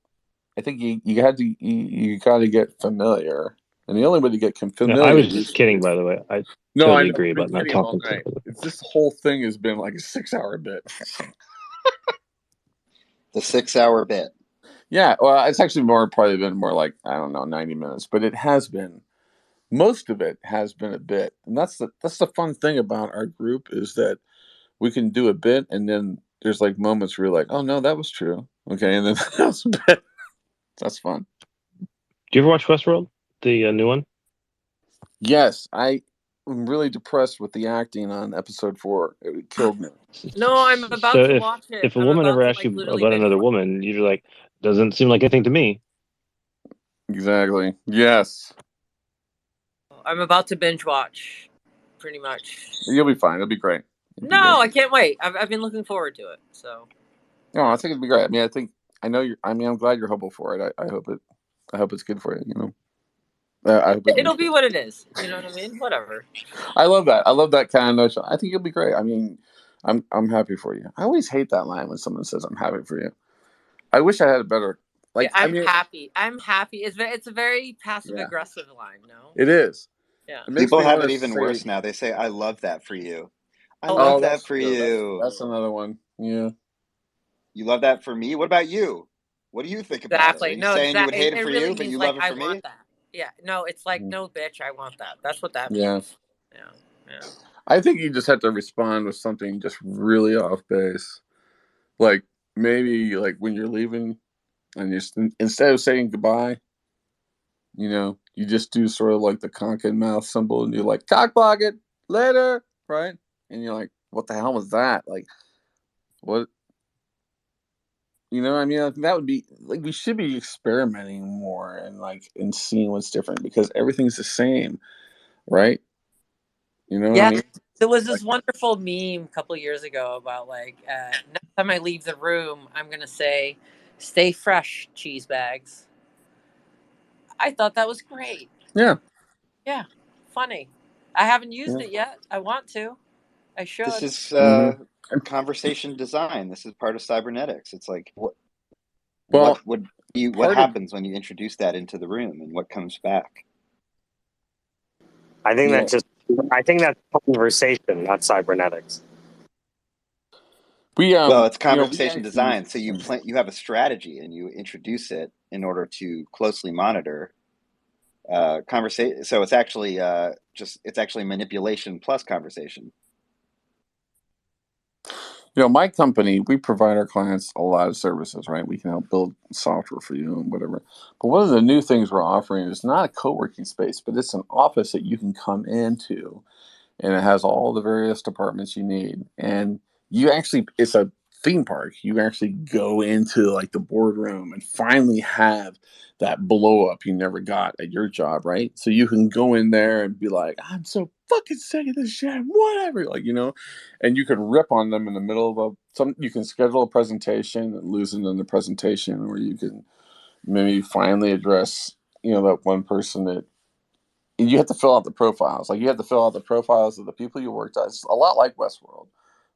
I think you got to get familiar, and the only way to get familiar. No, I was just kidding, by the way. I totally agree about not talking to. This whole thing has been like a 6-hour bit. The 6-hour bit. Yeah, well, it's actually probably been more like, I don't know, 90 minutes, but it has been. Most of it has been a bit, and that's the fun thing about our group is that we can do a bit, and then there's like moments where you're like, oh no, that was true, okay, and then that's a bit. That's fun. Do you ever watch Westworld, the new one? Yes, I am really depressed with the acting on episode 4. It killed me. No, I'm about So to watch it. if a I'm woman about ever to asks like you literally about binge another watch. woman, you're like, doesn't seem like anything to me. Exactly. Yes. I'm about to binge watch, pretty much. You'll be fine. It'll be great. No, I can't wait. I've been looking forward to it. So. No, I think it'll be great. I mean, I know you're. I mean, I'm glad you're hopeful for it. I hope it. I hope it's good for you. You know. I hope It'll be what it is. You know what I mean? Whatever. I love that. I love that kind of notion. I think you'll be great. I mean, I'm happy for you. I always hate that line when someone says I'm happy for you. I wish I had a better. Like, Yeah, I'm happy. I'm happy. It's a very passive aggressive line. No. It is. Yeah. It makes People me have want it to even say, worse now. They say, "I love that for you." I Oh, love "Oh, that that's for true. you. That's another one." Yeah. You love that for me? What about you? What do you think about it? Are Exactly. you No, saying you would exactly. hate it It for really you, but means you like love it I for me? want that. Yeah. No, it's like no, bitch. I want that. That's what that Yeah. means. Yeah. Yeah. I think you just have to respond with something just really off base. Like maybe like when you're leaving and instead of saying goodbye, you just do sort of like the conch and mouth symbol and you're like, cock pocket, later, right? And you're like, what the hell was that? Like, what? I mean, I think that would be like we should be experimenting more and seeing what's different because everything's the same, right? You know what I Yeah. mean? There was this wonderful meme a couple years ago about like next time I leave the room, I'm gonna say, "Stay fresh, cheese bags." I thought that was great. Yeah. Yeah, funny. I haven't used Yeah. it yet. I want to. I This should. is Mm-hmm. conversation design. This is part of cybernetics. It's like Well, what part of happens when you introduce that into the room and what comes back? I think yeah. I think that's conversation, not cybernetics. Well, it's We conversation actually design. So you have a strategy and you introduce it in order to closely monitor conversation. So it's actually it's actually manipulation plus conversation. my company, we provide our clients a lot of services, right? We can help build software for you and whatever. But one of the new things we're offering is not a co-working space, but it's an office that you can come into and it has all the various departments you need. And it's a theme park. You actually go into like the boardroom and finally have that blow up you never got at your job, right? So you can go in there and be like, I'm so fucking sick of this shit, whatever, and you can rip on them in the middle of you can schedule a presentation and lose it in the presentation, or you can maybe finally address, that one person that you have to fill out the profiles. Like you have to fill out the profiles of the people you worked at. It's a lot like Westworld,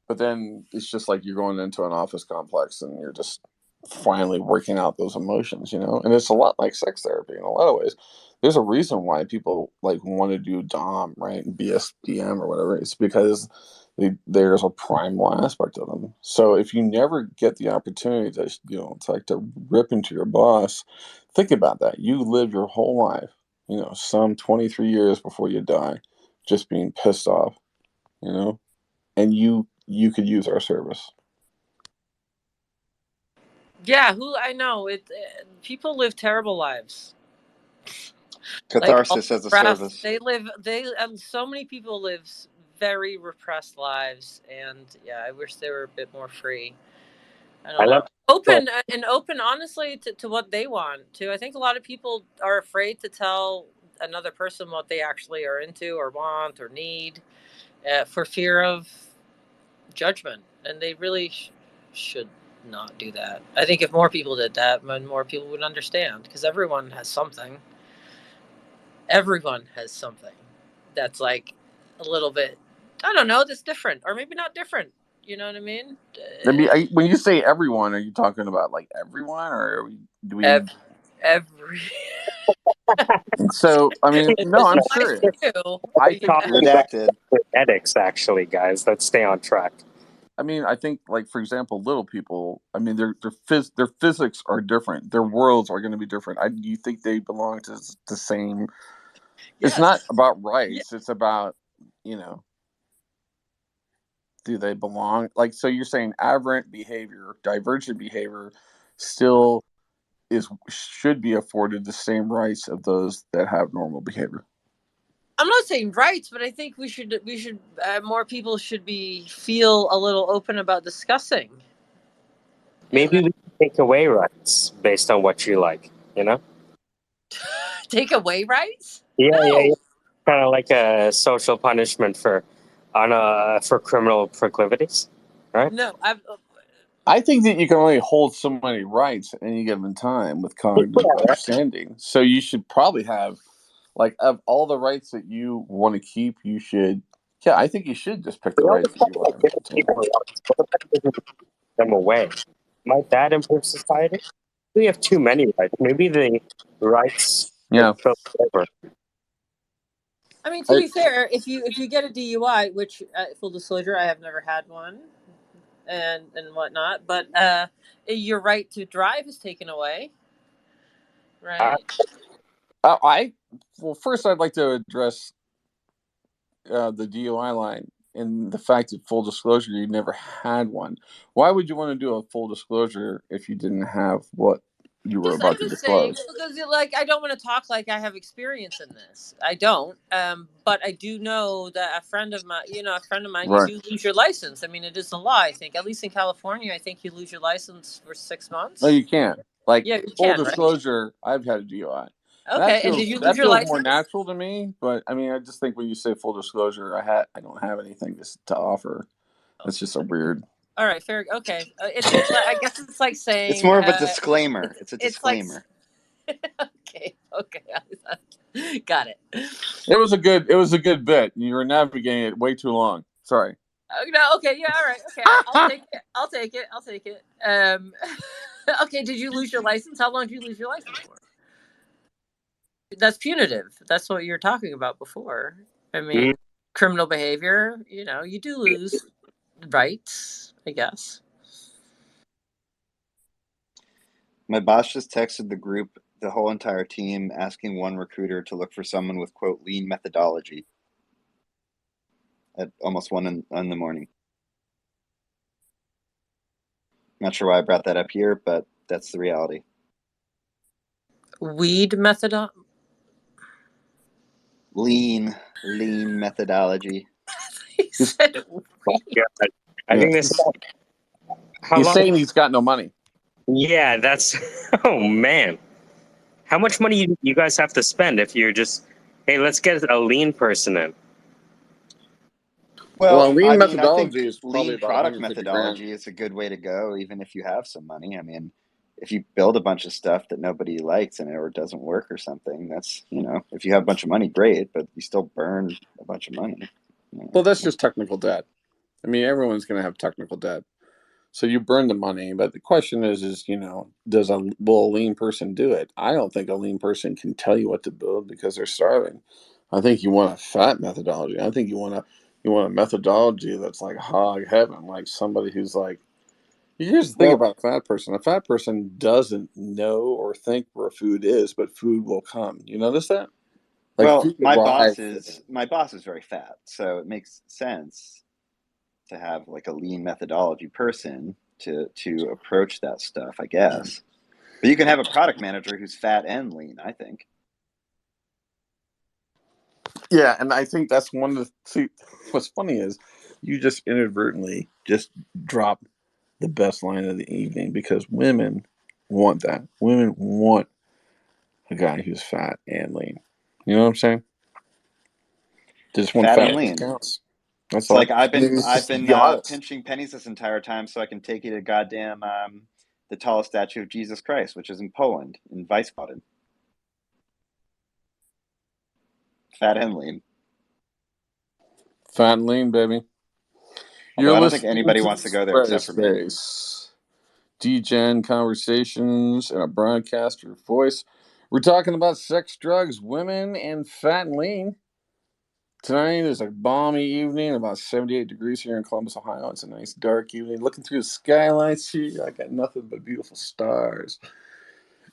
but then it's just like you're going into an office complex and you're just finally working out those emotions, And it's a lot like sex therapy in a lot of ways. There's a reason why people like want to do Dom, right, and BSDM or whatever. It's because there's a primal aspect of them. So if you never get the opportunity to, it's like to rip into your boss, think about that. You live your whole life, some 23 years before you die, just being pissed off, and you could use our service. Yeah, who I know people live terrible lives. Like Catharsis as a service. So many people live very repressed lives, and yeah, I wish they were a bit more free. I don't know. Open honestly to what they want to. I think a lot of people are afraid to tell another person what they actually are into or want or need for fear of judgment, and they really should not do that. I think if more people did that, then more people would understand, because everyone has something. Everyone has something that's like a little bit, I don't know, that's different, or maybe not different. You know what I mean? When you say everyone, are you talking about like everyone, or do we? Every. So I mean, no, I'm serious. I talk Redacted. with ethics, actually, guys. Let's stay on track. I mean, I think, like, for example, little people. I mean, their physics are different. Their worlds are going to be different. You think they belong to the same? It's not Yes. about Yeah. rights. It's about, you know, do they belong? Like, so you're saying aberrant behavior, divergent behavior, still should be afforded the same rights of those that have normal behavior. I'm not saying rights, but I think we should more people should feel a little open about discussing. Maybe we can take away rights based on what you like, you know? Take away rights? Yeah, No. yeah, yeah. Kind of like a social punishment for criminal proclivities, right? No, I think that you can only hold so many rights at any given time with cognitive understanding. So you should probably have, like, of all the rights that you want to keep, you should. Yeah, I think you should just pick the We always rights that talk you about want to giving maintain. people rights. What about giving them away? Might that improve society? We have too many rights. Maybe the rights Yeah. should fill over. I mean, to be fair, if you get a DUI, which full disclosure, I have never had one, and whatnot, but your right to drive is taken away, right? Well, first I'd like to address the DUI line and the fact that, full disclosure, you never had one. Why would you want to do a full disclosure if you didn't have what you were about to I'm just saying, disclose? because like I don't want to talk like I have experience in this. I don't. But I do know that a friend of mine, you Right. do lose your license. I mean, it is the law. I think, at least in California, I think you lose your license for 6 months. No, you can't. Like, Yeah, you full can, right? disclosure, I've had a DUI. Okay, and did you lose that your feels license? more natural to me. But I mean, I just think when you say full disclosure, I don't have anything to offer. That's just a weird. All right, fair. Okay, it's like, I guess it's like saying It's more of a disclaimer. It's a it's like disclaimer. okay, got it. It was a good bit. You were navigating it way too long. Sorry. No, okay, yeah, all right, okay, I'll take it. Okay, did you lose your license? How long did you lose your license for? That's punitive. That's what you were talking about before. I mean, criminal behavior. You do lose rights, I guess. My boss just texted the group, the whole entire team, asking one recruiter to look for someone with, quote, lean methodology at almost 1 in the morning. Not sure why I brought that up here, but that's the reality. Weed methodology? Lean methodology. He said weed. Yeah, I think this. He's saying he's got no money. Yeah, that's. Oh man, how much money you guys have to spend if you're just, hey, let's get a lean person in? Well, lean I methodology think is probably lean about product 150 methodology is a good way to go, even if you have some money. I mean, if you build a bunch of stuff that nobody likes and or doesn't work or something, that's, if you have a bunch of money, great, but you still burn a bunch of money. Well, that's just technical debt. I mean, everyone's going to have technical debt. So you burn the money, but the question is, will a lean person do it? I don't think a lean person can tell you what to build because they're starving. I think you want a fat methodology. I think you want a methodology that's like hog heaven, like somebody who's like. Here's the thing about a fat person. A fat person doesn't know or think where food is, but food will come. You notice that? Like, my boss is very fat, so it makes sense to have like a lean methodology person to approach that stuff, I guess. But you can have a product manager who's fat and lean, I think. Yeah, and I think that's one of the. See, what's funny is you just inadvertently just drop the best line of the evening because women want that. Women want a guy who's fat and lean. You know what I'm saying? Just one fat fat and lean. counts. That's it's all. like I've been Be honest. pinching pennies this entire time so I can take you to goddamn the tallest statue of Jesus Christ, which is in Poland, in Wiesbaden. Fat and lean. Fat and lean, baby. Although I don't think anybody wants to go there except for me. SquareSpace. Degen conversations and a broadcaster voice. We're talking about sex, drugs, women, and fat and lean. Tonight is a balmy evening, about 78 degrees here in Columbus, Ohio. It's a nice dark evening. Looking through the skylights here, I got nothing but beautiful stars.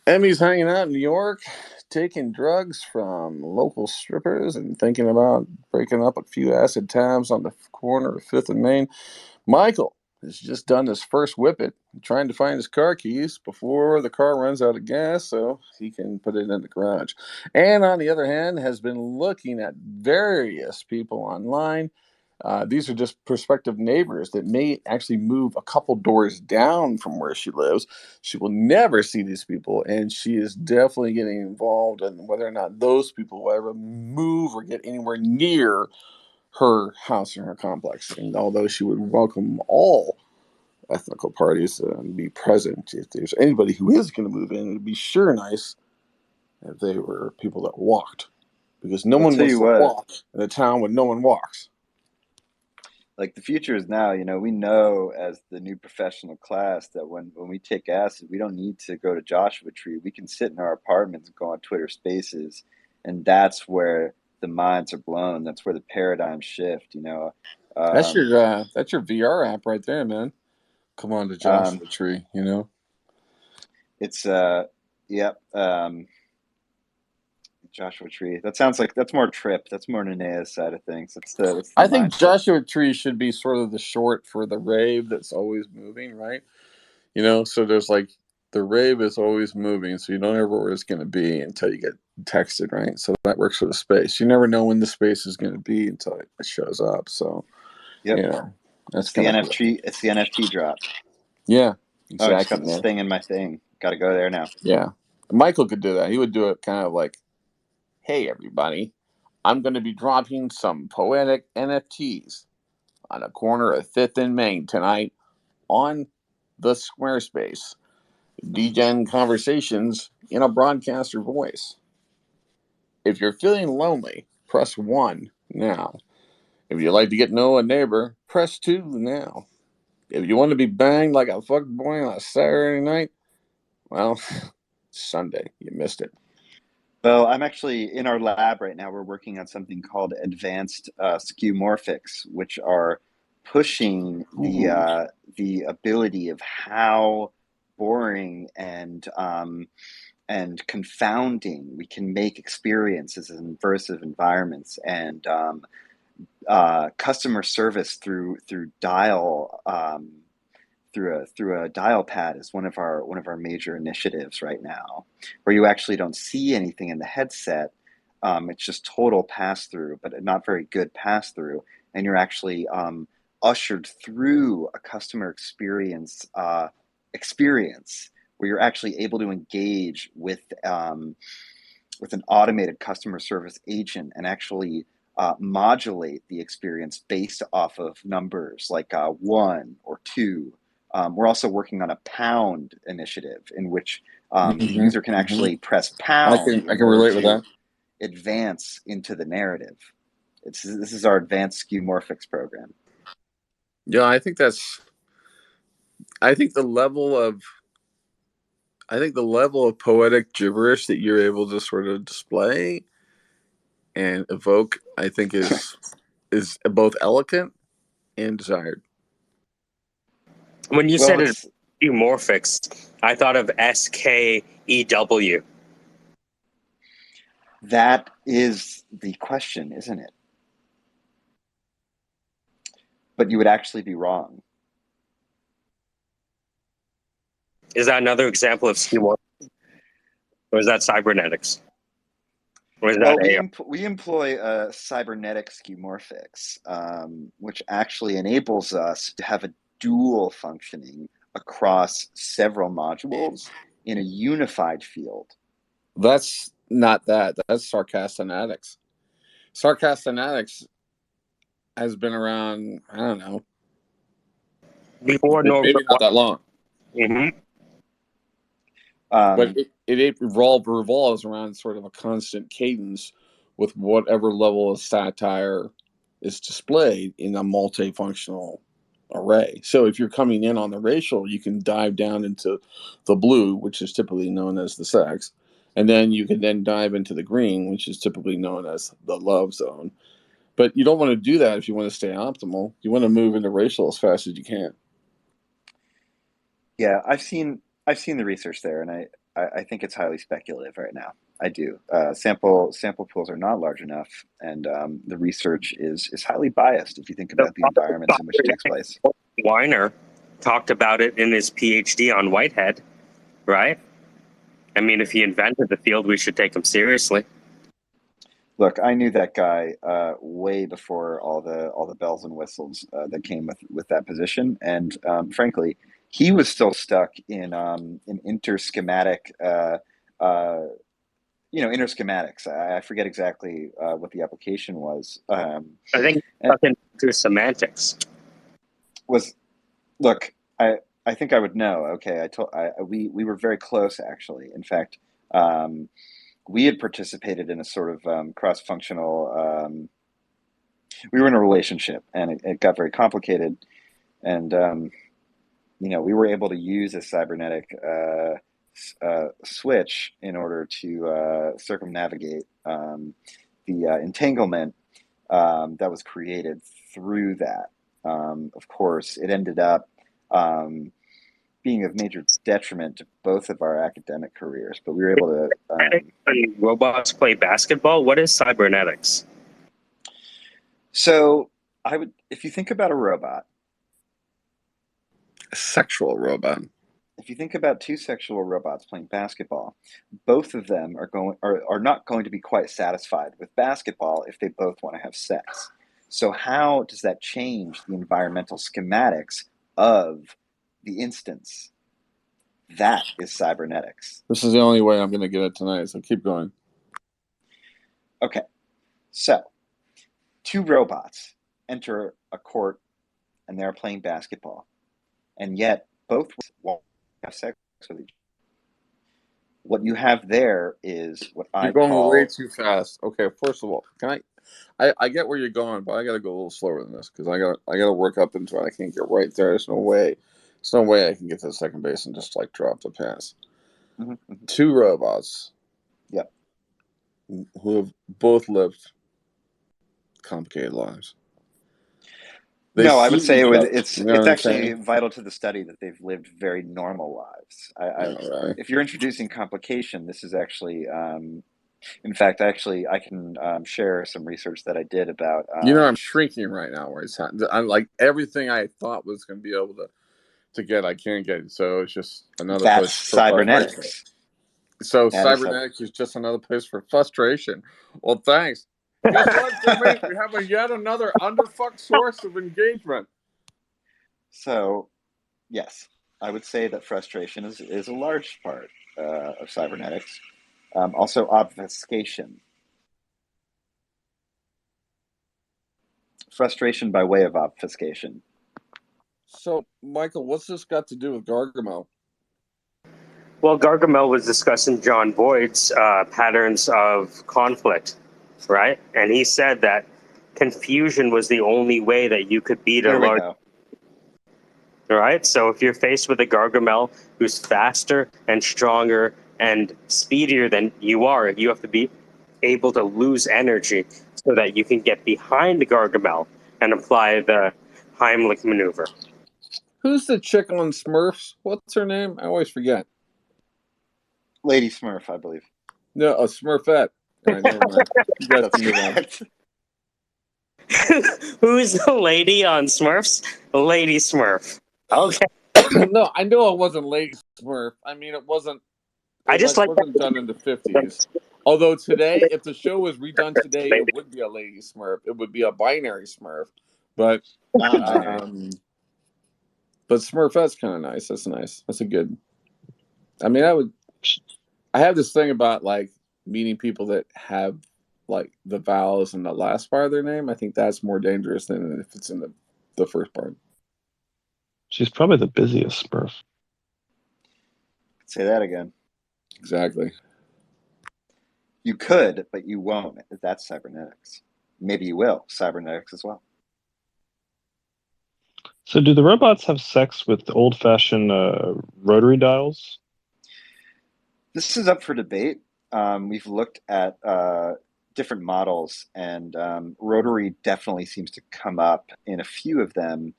Emmy's hanging out in New York, taking drugs from local strippers and thinking about breaking up a few acid tabs on the corner of 5th and Main. Michael has just done his first whippet, trying to find his car keys before the car runs out of gas so he can put it in the garage. And on the other hand, has been looking at various people online. These are just prospective neighbors that may actually move a couple doors down from where she lives. She will never see these people, and she is definitely getting involved in whether or not those people will ever move or get anywhere near her house and her complex. And although she would welcome all ethnical parties to be present, if there's anybody who is going to move in, it'd be sure nice if they were people that walked, because no I'll one tell wants you to what, walk in a town where no one walks. like the future is now, we know as the new professional class that when we take acid, we don't need to go to Joshua Tree. We can sit in our apartments and go on Twitter Spaces, and that's where the minds are blown. That's where the paradigms shift. That's Um, your VR app right there, man. Come on to um, Joshua Tree, it's yep. Joshua Tree. That sounds like that's more Trip. That's more Nenea's side of things. That's the I think mindset. Joshua Tree should be sort of the short for the rave that's always moving, right? So there's like the rave is always moving, so you don't know where it's going to be until you get texted, right? So that works for the space. You never know when the space is going to be until it shows up. So, Yep. that's It's the kind of cool. NFT. It's the NFT drop. Yeah, Oh, I just exactly, got this man. thing in my thing. Got to go there now. Yeah. Michael could do that. He would do it kind of like, hey, everybody, I'm going to be dropping some poetic NFTs on a corner of 5th and Main tonight on the SquareSpace. Degen conversations in a broadcaster voice. If you're feeling lonely, press 1 now. If you'd like to get to know a neighbor, press 2 now. If you want to be banged like a fuckboy on a Saturday night, well, Sunday, you missed it. Well, I'm actually in our lab right now. We're working on something called advanced skeuomorphics, which are pushing the ability of how boring and confounding we can make experiences in immersive environments, and customer service through dial through a dial pad is one of our major initiatives right now, where you actually don't see anything in the headset. It's just total pass through, but not very good pass through, and you're actually ushered through a customer experience where you're actually able to engage with an automated customer service agent and actually modulate the experience based off of numbers like 1 or 2. We're also working on a pound initiative in which the user can actually press I pound can I in can order relate with to that. advance into the narrative. This is our advanced skeuomorphics program. Yeah, I think the level of poetic gibberish that you're able to sort of display and evoke, I think is both elegant and desired. When you Well, said it, morphics, I thought of SKEW. that is the question, isn't it? But you would actually be wrong. Is that another example of skew, or is that cybernetics? Or is Well, that AI? we employ cybernetic skeuomorphics, which actually enables us to have a dual functioning across several modules in a unified field. That's not that. That's sarcastonatics. Sarcastonatics has been around, I don't know, Before maybe not that long. Mm-hmm. But it revolves around sort of a constant cadence with whatever level of satire is displayed in a multifunctional array. So if you're coming in on the racial, you can dive down into the blue, which is typically known as the sex, and then you can then dive into the green, which is typically known as the love zone. But you don't want to do that if you want to stay optimal. You want to move into racial as fast as you can. Yeah, I've seen the research there, and I think it's highly speculative right now. I do. Sample pools are not large enough, and the research is highly biased if you think The about the environments in which it takes place. Weiner talked about it in his PhD on Whitehead, right? I mean, if he invented the field, we should take him seriously. Look, I knew that guy way before all the bells and whistles that came with that position, and frankly, he was still stuck in interschematic, interschematics. I forget exactly what the application was. I think And into semantics. was look, I think I would know. Okay, we were very close actually. In fact, we had participated in a sort of cross-functional. We were in a relationship, and it got very complicated, and we were able to use a cybernetic switch in order to circumnavigate the entanglement that was created through that. Of course, it ended up being of major detriment to both of our academic careers, but we were able to. When robots play basketball, what is cybernetics? So if you think about a robot, A sexual robot. if you think about two sexual robots playing basketball, both of them are not going to be quite satisfied with basketball if they both want to have sex. So how does that change the environmental schematics of the instance? That is cybernetics. This is the only way I'm going to get it tonight, so keep going. Okay, so two robots enter a court and they're playing basketball, and yet both want to have sex with each other. What you have there is what You're going way too fast. Okay, first of all, I get where you're going, but I got to go a little slower than this because I got to work up into it. I can't get right there. There's no way I can get to the second base and just like drop the pass. Mm-hmm, mm-hmm. Two robots. Yep. Who have both lived complicated lives. No, I would say it's actually saying? vital to the study that they've lived very normal lives. Right. If you're introducing complication, this is actually, in fact, actually, I can share some research that I did about. I'm shrinking right now. Where I'm like everything I thought was going to be able to get, I can't get. So it's just another That's place for cybernetics. So cybernetics is just another place for frustration. Well, thanks. Guess what, Jimmy? We have yet another underfucked source of engagement. So, yes, I would say that frustration is a large part of cybernetics. Also, obfuscation. Frustration by way of obfuscation. So, Michael, what's this got to do with Gargamel? Well, Gargamel was discussing John Boyd's patterns of conflict, right? And he said that confusion was the only way that you could beat a large. All right. So if you're faced with a Gargamel who's faster and stronger and speedier than you are, you have to be able to lose energy so that you can get behind the Gargamel and apply the Heimlich maneuver. Who's the chick on Smurfs? What's her name? I always forget. Lady Smurf, I believe. No, a Smurfette. All right, never mind. You guys can move on. Who's the lady on Smurfs? Lady Smurf. Okay. No, I know it wasn't Lady Smurf. I mean, it wasn't. Wasn't done in the 50s. Although today, if the show was redone today, it would be a Lady Smurf. It would be a binary Smurf. But Smurfette's kind of nice. That's nice. That's a good. I mean, I have this thing about like meeting people that have like the vowels in the last part of their name. I think that's more dangerous than if it's in the first part. She's probably the busiest Smurf. Say that again. Exactly. You could, but you won't. That's cybernetics. Maybe you will. Cybernetics as well. So do the robots have sex with old-fashioned rotary dials? This is up for debate. We've looked at different models, and rotary definitely seems to come up in a few of them.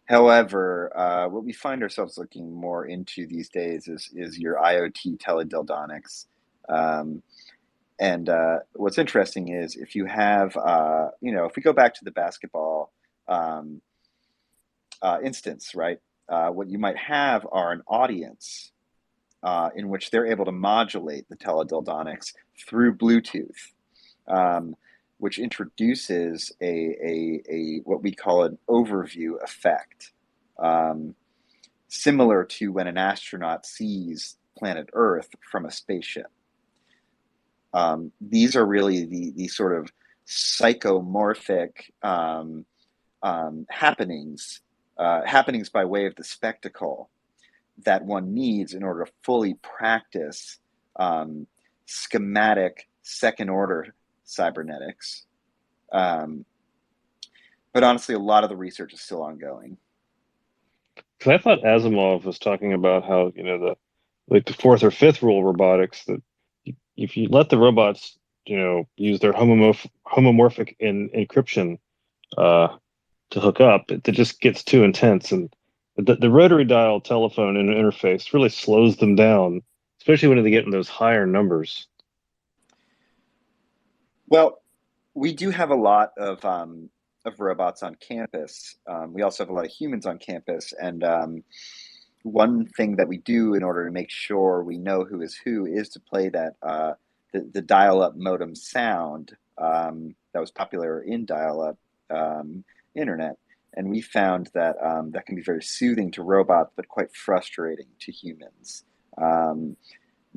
However, what we find ourselves looking more into these days is your IoT teledildonics. And what's interesting is if you have, if we go back to the basketball um, instance, right? What you might have are an audience in which they're able to modulate the teledildonics through Bluetooth, which introduces a what we call an overview effect, similar to when an astronaut sees planet Earth from a spaceship. These are really the sort of psychomorphic happenings by way of the spectacle that one needs in order to fully practice schematic second order cybernetics. But honestly, a lot of the research is still ongoing. Because I thought Asimov was talking about how, the fourth or fifth rule of robotics, that if you let the robots, use their homomorphic encryption to hook up, it just gets too intense. And the rotary dial telephone interface really slows them down, especially when they get in those higher numbers. Well, we do have a lot of robots on campus. We also have a lot of humans on campus, and one thing that we do in order to make sure we know who is to play that the dial-up modem sound that was popular in dial-up internet, and we found that that can be very soothing to robots, but quite frustrating to humans.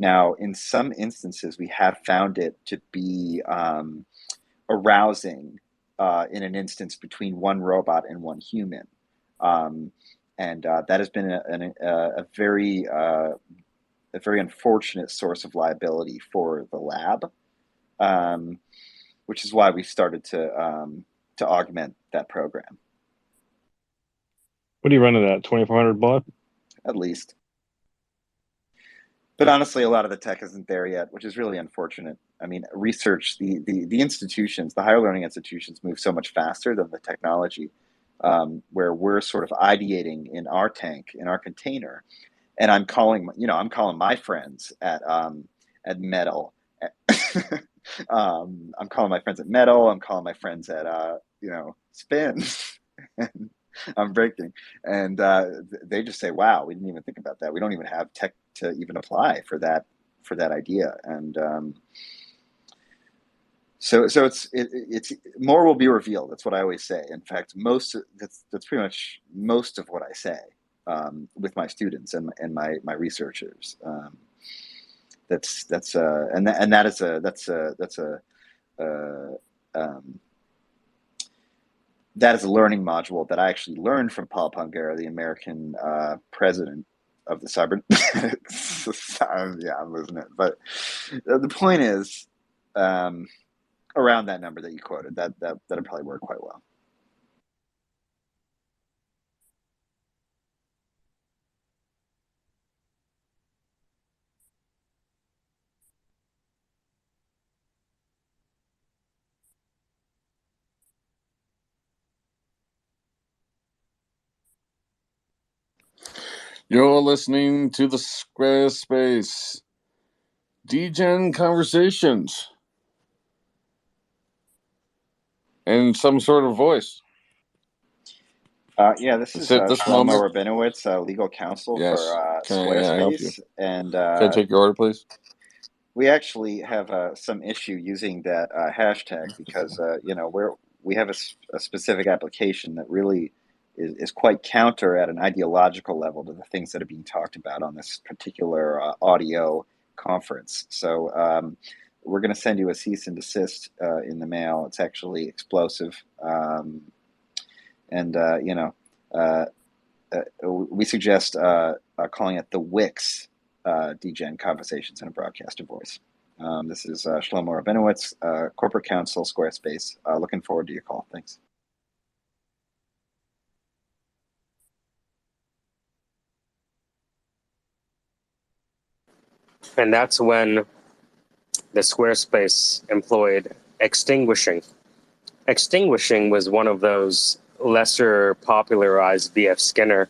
Now, in some instances, we have found it to be arousing in an instance between one robot and one human. And that has been a very unfortunate source of liability for the lab, which is why we started to augment that program. What are you running at? 2,400 baud? At least. But honestly, a lot of the tech isn't there yet, which is really unfortunate. I mean, research, the institutions, the higher learning institutions move so much faster than the technology, where we're sort of ideating in our tank, in our container. And I'm calling my friends at Metal. I'm calling my friends at Metal. I'm calling my friends at Spin. I'm breaking, and they just say, "Wow, we didn't even think about that. We don't even have tech to even apply for that idea." And so it's more will be revealed. That's what I always say. In fact, that's pretty much most of what I say with my students and my researchers. That is a learning module that I actually learned from Paul Pongera, the American president of the cybernetics. Yeah, I'm losing it. But the point is, around that number that you quoted, that'll probably work quite well. You're listening to the SquareSpace Degen conversations in some sort of voice. Yeah, this is At this Shlomo moment, Rabinowitz, legal counsel yes. for Can I help you? SquareSpace, and Can I take your order, please? we actually have some issue using that hashtag because we have a specific application that really is quite counter at an ideological level to the things that are being talked about on this particular audio conference. So we're going to send you a cease and desist in the mail. It's actually explosive, and we suggest calling it the Wix Degen Conversations in a Broadcaster Voice. This is Shlomo Rabinowitz, Corporate Counsel, SquareSpace. Looking forward to your call. Thanks. And that's when the SquareSpace employed extinguishing. Extinguishing was one of those lesser popularized V.F. Skinner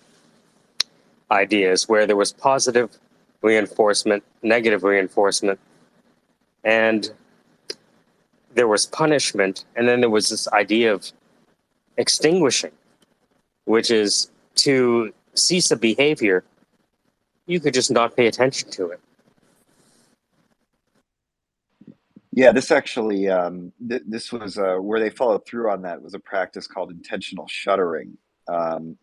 ideas where there was positive reinforcement, negative reinforcement, and there was punishment, and then there was this idea of extinguishing, which is to cease a behavior, you could just not pay attention to it. Yeah, this actually, this was where they followed through on that was a practice called intentional shuttering,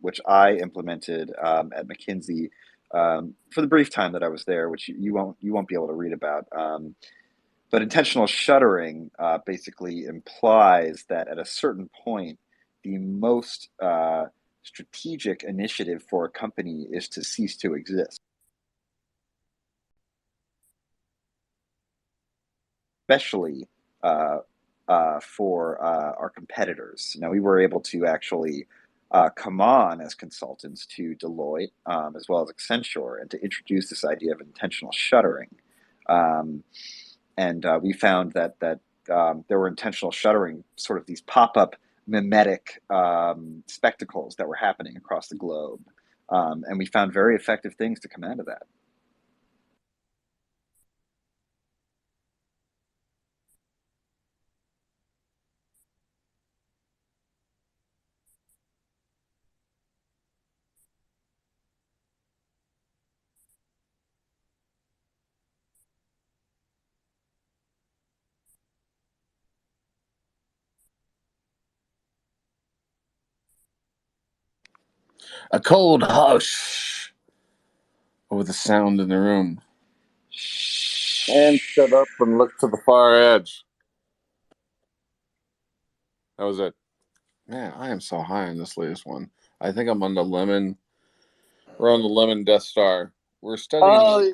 which I implemented at McKinsey for the brief time that I was there, which you won't be able to read about. But intentional shuttering basically implies that at a certain point, the most strategic initiative for a company is to cease to exist, especially for our competitors. Now, we were able to actually come on as consultants to Deloitte as well as Accenture and to introduce this idea of intentional shuttering. And we found that there were intentional shuttering, sort of these pop-up mimetic spectacles that were happening across the globe. And we found very effective things to come out of that. A cold hush over the sound in the room. And shut up and look to the far edge. That was it. Man, I am so high on this latest one. I think I'm on the lemon. We're on the lemon Death Star. We're studying. Oh,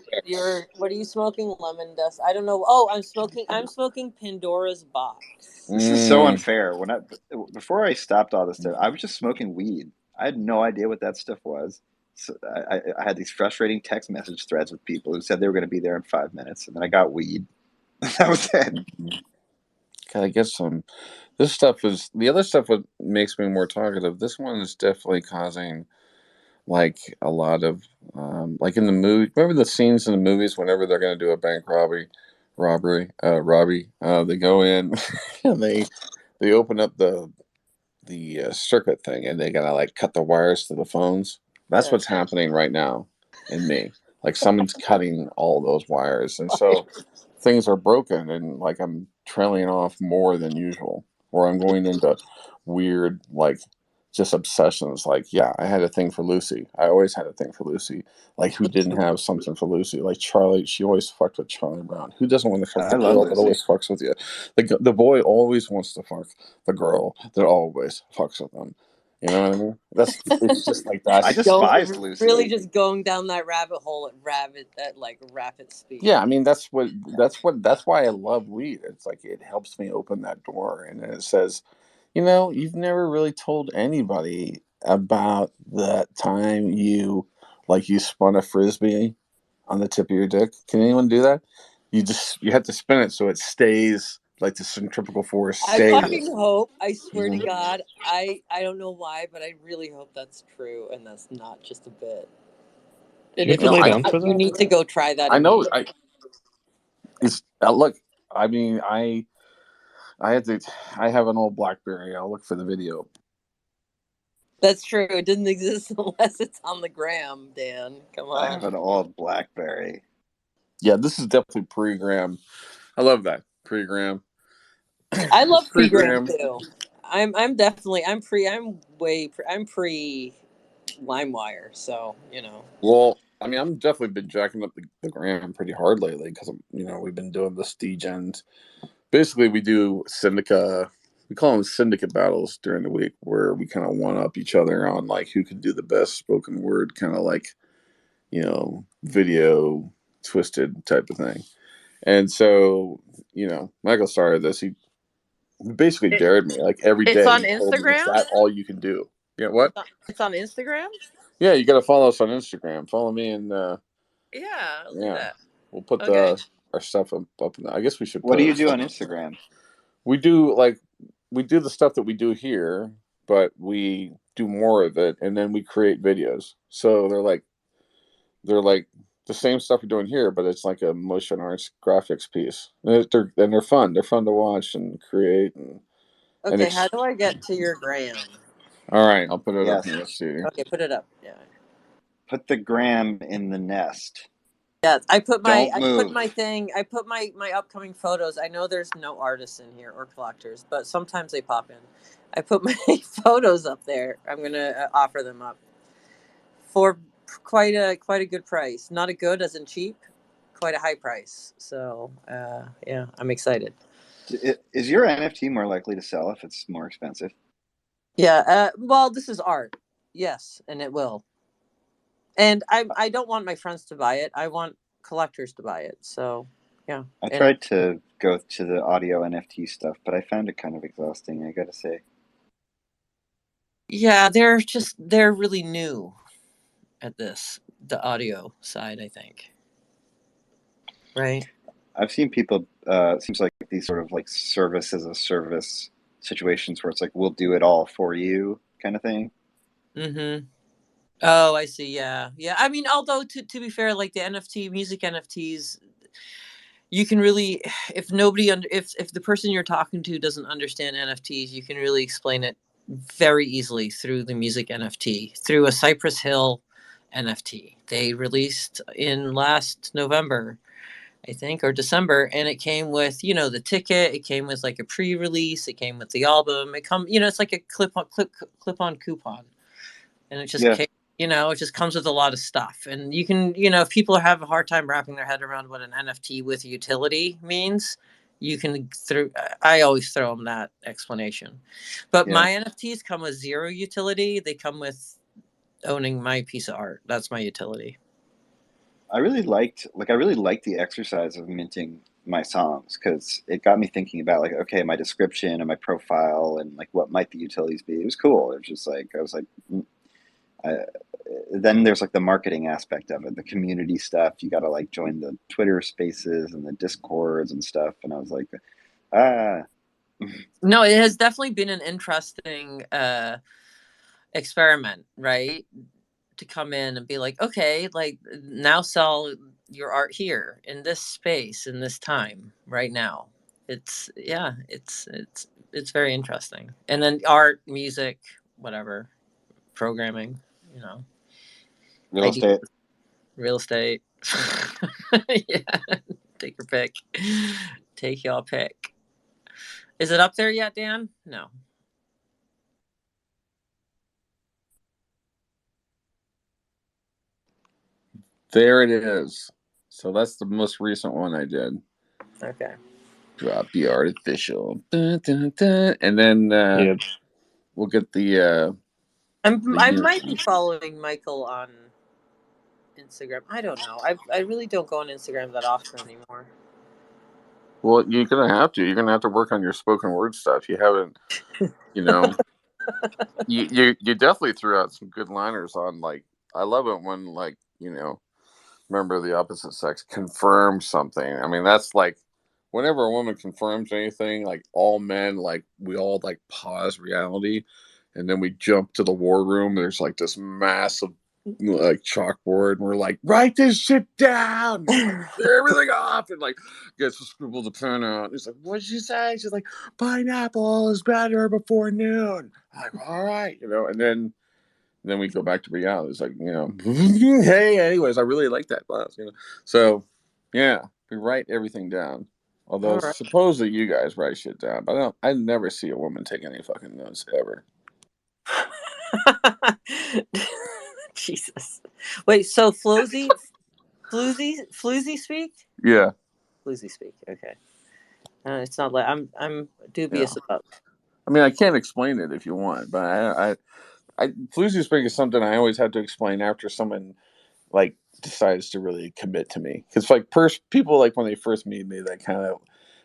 what are you smoking? Lemon dust. I don't know. Oh, I'm smoking Pandora's box. This is so unfair. Before I stopped all this stuff, I was just smoking weed. I had no idea what that stuff was. So I had these frustrating text message threads with people who said they were going to be there in 5 minutes, and then I got weed. That was it. Gotta get some. This stuff is the other stuff. What makes me more talkative. This one is definitely causing like a lot of like in the movie. Remember the scenes in the movies whenever they're going to do a bank robbery, they go in and they open up the circuit thing and they gotta like cut the wires to the phones. That's what's happening right now in me. Like someone's cutting all those wires, and so things are broken, and like I'm trailing off more than usual, or I'm going into weird like just obsessions. Like, yeah, I had a thing for Lucy. I always had a thing for Lucy. Like, who didn't have something for Lucy? Like Charlie, she always fucked with Charlie Brown. Who doesn't want to fuck the girl that always fucks with you? The boy always wants to fuck the girl that always fucks with them. You know what I mean? It's just like that. I despise Lucy. Really, just going down that rabbit hole at rapid speed. Yeah, I mean that's why I love weed. It's like it helps me open that door, and then it says, you've never really told anybody about that time you spun a frisbee on the tip of your dick. Can anyone do that? You have to spin it so it stays like the centrifugal force stays. I fucking hope. I swear to God, I don't know why, but I really hope that's true and that's not just a bit. And if lay down for that? You need to go try that. I know. Look. I mean, I have an old BlackBerry. I'll look for the video. That's true. It didn't exist unless it's on the gram, Dan. Come on. I have an old BlackBerry. Yeah, this is definitely pre-gram. I love that pre-gram. I love pre-gram too. I'm pre LimeWire, so Well, I mean, I'm definitely been jacking up the gram pretty hard lately because we've been doing this Degen. Basically, we do syndicate. We call them syndicate battles during the week, where we kind of one up each other on like who can do the best spoken word, kind of like video twisted type of thing. And so Michael started this. He basically dared me like every day. It's on Instagram. Is that all you can do? Yeah, what? It's on Instagram. Yeah, you got to follow us on Instagram. Follow me and yeah. We'll put the our stuff up in I guess we should. What put do our you do stuff- on Instagram? We do the stuff that we do here, but we do more of it, and then we create videos. So they're like the same stuff we're doing here, but it's like a motion arts graphics piece. And they're fun. They're fun to watch and create. And Okay, how do I get to your gram? all right, I'll put it up Yes. here. Let's see. Okay, put it up. Yeah. Put the gram in the nest. Yeah, I put Don't move. my upcoming photos. I know there's no artists in here or collectors, but sometimes they pop in. I put my photos up there. I'm gonna offer them up for quite a good price. Not a good as in cheap, quite a high price. So yeah, I'm excited. Is your NFT more likely to sell if it's more expensive? Yeah. Well, this is art. Yes, and it will. And I don't want my friends to buy it. I want collectors to buy it. So yeah. I And tried to go to the audio NFT stuff, but I found it kind of exhausting, I gotta say. yeah, they're really new at this, the audio side, I think. Right? I've seen people, seems like these sort of like service as a service situations where it's like, we'll do it all for you kind of thing. Mm-hmm. Oh, I see. Yeah. Yeah. I mean, although to be fair, like the NFT, music NFTs, you can really, if the person you're talking to doesn't understand NFTs, you can really explain it very easily through the music NFT, through a Cypress Hill NFT. They released in last November, I think, or December, and it came with, the ticket. It came with like a pre-release. It came with the album. It's like a clip-on coupon, and it just Yeah. came, it just comes with a lot of stuff. And you can, if people have a hard time wrapping their head around what an NFT with utility means, you can I always throw them that explanation. But Yeah. my NFTs come with zero utility. They come with owning my piece of art. That's my utility. I really liked the exercise of minting my songs because it got me thinking about like, okay, my description and my profile and like what might the utilities be. It was cool. It was just like, I was like, then there's like the marketing aspect of it, the community stuff. You got to like join the Twitter spaces and the Discords and stuff. And I was like, ah, No, it has definitely been an interesting experiment, right? To come in and be like, okay, like now sell your art here in this space in this time right now. It's very interesting. And then art, music, whatever, programming, real ideas, estate. real estate. Yeah, take your pick. Take your pick. Is it up there yet, Dan? No. There it is. So that's the most recent one I did. Okay. Drop the artificial, dun, dun, dun. And then Yeah. we'll get the. I might be following Michael on Instagram. I don't know. I really don't go on Instagram that often anymore. Well, you're gonna have to. You're gonna have to work on your spoken word stuff. You haven't, you definitely threw out some good liners on like. I love it when like member of the opposite sex confirms something. I mean, that's like whenever a woman confirms anything, like all men, like we all like pause reality, and then we jump to the war room. There's like this massive like chalkboard, and we're like, write this shit down, clear everything off, and like gets to scribble the pen out. He's like, what'd she say? She's like, pineapple is better before noon. I'm like, all right, and then we go back to reality. It's like, hey, anyways, I really like that class, So, yeah, we write everything down. Although, Right. supposedly you guys write shit down, but I never see a woman take any fucking notes ever. Jesus. Wait, so Floozy speak? Yeah. Floozy speak. Okay. It's not like I'm dubious about. I mean, I can't explain it if you want, but Floozy Speak is something I always have to explain after someone like decides to really commit to me. Because like people like when they first meet me, that kind of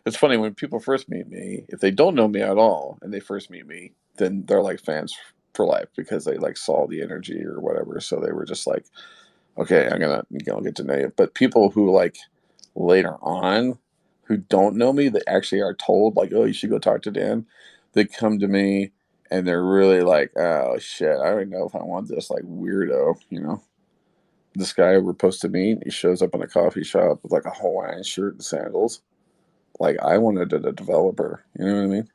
it's funny when people first meet me. If they don't know me at all and they first meet me, then they're like fans for life because they like saw the energy or whatever. So they were just like, okay, I'm gonna get to know you. But people who like later on who don't know me that actually are told, like, oh, you should go talk to Dan. They come to me and they're really like, oh, shit, I don't know if I want this, like, weirdo, you know? This guy we're supposed to meet, he shows up in a coffee shop with, like, a Hawaiian shirt and sandals. Like, I wanted a developer, you know what I mean?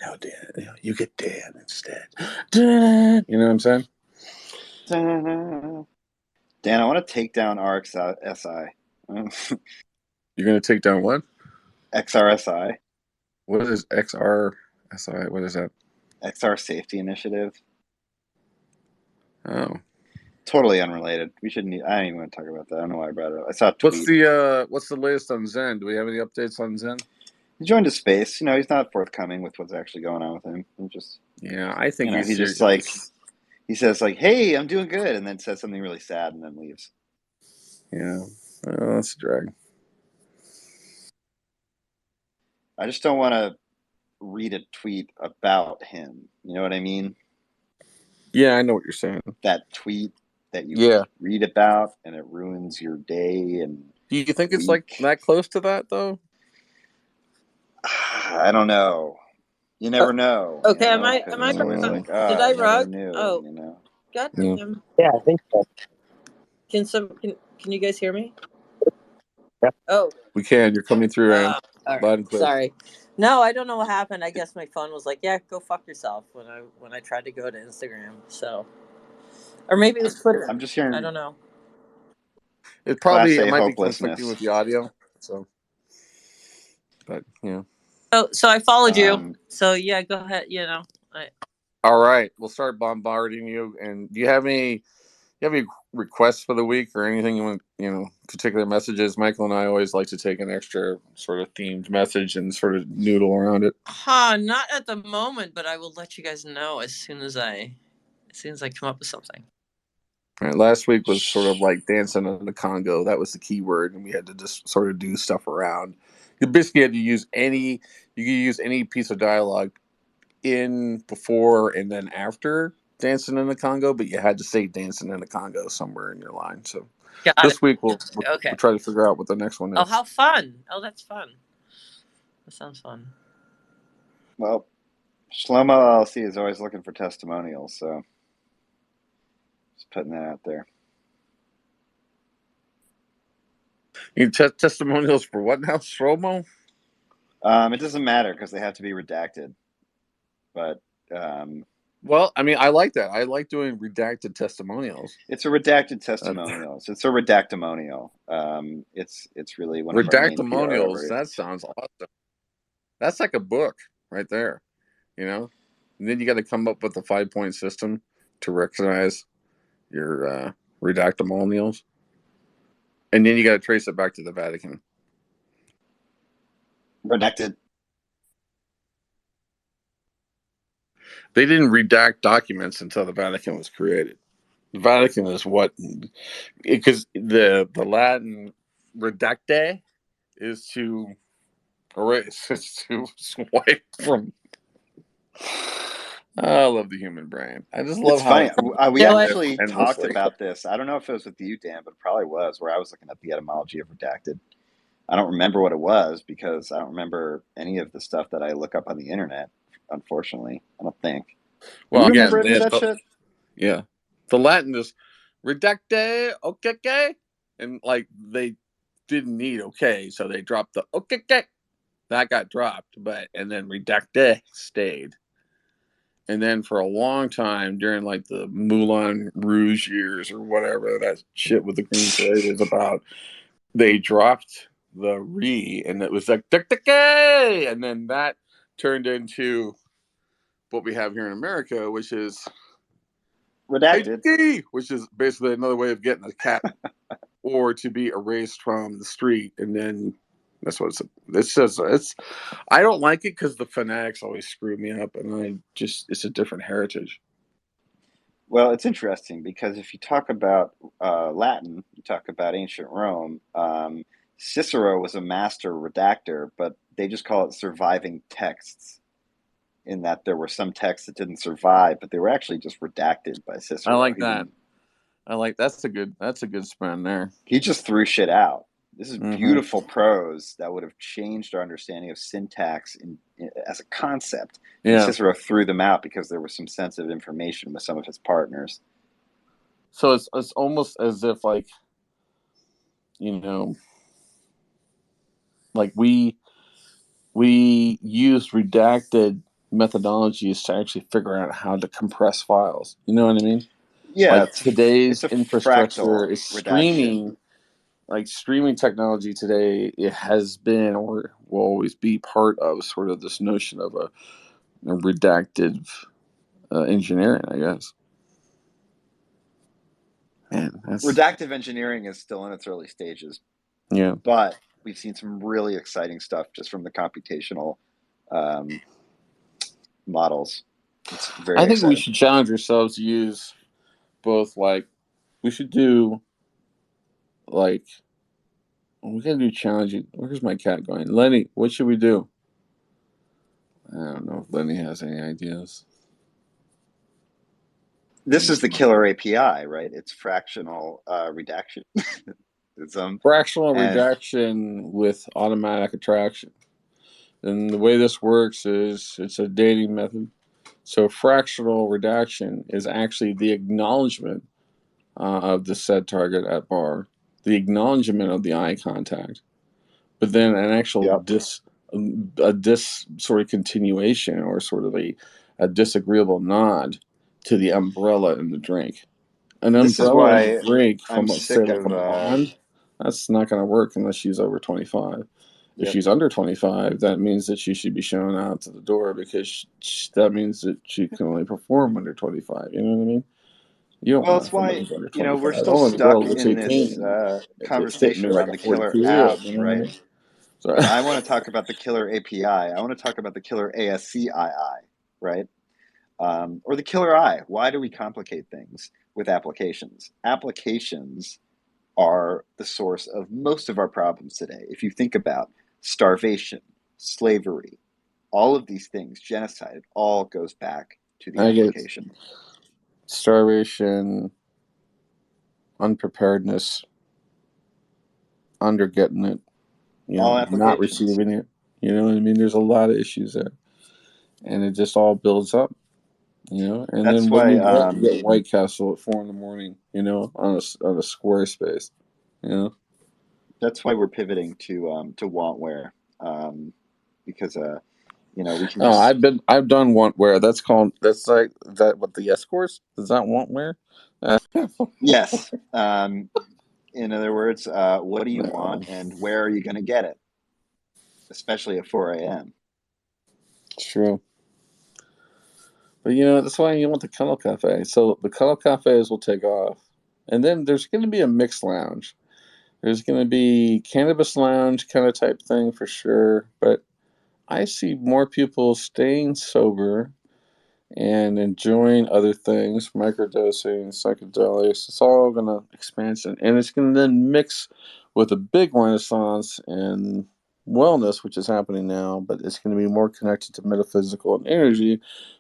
No, Dan, you get Dan instead. Dan, you know what I'm saying? Dan, I want to take down RxSI. You're going to take down what? XRSI. What is XRSI? What is that? XR Safety Initiative. Oh. Totally unrelated. I don't even want to talk about that. I don't know why I brought it up. I saw a tweet. What's the latest on Zen? Do we have any updates on Zen? He joined a space. He's not forthcoming with what's actually going on with him. I think he just like he says like, "Hey, I'm doing good," and then says something really sad and then leaves. Yeah, that's a drag. I just don't want to read a tweet about him. You know what I mean? Yeah, I know what you're saying. That tweet that you read about and it ruins your day. And do you think it's like that close to that though? I don't know. You never know. Okay, you am know? I? It's always like, Did I rug? knew, Oh, you know. God damn. Yeah, I think so. Can you guys hear me? Yep. Oh, we can. You're coming through, Ann. Right. Sorry. No, I don't know what happened. I guess my phone was like, "Yeah, go fuck yourself" when I tried to go to Instagram. So, or maybe it was Twitter. I'm just hearing. I don't know. It might be conflicting with the audio. So, but yeah. So I followed you. So yeah, go ahead. All right, we'll start bombarding you. And do you have any requests for the week or anything you want? Particular messages. Michael and I always like to take an extra sort of themed message and sort of noodle around it. Not at the moment, but I will let you guys know as soon as I come up with something. All right, last week was sort of like dancing in the Congo. That was the key word, and we had to just sort of do stuff around. You basically had to use any piece of dialogue in, before, and then after dancing in the Congo, but you had to say dancing in the Congo somewhere in your line. So this week we'll try to figure out what the next one is. Oh, how fun. Oh, that's fun. That sounds fun. Well, Shlomo LLC is always looking for testimonials, so just putting that out there. You testimonials for what now, Shlomo? It doesn't matter because they have to be redacted. But well, I mean, I like that. I like doing redacted testimonials. It's a redacted testimonials. It's a redactimonial. It's really one of our main redactimonials. That sounds awesome. That's like a book right there, And then you got to come up with a 5-point system to recognize your redactimonials, and then you got to trace it back to the Vatican. Redacted. They didn't redact documents until the Vatican was created. The Vatican is because the Latin redacte is to erase. It's to swipe from. I love the human brain. I just love how funny. We actually talked about this. I don't know if it was with you, Dan, but it probably was, where I was looking at the etymology of redacted. I don't remember what it was because I don't remember any of the stuff that I look up on the internet. Unfortunately, I don't think. Well, you remember any of that shit? Yeah, the Latin is redacte, okay, and like they didn't need okay, so they dropped the okay. That got dropped, and then redacte stayed. And then for a long time during like the Moulin Rouge years or whatever that shit with the Green Parade is about, they dropped the re, and it was like and then that turned into what we have here in America, which is redacted, which is basically another way of getting a cat or to be erased from the street. And then that's what it's I don't like it because the fanatics always screw me up, and it's a different heritage. Well, it's interesting because if you talk about Latin, you talk about ancient Rome. Cicero was a master redactor, but they just call it surviving texts, in that there were some texts that didn't survive, but they were actually just redacted by Cicero. I like that. That's a good spin there. He just threw shit out. This is Mhm. beautiful prose that would have changed our understanding of syntax as a concept. And Yeah. Cicero threw them out because there was some sensitive information with some of his partners. So it's almost as if, like, you know, like we use redacted methodologies to actually figure out how to compress files. You know what I mean? Yeah, Like today's it's a infrastructure fractal is redaction. streaming. Like streaming technology today, it has been or will always be part of sort of this notion of a redacted engineering, I guess. Man, that's Redactive engineering is still in its early stages, yeah. but we've seen some really exciting stuff just from the computational models. It's very I think we exciting. should challenge ourselves to use both. Like, we should do like we can do challenging. Where's my cat going? Lenny, what should we do? I don't know if Lenny has any ideas. This is the killer API, right? It's fractional redaction. It's Fractional and redaction with automatic attraction. And the way this works is it's a dating method. So fractional redaction is actually the acknowledgement of the said target at bar, the acknowledgement of the eye contact, but then an actual yep. dis sort of continuation or sort of a disagreeable nod to the umbrella in the drink. An This is umbrella in the why drink I'm from, let's say, sick like a of blonde, that's not going to work unless she's over 25. If yep. she's under 25, that means that she should be shown out to the door because that means that she can only perform under 25. You know what I mean? You don't Well, want it's to somebody why, who's under we're 25. I still want a girl stuck that's in 18 this and it's hitting conversation me like around a the killer 42 year old. apps, You know what I right? mean? So, I want to talk about the killer API. I want to talk about the killer ASCII, right? Or the killer I. Why do we complicate things with applications? Applications are the source of most of our problems today. If you think about starvation, slavery, all of these things, genocide, it all goes back to the I get application. starvation, unpreparedness, under getting it, All not applications. receiving it. You know what I mean? There's a lot of issues there, and it just all builds up. And That's then what do why you get White Castle at 4 a.m. On a Squarespace. that's why we're pivoting to wantware, because we can Oh, just I've done wantware. That's like that. What the S course does that wantware? yes. In other words, what do you want No, and where are you going to get it, especially at 4 a.m. it's true. But that's why you want the Cuddle Cafe. So the Cuddle Cafes will take off, and then there's going to be a mixed lounge. There's going to be cannabis lounge kind of type thing for sure, but I see more people staying sober and enjoying other things, microdosing, psychedelics. It's all going to expansion, and it's going to then mix with a big renaissance in wellness, which is happening now, but it's going to be more connected to metaphysical and energy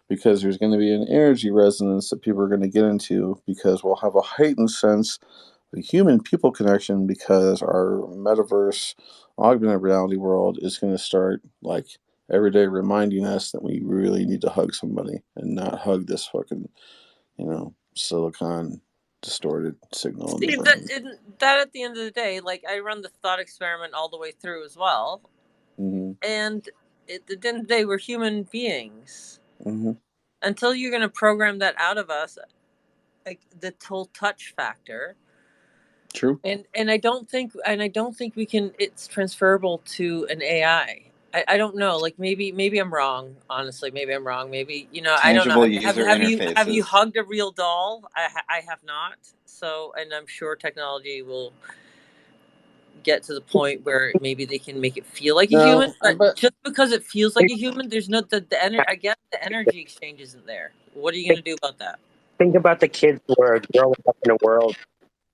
because there's going to be an energy resonance that people are going to get into because we'll have a heightened sense the human people connection because our metaverse augmented reality world is going to start like every day reminding us that we really need to hug somebody and not hug this fucking silicon distorted signal in the See that brain. that at the end of the day, like I run the thought experiment all the way through as well, Mm-hmm. and at the end of the day, we're human beings. Mm-hmm. Until you're going to program that out of us, like the whole touch factor. True. And I don't think we can. It's transferable to an AI. I don't know. Like maybe I'm wrong. Honestly, maybe I'm wrong. Maybe I don't know. Tangible Have user have you interfaces. hugged a real doll? I have not. So, and I'm sure technology will get to the point where maybe they can make it feel like a human. No, But but just because it feels like a human, there's no the energy. I guess the energy exchange isn't there. What are you gonna do about that? Think about the kids who are growing up in a world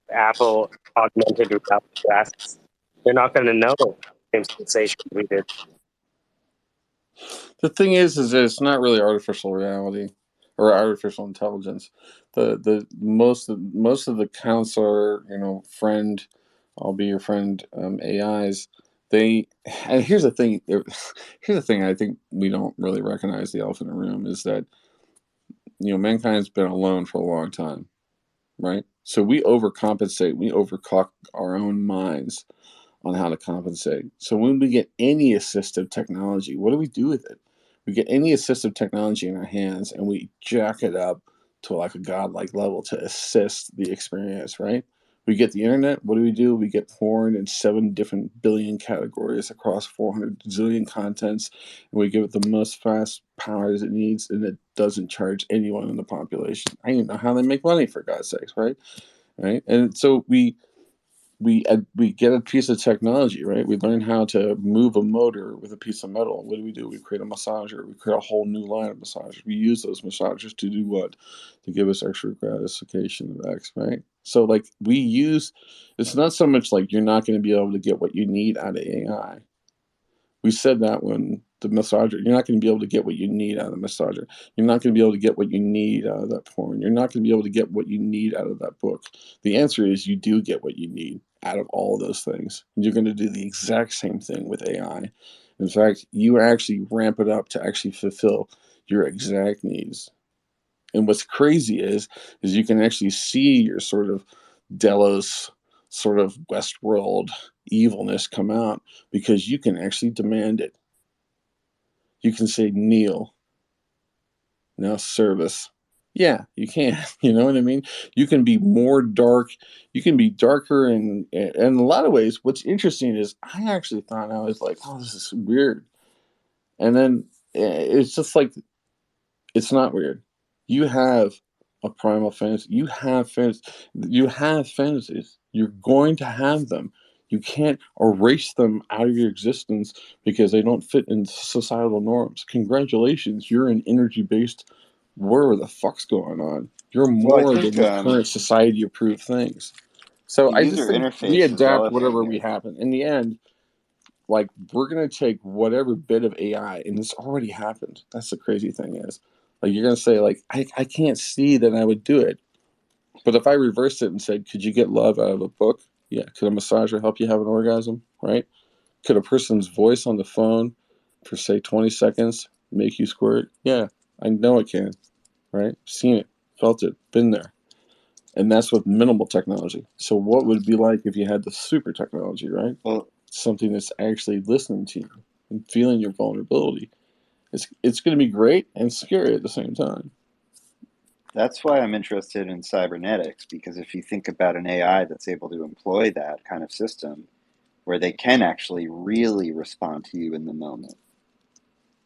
Apple augmented reality glasses. They're not going to know the same sensation we did. the thing is that it's not really artificial reality or artificial intelligence. The most of the counselor friend I'll be your friend. AIs, they, and here's the thing. Here's the thing. I think we don't really recognize the elephant in the room is that mankind's been alone for a long time, right? So we overcompensate. We overclock our own minds on how to compensate. So when we get any assistive technology, what do we do with it? We get any assistive technology in our hands and we jack it up to like a godlike level to assist the experience, right? We get the internet. What do? We get porn in 7 different billion categories across 400 zillion contents, and we give it the most fast powers it needs, and it doesn't charge anyone in the population. I don't know how they make money, for God's sakes, right? Right, and so we get a piece of technology, right? We learn how to move a motor with a piece of metal. What do? We create a massager. We create a whole new line of massagers. We use those massagers to do what? To give us extra gratification of X, right? So like we use, it's not so much like you're not going to be able to get what you need out of AI. We said that when the massager, you're not going to be able to get what you need out of the massager. You're not going to be able to get what you need out of that porn. You're not going to be able to get what you need out of that book. The answer is you do get what you need out of all of those things. You're going to do the exact same thing with AI. In fact, you actually ramp it up to actually fulfill your exact needs. And what's crazy is you can actually see your sort of Delos sort of Westworld evilness come out because you can actually demand it. You can say kneel, now service. Yeah, you can. You know what I mean? You can be more dark. You can be darker, and in a lot of ways, what's interesting is I actually thought I was like, oh, this is weird, and then it's just like it's not weird. You have a primal fantasy. You have fantasy. You have fantasies. You're going to have them. You can't erase them out of your existence because they don't fit in societal norms. Congratulations, you're an energy-based. Whatever the fuck's going on, you're Well, I more than think the current society-approved things. So the I just user think we interface is adapt relative whatever we here. happen. In the end, like we're gonna take whatever bit of AI, and it's already happened. That's the crazy thing is, like you're gonna say like I can't see that I would do it, but if I reversed it and said, could you get love out of a book? Yeah. Could a massager help you have an orgasm? Right? Could a person's voice on the phone for say 20 seconds make you squirt? Yeah, I know it can. Right? Seen it, felt it, been there. And that's with minimal technology. So what would it be like if you had the super technology, right? Well, Something that's actually listening to you and feeling your vulnerability. It's going to be great and scary at the same time. that's why I'm interested in cybernetics, because if you think about an AI that's able to employ that kind of system where they can actually really respond to you in the moment,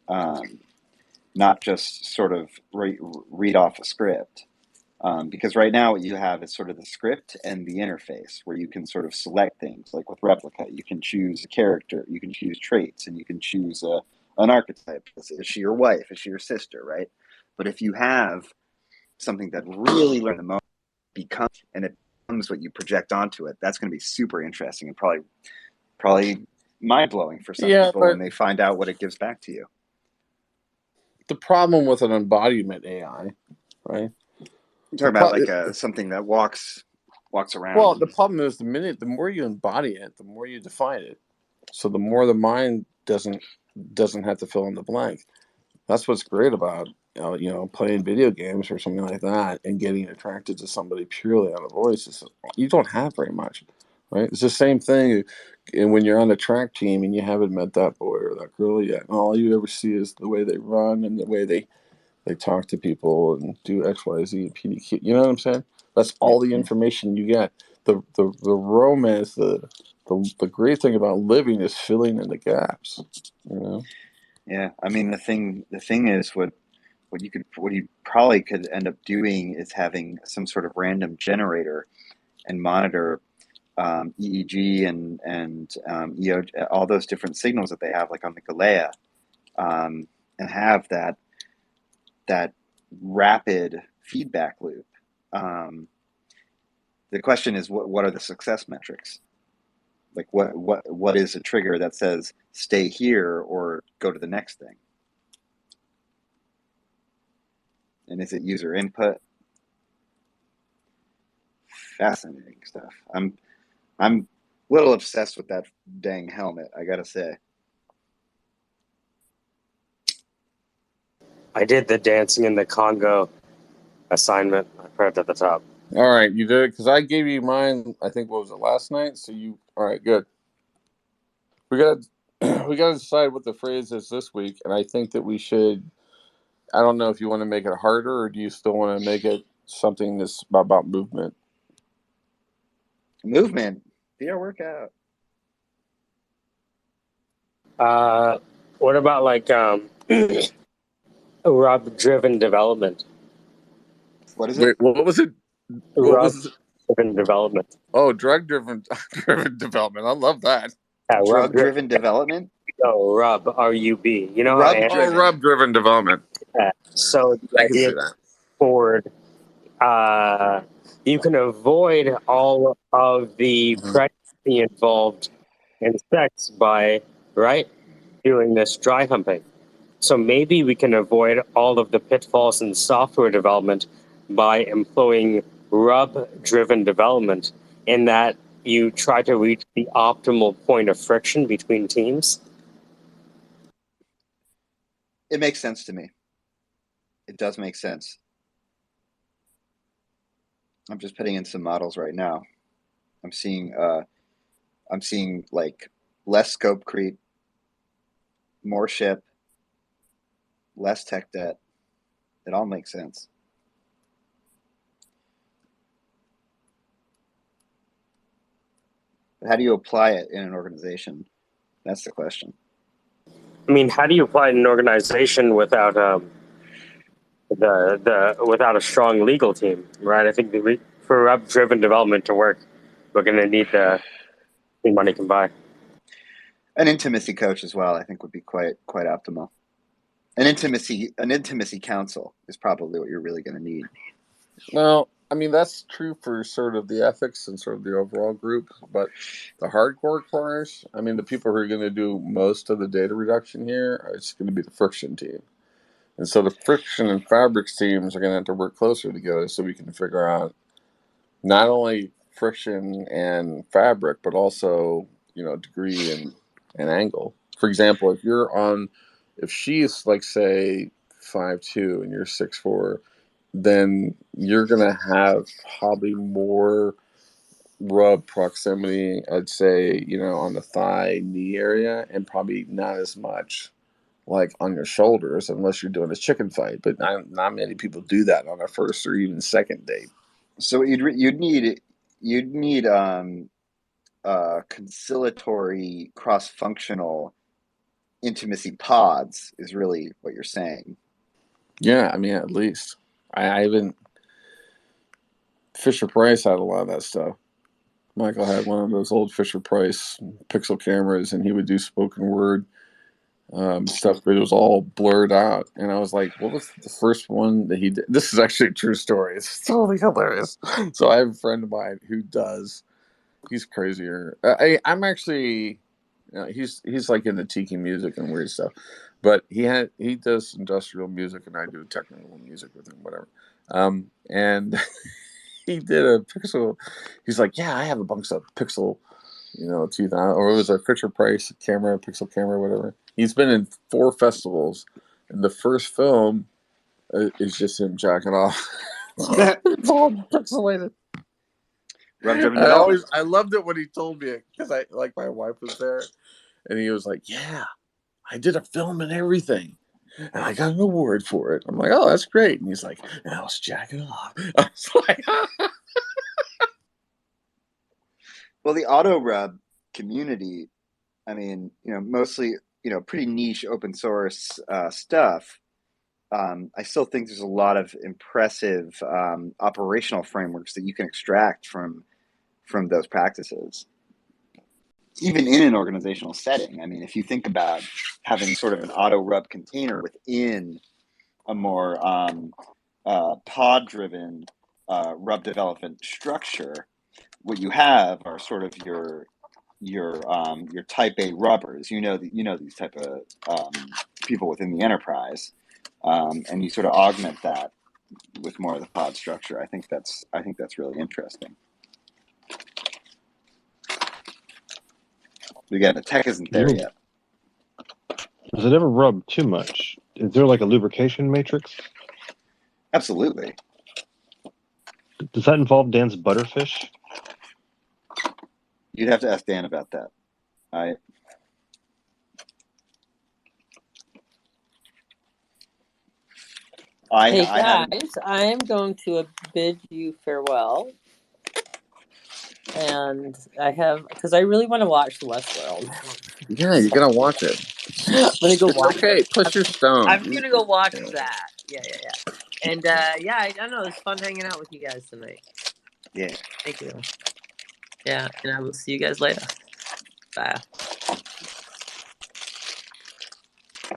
um, not just sort of read off a script. Because right now what you have is sort of the script and the interface where you can sort of select things. Like with Replica, you can choose a character, you can choose traits, and you can choose an archetype. Is she your wife? Is she your sister? Right? But if you have something that really learns the moment becomes, and it becomes what you project onto it, that's going to be super interesting and probably mind blowing for some Yeah, people when but they find out what it gives back to you. the problem with an embodiment AI, right? I'm The talking about pro- like something that walks well, around. the problem is the more you embody it, the more you define it. So the more the mind doesn't have to fill in the blank. That's what's great about playing video games or something like that and getting attracted to somebody purely on a voice. Is you don't have very much, right? It's the same thing, and when you're on the track team and you haven't met that boy or that girl yet, and all you ever see is the way they run and the way they talk to people and do X, Y, Z, and PDQ. You know what I'm saying? That's Yeah, all the information you get. The romance, the great thing about living is filling in the gaps. You know. yeah. I mean, the thing is what you probably could end up doing is having some sort of random generator and monitor EEG and EOG, all those different signals that they have, like on the Galea, and have that rapid feedback loop. Um, the question is, what are the success metrics? Like, what is a trigger that says stay here or go to the next thing? And is it user input? Fascinating stuff. I'm little obsessed with that dang helmet, I gotta say. I did the dancing in the Congo assignment. I put it at the top. All right, you did it because I gave you mine. I think what was it last night? So you, all right, good. We got we got to decide what the phrase is this week, and I think that we should. I don't know if you want to make it harder, or do you still want to make it something that's about movement? Movement. Be our workout. What about like Rob-driven development? What is it? Wait, what was it? What was it? Rob-driven development. Oh, drug-driven driven development. I love that. Yeah, Drug-driven development? Oh, Rub, R-U-B. You know Rub how Oh, driven. rub-driven development. so the I can idea see that. forward, you can avoid all of the pregnancy involved in sex by doing this dry humping. So maybe we can avoid all of the pitfalls in software development by employing rub-driven development, in that you try to reach the optimal point of friction between teams. It makes sense to me. It does make sense. I'm just putting in some models right now. I'm seeing like less scope creep, more ship, less tech debt. It all makes sense. But how do you apply it in an organization? That's the question. I mean, how do you apply it in an organization without without a strong legal team, right? I think for rub-driven development to work, we're going to need the money can buy. An intimacy coach as well, I think, would be quite optimal. An intimacy council is probably what you're really going to need. Well, I mean, that's true for sort of the ethics and sort of the overall group, but the hardcore corners, I mean, the people who are going to do most of the data reduction here, it's going to be the friction team. And so the friction and fabrics teams are going to have to work closer together so we can figure out not only friction and fabric, but also, degree and angle. For example, if she's like, say, 5'2" and you're 6'4", then you're going to have probably more rub proximity, I'd say, on the thigh, knee area, and probably not as much like on your shoulders unless you're doing a chicken fight. But not many people do that on a first or even second date. So you'd need conciliatory cross-functional intimacy pods is really what you're saying. Yeah, I mean, at least I haven't. Fisher Price had a lot of that stuff. Michael had one of those old Fisher Price pixel cameras, and he would do spoken word stuff, but it was all blurred out. And I was like, what was the first one that he did? This is actually a true story. It's totally hilarious. So I have a friend of mine who does. He's crazier. I'm actually, he's like into tiki music and weird stuff, but he does industrial music, and I do technical music with him, whatever. And he did a pixel. He's like, yeah, I have a bunch of pixel, 2000, or it was a Fisher Price camera, pixel camera, whatever. He's been in 4 festivals, and the first film is just him jacking off. It's all pixelated. Rub-driven development. I loved it when he told me it, because my wife was there, and he was like, yeah, I did a film and everything, and I got an award for it. I'm like, oh, that's great. And he's like, and I was jacking off. I was like, Well, the auto rub community, I mean, mostly, pretty niche open source stuff. I still think there's a lot of impressive operational frameworks that you can extract from those practices, even in an organizational setting. I mean, if you think about having sort of an auto rub container within a more pod-driven rub development structure, what you have are sort of your type A rubbers. These type of people within the enterprise, and you sort of augment that with more of the pod structure. I think that's really interesting. Again, the tech isn't there yet. Does it ever rub too much? Is there like a lubrication matrix? Absolutely. Does that involve Dan's butterfish? You'd have to ask Dan about that. Hey I haven't. guys, I am going to bid you farewell, and because I really want to watch the Westworld. Yeah, you're gonna watch it. I'm gonna go watch. Okay, push your stone. I'm gonna go watch that. Yeah. And yeah, I don't know. It's fun hanging out with you guys tonight. Yeah. Thank you. Yeah, and I will see you guys later. Bye.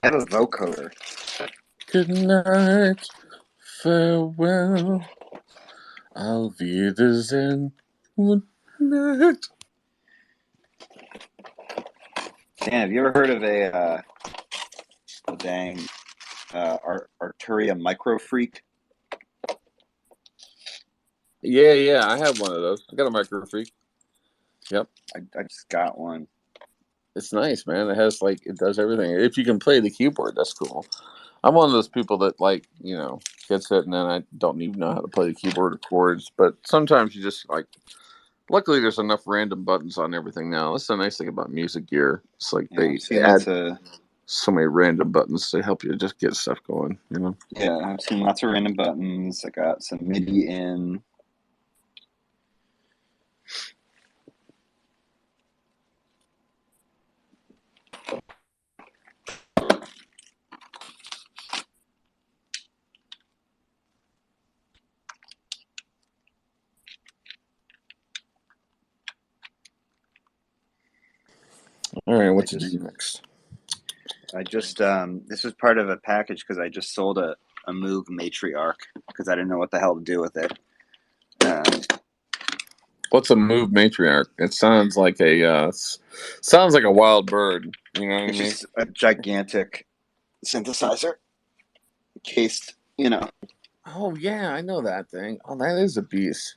I have a vocoder. Good night, farewell. Auf Wiedersehen. Good night. Dan, have you ever heard of a dang Arturia microfreak? Yeah, I have one of those. I got a microfreak. Yep. I just got one. It's nice, man. It has it does everything. If you can play the keyboard, that's cool. I'm one of those people that gets it and then I don't even know how to play the keyboard or chords. But sometimes you just luckily there's enough random buttons on everything now. That's the nice thing about music gear. It's they add so many random buttons to help you just get stuff going, Yeah, I've seen lots of random buttons. I got some MIDI in. All right, what to do next? I just this was part of a package because I just sold a Moog matriarch because I didn't know what the hell to do with it. What's a Moog matriarch? It sounds like a wild bird. You know what I mean? Just a gigantic synthesizer cased, Oh yeah, I know that thing. Oh, that is a beast.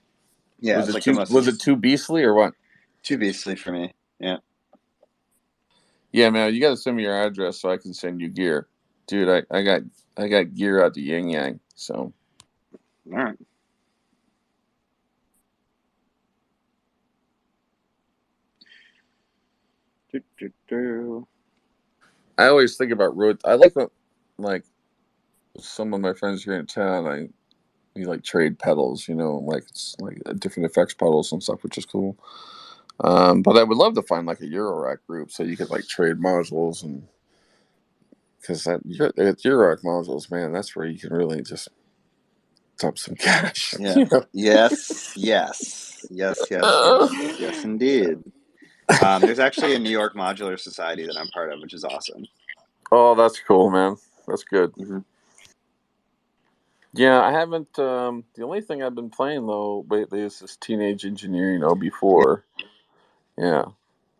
Yeah, was it too beastly or what? Too beastly for me. Yeah. Yeah, man, you got to send me your address so I can send you gear, dude. I got gear out to Yin Yang. So. All right. I always think about road. I like some of my friends here in town. We trade pedals, it's different effects pedals and stuff, which is cool. But I would love to find a Eurorack group so you could trade modules because Eurorack modules, man, that's where you can really just dump some cash. Yeah. Yes, indeed. There's actually a New York Modular Society that I'm part of, which is awesome. Oh, that's cool, man. That's good. Mm-hmm. Yeah, I haven't. The only thing I've been playing though lately is this Teenage Engineering OB4. Yeah,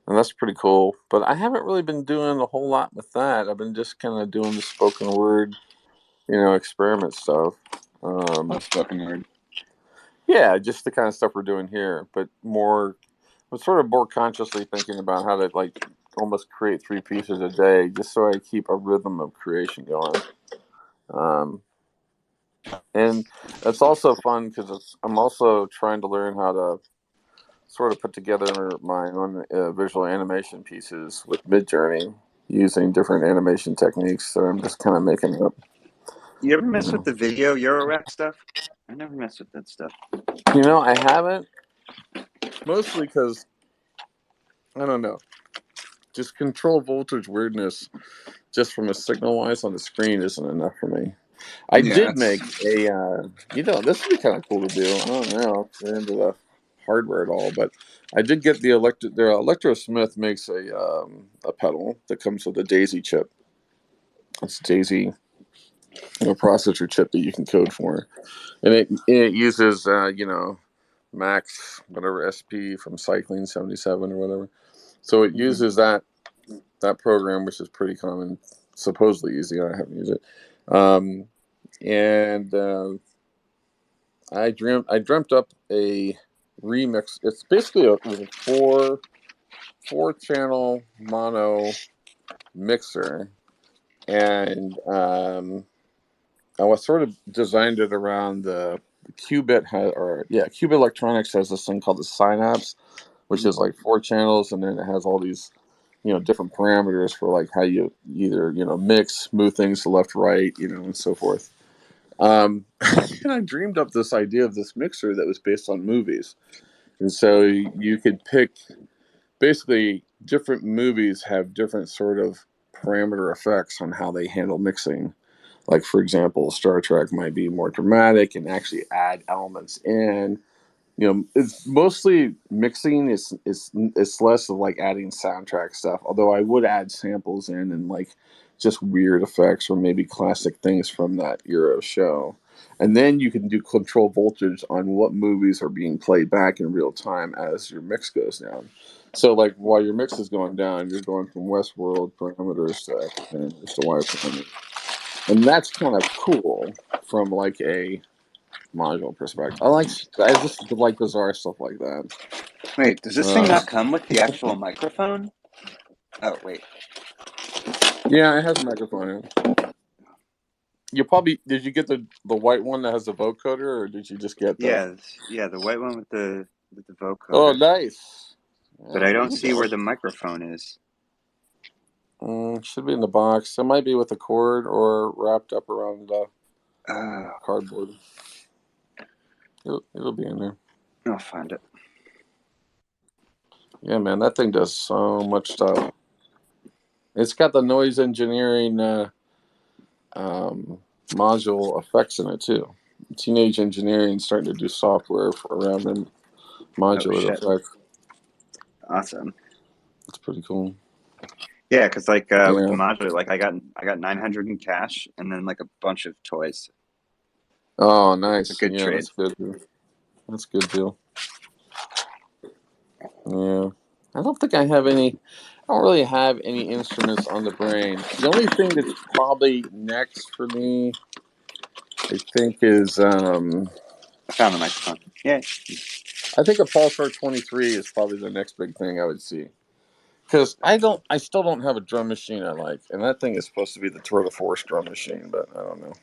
and that's pretty cool. But I haven't really been doing a whole lot with that. I've been just kind of doing the spoken word, experiment stuff. Spoken word. Yeah, just the kind of stuff we're doing here, but I'm sort of more consciously thinking about how to almost create 3 pieces a day, just so I keep a rhythm of creation going. And it's also fun because I'm also trying to learn how to sort of put together my own visual animation pieces with Midjourney using different animation techniques that I'm just kind of making up. You ever mess with the video Eurorack stuff? I never messed with that stuff. I haven't. Mostly because, I don't know, just control voltage weirdness just from a signal-wise on the screen isn't enough for me. I did make a, this would be kind of cool to do. I don't know if you're into the hardware at all, but I did get the Electrosmith makes a pedal that comes with a Daisy chip. It's Daisy, processor chip that you can code for, and it uses Max whatever SP from Cycling 77 or whatever. So it uses that program, which is pretty common, supposedly easy. I haven't used it. And I dreamt up a remix. It's basically it was a 4-channel mono mixer, and I was sort of designed it around the Qubit Qubit Electronics has this thing called the Synapse, which is like 4 channels, and then it has all these, different parameters for like how you either, mix, move things to left, right, and so forth. And I dreamed up this idea of this mixer that was based on movies. And so you could pick, basically, different movies have different sort of parameter effects on how they handle mixing. Like, for example, Star Trek might be more dramatic and actually add elements in. It's mostly mixing. It's less of like adding soundtrack stuff. Although I would add samples in and like just weird effects or maybe classic things from that era of show. And then you can do control voltage on what movies are being played back in real time as your mix goes down. So like while your mix is going down, you're going from Westworld parameters to X to Y parameters. And that's kind of cool from like a module perspective. I just like bizarre stuff like that. Wait, does this thing not come with the actual microphone? Oh, wait. Yeah, it has a microphone. Did you get the white one that has the vocoder, or did you just get the? Yeah, the white one with the vocoder. Oh, nice. But Yeah, I there don't you see go. where the microphone is. Should be in the box. It might be with a cord or wrapped up around cardboard. It'll be in there. I'll find it. Yeah, man, that thing does so much stuff. It's got the noise engineering module effects in it too. Teenage Engineering starting to do software around them modular effects. Awesome. It's pretty cool. Yeah, because with the Yeah. modular, like I got 900 in cash and then like a bunch of toys. Oh, nice. It's a good trade. That's good. That's a good deal. Yeah. I don't think I have any. I don't really have any instruments on the brain. The only thing that's probably next for me, I think, is I found the microphone. Yay. I think a Pulsar 23 is probably the next big thing I would see. Because I still don't have a drum machine I like, and that thing is supposed to be the Tour de Force drum machine, but I don't know.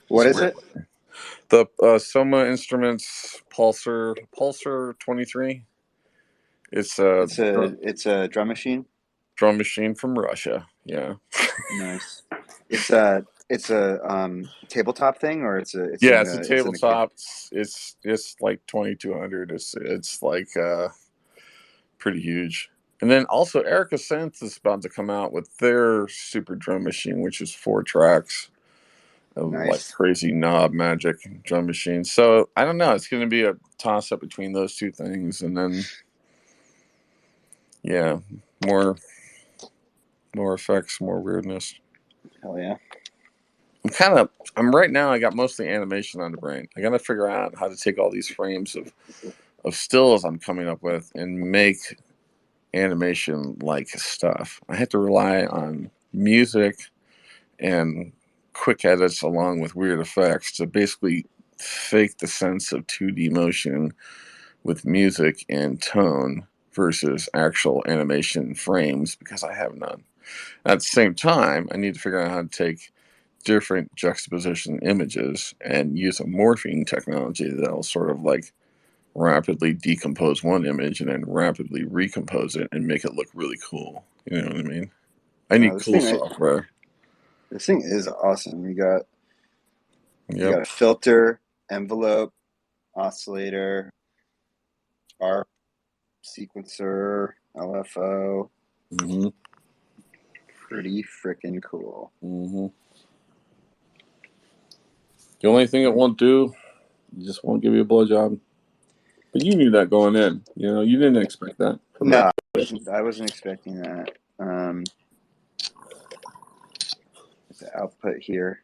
What is it? The Soma Instruments Pulsar 23. It's a drum machine. Drum machine from Russia. Yeah. Nice. It's a tabletop thing, or it's a tabletop. It's like 2200. It's like pretty huge. And then also Erica Synth is about to come out with their super drum machine, which is 4 tracks of like crazy knob magic drum machine. So I don't know. It's going to be a toss up between those two things, and then more effects, more weirdness. Hell yeah. I'm right now. I got mostly animation on the brain. I got to figure out how to take all these frames of stills I'm coming up with and make animation like stuff. I have to rely on music and quick edits along with weird effects to basically fake the sense of 2D motion with music and tone versus actual animation frames, because I have none. At the same time, I need to figure out how to take different juxtaposition images and use a morphing technology that'll sort of like rapidly decompose one image and then rapidly recompose it and make it look really cool. You know what I mean? I need cool software. This thing is awesome. You got a filter, envelope, oscillator, ARP, sequencer, LFO. Mm-hmm. Pretty freaking cool. Mm-hmm. The only thing it won't do, it just won't give you a blowjob. But you knew that going in. You didn't expect that. No, I wasn't expecting that. The output here.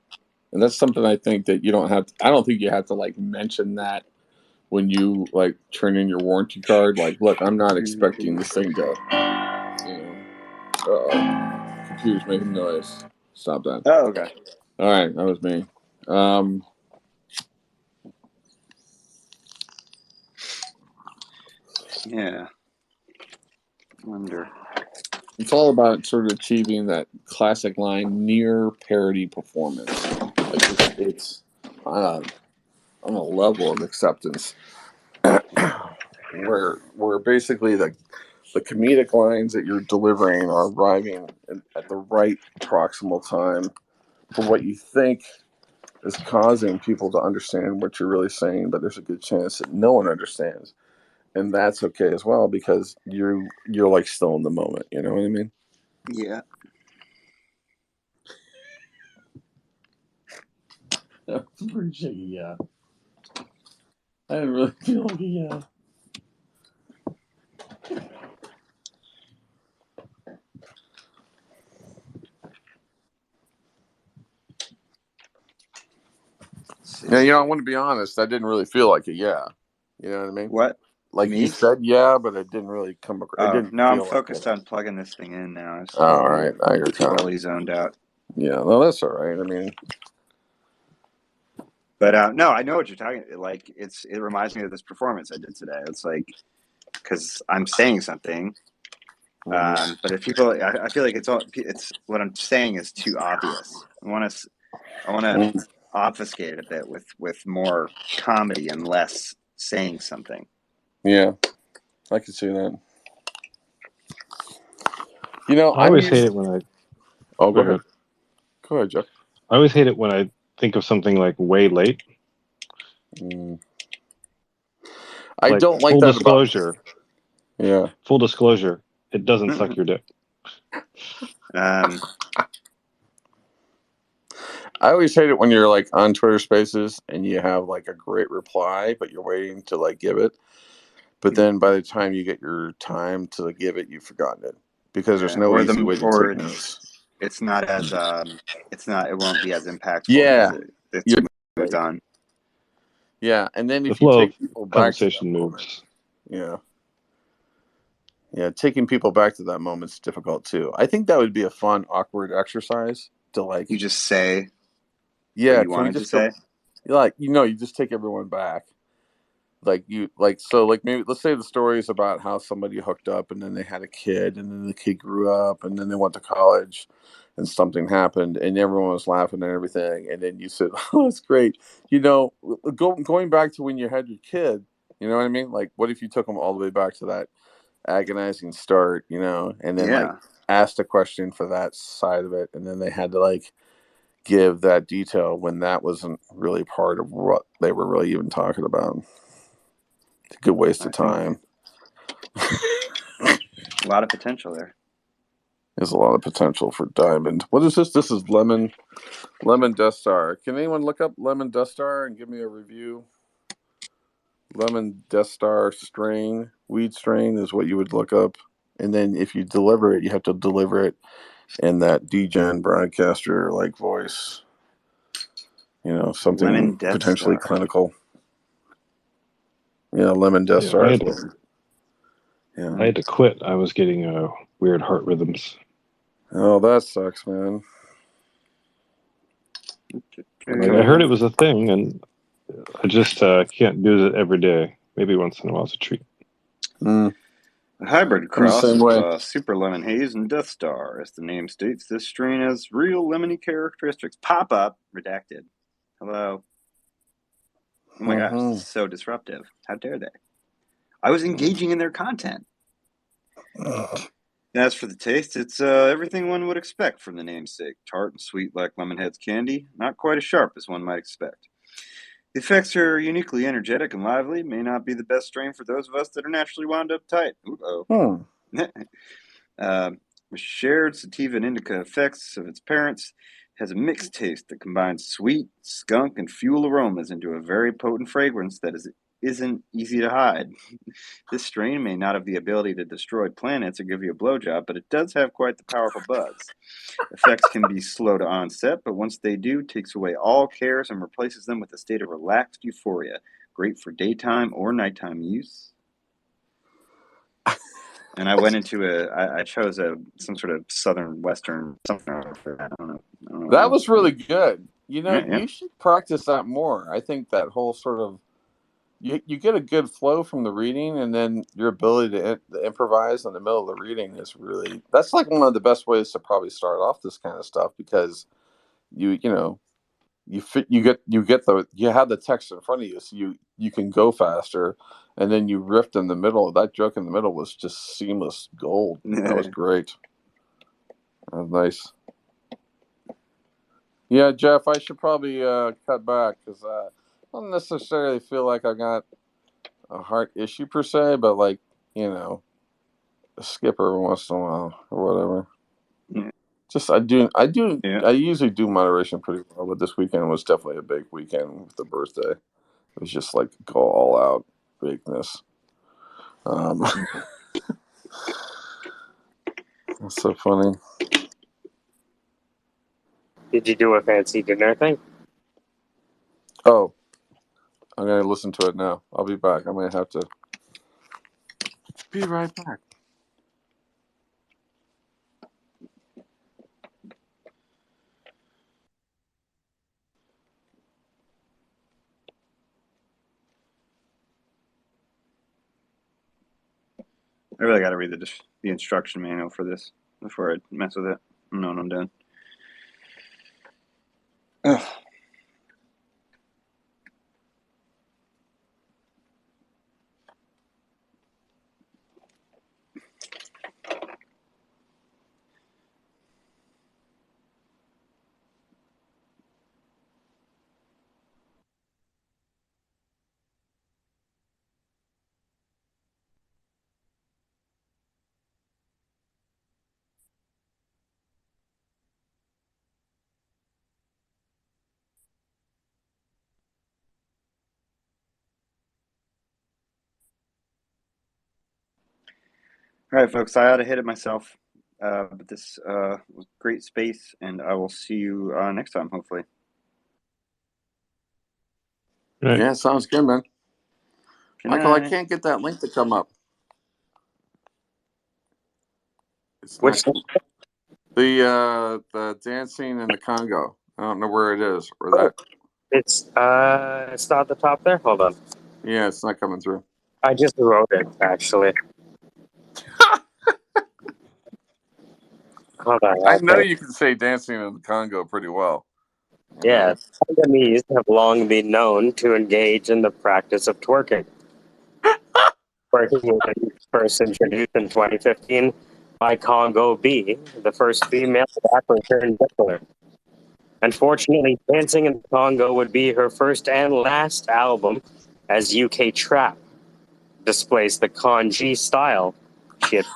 And that's something I think that you don't have to, I don't think you have to like mention that when you like turn in your warranty card. Like, look, I'm not expecting this thing to, computer's making noise. Stop that. Oh, okay. All right, that was me. Yeah. Wonder. It's all about sort of achieving that classic line near parody performance. Like it's on a level of acceptance where basically the comedic lines that you're delivering are arriving at the right proximal time for what you think is causing people to understand what you're really saying, but there's a good chance that no one understands. And that's okay as well because you're like still in the moment, you know what I mean? Yeah. That's pretty shaky, yeah. I didn't really feel like a yeah. Yeah, I want to be honest. I didn't really feel like a yeah. You know what I mean? What? Like Me? you said yeah, but it didn't really come across. It didn't No, I'm feel focused like on plugging this thing in now. I was all right. Now you're totally zoned out. Yeah, no, that's all right. I mean, but no, I know what you're talking. Like it reminds me of this performance I did today. It's like because I'm saying something, but if people, I feel like it's what I'm saying is too obvious. I want to obfuscate it a bit with more comedy and less saying something. Yeah, I can see that. I always hate it when I. Oh, go ahead. Go ahead, Jeff. I always hate it when I think of something like way late. I don't like full that disclosure. Yeah. Full disclosure. It doesn't suck your dick. I always hate it when you're like on Twitter Spaces and you have like a great reply, but you're waiting to like give it. But then by the time you get your time to give it, you've forgotten it because there's no easy way to take notes. It's not as it won't be as impactful. Yeah, it's moved on. Yeah, and then the if flow you of take people back conversation to that moves. moment, yeah, taking people back to that moment's difficult too. I think that would be a fun, awkward exercise to like. You just say. Yeah, what you wanted to say. You just take everyone back. Maybe let's say the story is about how somebody hooked up and then they had a kid and then the kid grew up and then they went to college and something happened and everyone was laughing and everything and then you said, oh, that's great. Going back to when you had your kid, you know what I mean? Like, what if you took them all the way back to that agonizing start, and then asked a question for that side of it and then they had to like give that detail when that wasn't really part of what they were really even talking about. It's a good waste of time. A lot of potential there. There's a lot of potential for Diamond. What is this? This is Lemon Death Star. Can anyone look up Lemon Death Star and give me a review? Lemon Death Star strain, weed strain is what you would look up. And then if you deliver it, you have to deliver it in that Degen broadcaster like voice. Something potentially clinical. Yeah, Lemon Death Star. I had to quit. I was getting weird heart rhythms. Oh, that sucks, man. I heard it was a thing, and I just can't do it every day. Maybe once in a while it's a treat. A hybrid cross of Super Lemon Haze and Death Star. As the name states, this strain has real lemony characteristics. Pop up, redacted. Hello. Oh my gosh, this is so disruptive. How dare they? I was engaging in their content. As for the taste, it's everything one would expect from the namesake. Tart and sweet like Lemonhead's candy, not quite as sharp as one might expect. The effects are uniquely energetic and lively, may not be the best strain for those of us that are naturally wound up tight. With shared sativa and indica effects of its parents, has a mixed taste that combines sweet, skunk, and fuel aromas into a very potent fragrance that isn't easy to hide. This strain may not have the ability to destroy planets or give you a blowjob, but it does have quite the powerful buzz. Effects can be slow to onset, but once they do, it takes away all cares and replaces them with a state of relaxed euphoria. Great for daytime or nighttime use. And I went into I chose some sort of southern western something. I don't know. That was really good. You should practice that more. I think that whole sort of you get a good flow from the reading, and then your ability to improvise in the middle of the reading is really, that's like one of the best ways to probably start off this kind of stuff, because you know you have the text in front of you, so you can go faster, and then you riffed in the middle. That joke in the middle was just seamless gold. That was great. That was nice. Yeah, Jeff, I should probably cut back, because I don't necessarily feel like I got a heart issue per se, but like, skip every once in a while or whatever. Yeah. Just I usually do moderation pretty well, but this weekend was definitely a big weekend with the birthday. It was just like go all out bigness. That's so funny. Did you do a fancy dinner thing? Oh, I'm gonna listen to it now. I'll be back. I might have to be right back. I really got to read the instruction manual for this before I mess with it. No, I'm done. Ugh. All right, folks, I ought to hit it myself. But this was great space, and I will see you next time, hopefully. Right. Yeah, sounds good, man. Good Michael, I night. can't get that link to come up. It's Which not the dancing in the Congo. I don't know where it is. Or that. it's not at the top there. Hold on. Yeah, it's not coming through. I just wrote it actually. Hold on. I know Okay. you can say dancing in the Congo pretty well. Yeah, Congolese have long been known to engage in the practice of twerking. Twerking was first introduced in 2015 by Congo B, the first female rapper turned wrestler. Unfortunately, Dancing in the Congo would be her first and last album, as UK trap displays the kanji style she had.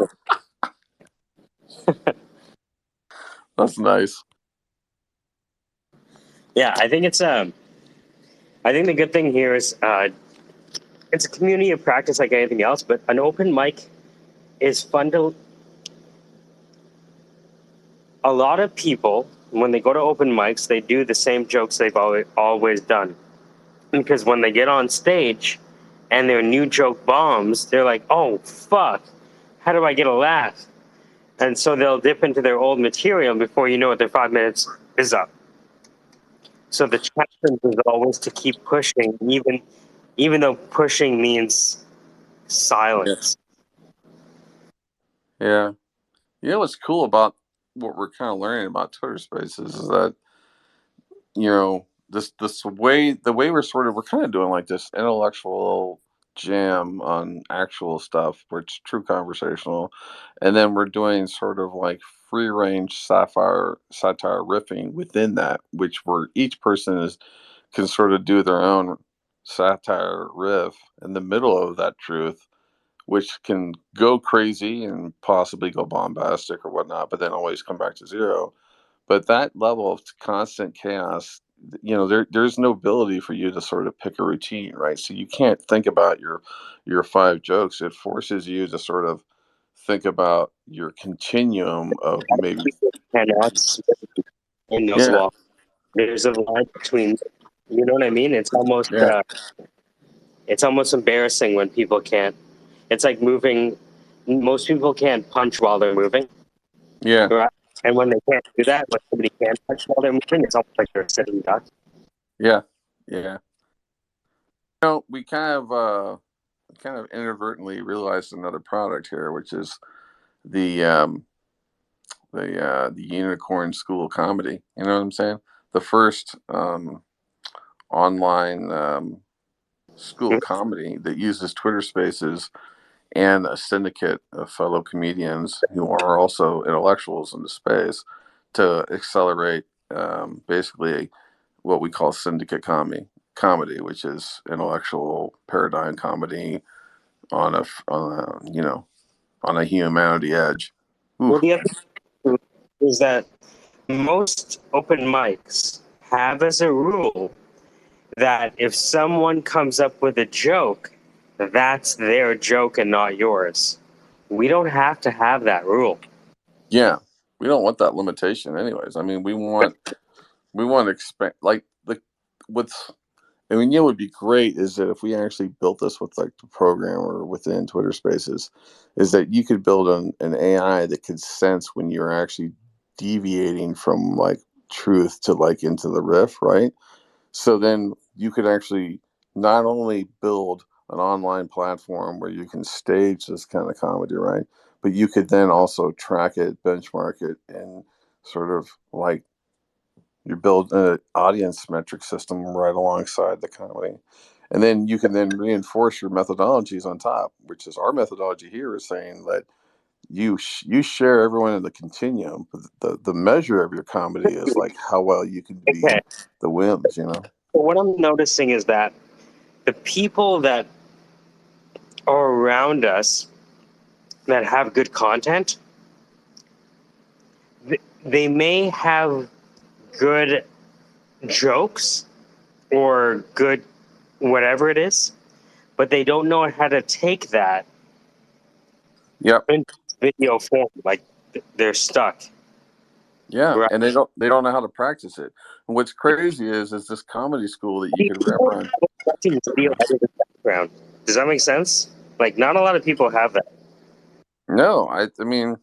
That's nice. Yeah, I think I think the good thing here is it's a community of practice like anything else, but an open mic is fun to. A lot of people, when they go to open mics, they do the same jokes they've always done. Because when they get on stage and their new joke bombs, they're like, oh, fuck, how do I get a laugh? And so they'll dip into their old material before you know it, their 5 minutes is up. So the challenge is always to keep pushing, even though pushing means silence. Yeah. You know what's cool about what we're kind of learning about Twitter Spaces is that, this way, the way we're kind of doing like this intellectual jam on actual stuff where it's true conversational, and then we're doing sort of like free range satire riffing within that, which where each person can sort of do their own satire riff in the middle of that truth, which can go crazy and possibly go bombastic or whatnot, but then always come back to zero. But that level of constant chaos, there's no ability for you to sort of pick a routine, right? So you can't think about your five jokes. It forces you to sort of think about your continuum of maybe. Cannot swim in those Yeah, walls. There's a line between, you know what I mean? yeah, It's almost embarrassing when people can't. It's like moving. Most people can't punch while they're moving, yeah, right? And when they can't do that, when somebody can't punch while they're moving, it's almost like they're a sitting duck. yeah, yeah. we kind of inadvertently realized another product here, which is the Unicorn School of Comedy. You know what I'm saying? The first online school of comedy that uses Twitter Spaces and a syndicate of fellow comedians who are also intellectuals in the space to accelerate basically what we call syndicate comedy, which is intellectual paradigm comedy on a humanity edge. Well, Oof. the other thing is that most open mics have as a rule that if someone comes up with a joke, that's their joke and not yours. We don't have to have that rule. Yeah, we don't want that limitation, anyways. I mean, we want to expand what's. I mean, what would be great is that if we actually built this with like the program or within Twitter Spaces, is that you could build an AI that could sense when you're actually deviating from like truth to like into the riff, right? So then you could actually not only build an online platform where you can stage this kind of comedy, right? But you could then also track it, benchmark it, and sort of like you build an audience metric system right alongside the comedy. And then you can then reinforce your methodologies on top, which is our methodology here is saying that you share everyone in the continuum. But the measure of your comedy is like how well you can beat Okay. the whims, you know? What I'm noticing is that the people that are around us that have good content, they may have good jokes or good whatever it is, but they don't know how to take that Yep. in video form. Like they're stuck. Yeah, Right? and they don't know how to practice it. And what's crazy is this comedy school that you could run. Video edited background. Does that make sense? Like, not a lot of people have that. No, I mean,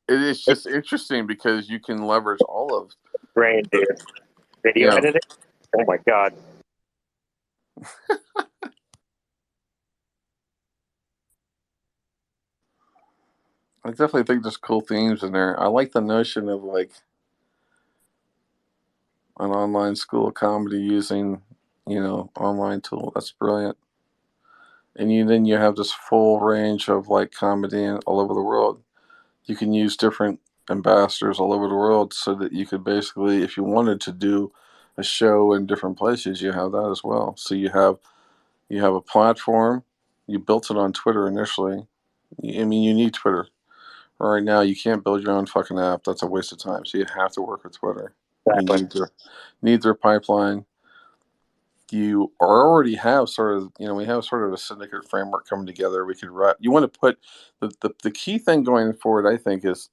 it is just interesting because you can leverage all of, Brain, dude. you Video know, editing. Oh my god. I definitely think there's cool themes in there. I like the notion of like an online school of comedy using, online tool. That's brilliant. And then you have this full range of like comedy all over the world. You can use different ambassadors all over the world so that you could basically, if you wanted to do a show in different places, you have that as well. So you have a platform. You built it on Twitter initially. I mean, you need Twitter. Right now, you can't build your own fucking app. That's a waste of time. So you have to work with Twitter. You Exactly. need their pipeline. You already have we have sort of a syndicate framework coming together. We could write. You want to put the key thing going forward, I think, is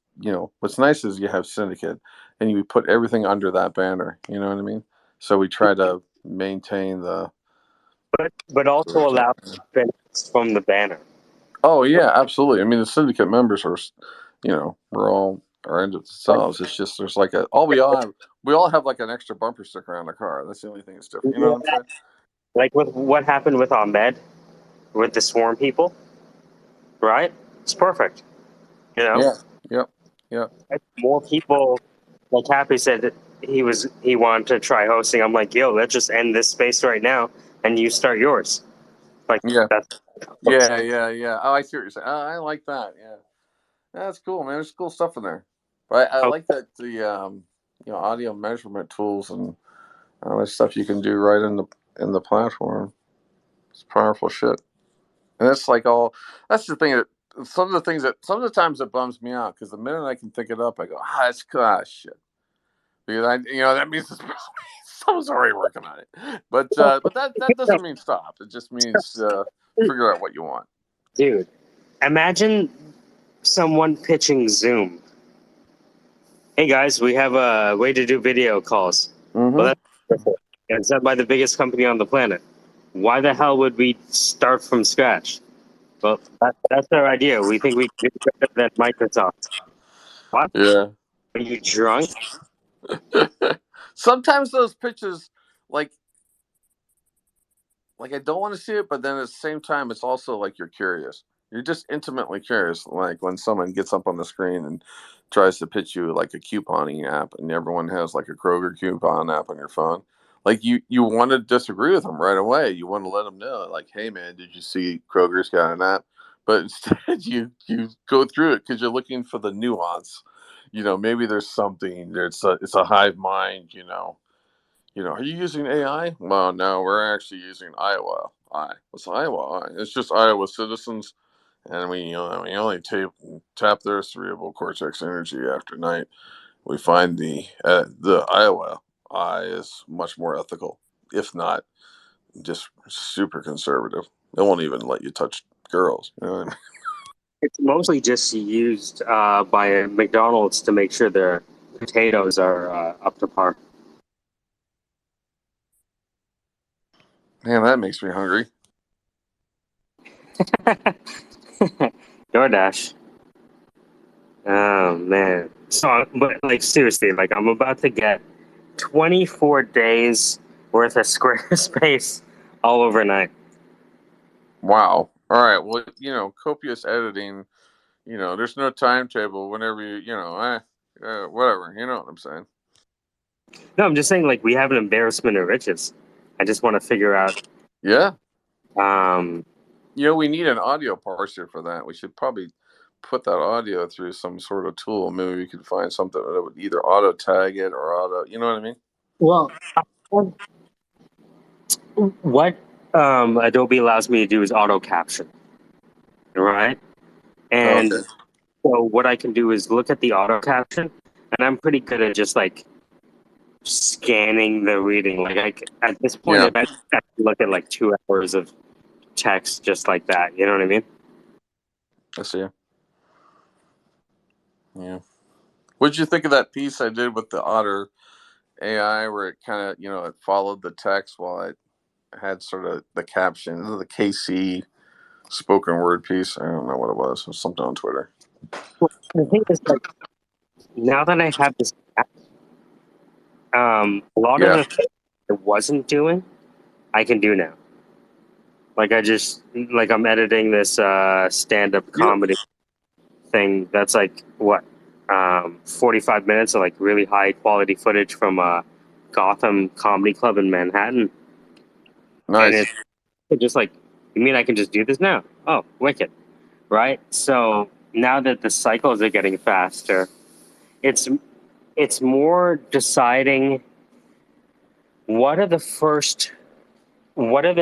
what's nice is you have syndicate, and you put everything under that banner. You know what I mean? So we try to maintain the. But also allow benefits from the banner. Oh yeah, absolutely. I mean, the syndicate members we're all are into themselves. It's just there's like we all have like an extra bumper sticker on the car. That's the only thing that's different. You know what I'm saying? Like with what happened with Ahmed, with the swarm people, right? It's perfect. Yeah. Yep. Yep. More people, like Happy said, that he wanted to try hosting. I'm like, yo, let's just end this space right now, and you start yours. Like Yeah. that's Yeah. Oh, I see what you're saying. Oh, I like that. Yeah. That's cool, man. There's cool stuff in there. But I like that the audio measurement tools and all that stuff you can do right in the platform. It's powerful shit. And that's like all. That's the thing that some of the times it bums me out because the minute I can pick it up, I go, it's shit. Because that means it's probably someone's already working on it. But that doesn't mean stop. It just means figure out what you want. dude. Imagine someone pitching Zoom. Hey guys, we have a way to do video calls. Mm-hmm. Well, that's it's done by the biggest company on the planet. Why the hell would we start from scratch? Well, that's our idea. We think we can do better than Microsoft. What? Yeah. Are you drunk? Sometimes those pitches, like like I don't want to see it, but then at the same time, it's also like you're curious. You're just intimately curious, like when someone gets up on the screen and tries to pitch you like a couponing app, and everyone has like a Kroger coupon app on your phone. Like you want to disagree with them right away. You want to let them know, like, hey man, did you see Kroger's got an app? But instead, you go through it because you're looking for the nuance. Maybe there's something. It's a hive mind. Are you using AI? Well, no, we're actually using Iowa I. What's Iowa I? It's just Iowa citizens, and we only tap their cerebral cortex energy after night. We find the Iowa I is much more ethical, if not just super conservative. They won't even let you touch girls. You know what I mean? It's mostly just used by McDonald's to make sure their potatoes are up to par. Man, that makes me hungry. DoorDash. Oh man. So, but like seriously, like I'm about to get 24 days worth of Squarespace all overnight. Wow. All right. Well, copious editing. There's no timetable. Whenever whatever. You know what I'm saying? No, I'm just saying like we have an embarrassment of riches. I just want to figure out. Yeah. Um, We need an audio parser for that. We should probably put that audio through some sort of tool. Maybe we could find something that would either auto tag it or auto. You know what I mean? well, what Adobe allows me to do is auto caption, right? Oh, And okay. so what I can do is look at the auto caption, and I'm pretty good at just like scanning the reading. Like at this point, Yeah. I bet I can look at like 2 hours of text just like that. You know what I mean? I see. Yeah. What did you think of that piece I did with the Otter AI, where it kind of it followed the text while it had sort of the caption, the KC spoken word piece. I don't know what it was. It was something on Twitter. Well, the thing is, like, now that I have this, a lot of Yeah. the things I wasn't doing, I can do now. Like I'm editing this stand-up You comedy thing that's like what 45 minutes of like really high quality footage from Gotham Comedy Club in Manhattan, and nice. it's just like, you mean I can just do this now? Oh, wicked, right? So now that the cycles are getting faster, it's more deciding what are the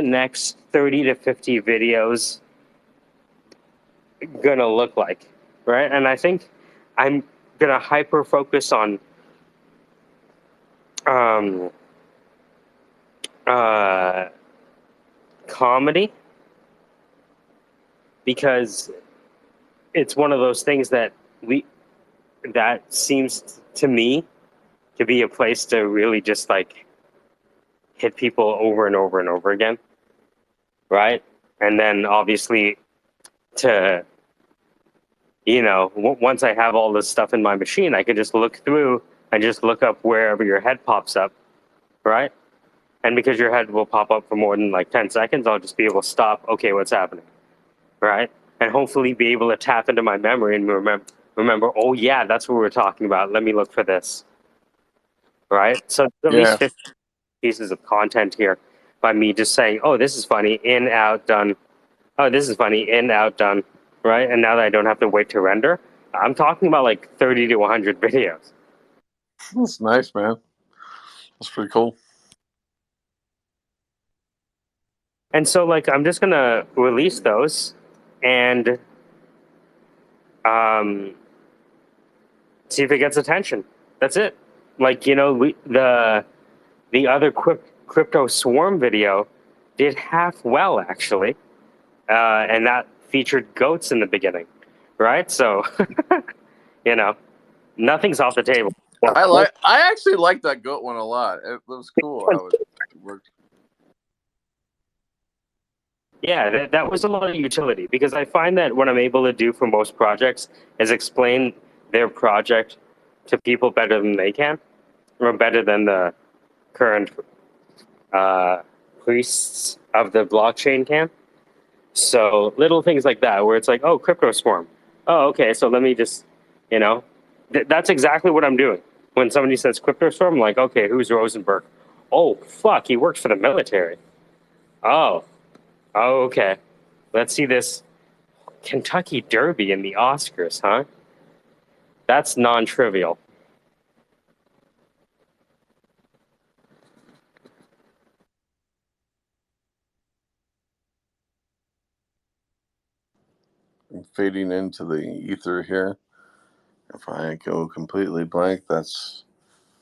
next 30 to 50 videos gonna look like, right? And I think I'm gonna hyper focus on um, uh, comedy, because it's one of those things that seems to me to be a place to really just like hit people over and over and over again, right? And then obviously to once I have all this stuff in my machine, I can just look through and just look up wherever your head pops up, right? And because your head will pop up for more than like 10 seconds, I'll just be able to stop. Okay, what's happening, right? And hopefully be able to tap into my memory and remember. Oh yeah, that's what we were talking about. Let me look for this, right? So at Yeah. least 50 pieces of content here by me just saying, oh, this is funny, in, out, done. Oh, this is funny, in, out, done, right? And now that I don't have to wait to render, I'm talking about like 30 to 100 videos. That's nice, man. That's pretty cool. And so, like, I'm just gonna release those and um, see if it gets attention. That's it. Like, the other crypto swarm video did half well actually, and that featured goats in the beginning, right? So, nothing's off the table. I actually like that goat one a lot. It was cool how it worked. Yeah, that was a lot of utility, because I find that what I'm able to do for most projects is explain their project to people better than they can, or better than the current priests of the blockchain can. So little things like that, where it's like, oh, crypto swarm. Oh, okay. So let me just, you know, that's exactly what I'm doing. When somebody says crypto swarm, I'm like, okay, who's Rosenberg? Oh, fuck, he works for the military. Oh, oh, okay. Let's see this Kentucky Derby in the Oscars, huh? That's non-trivial. I'm fading into the ether here. If I go completely blank, that's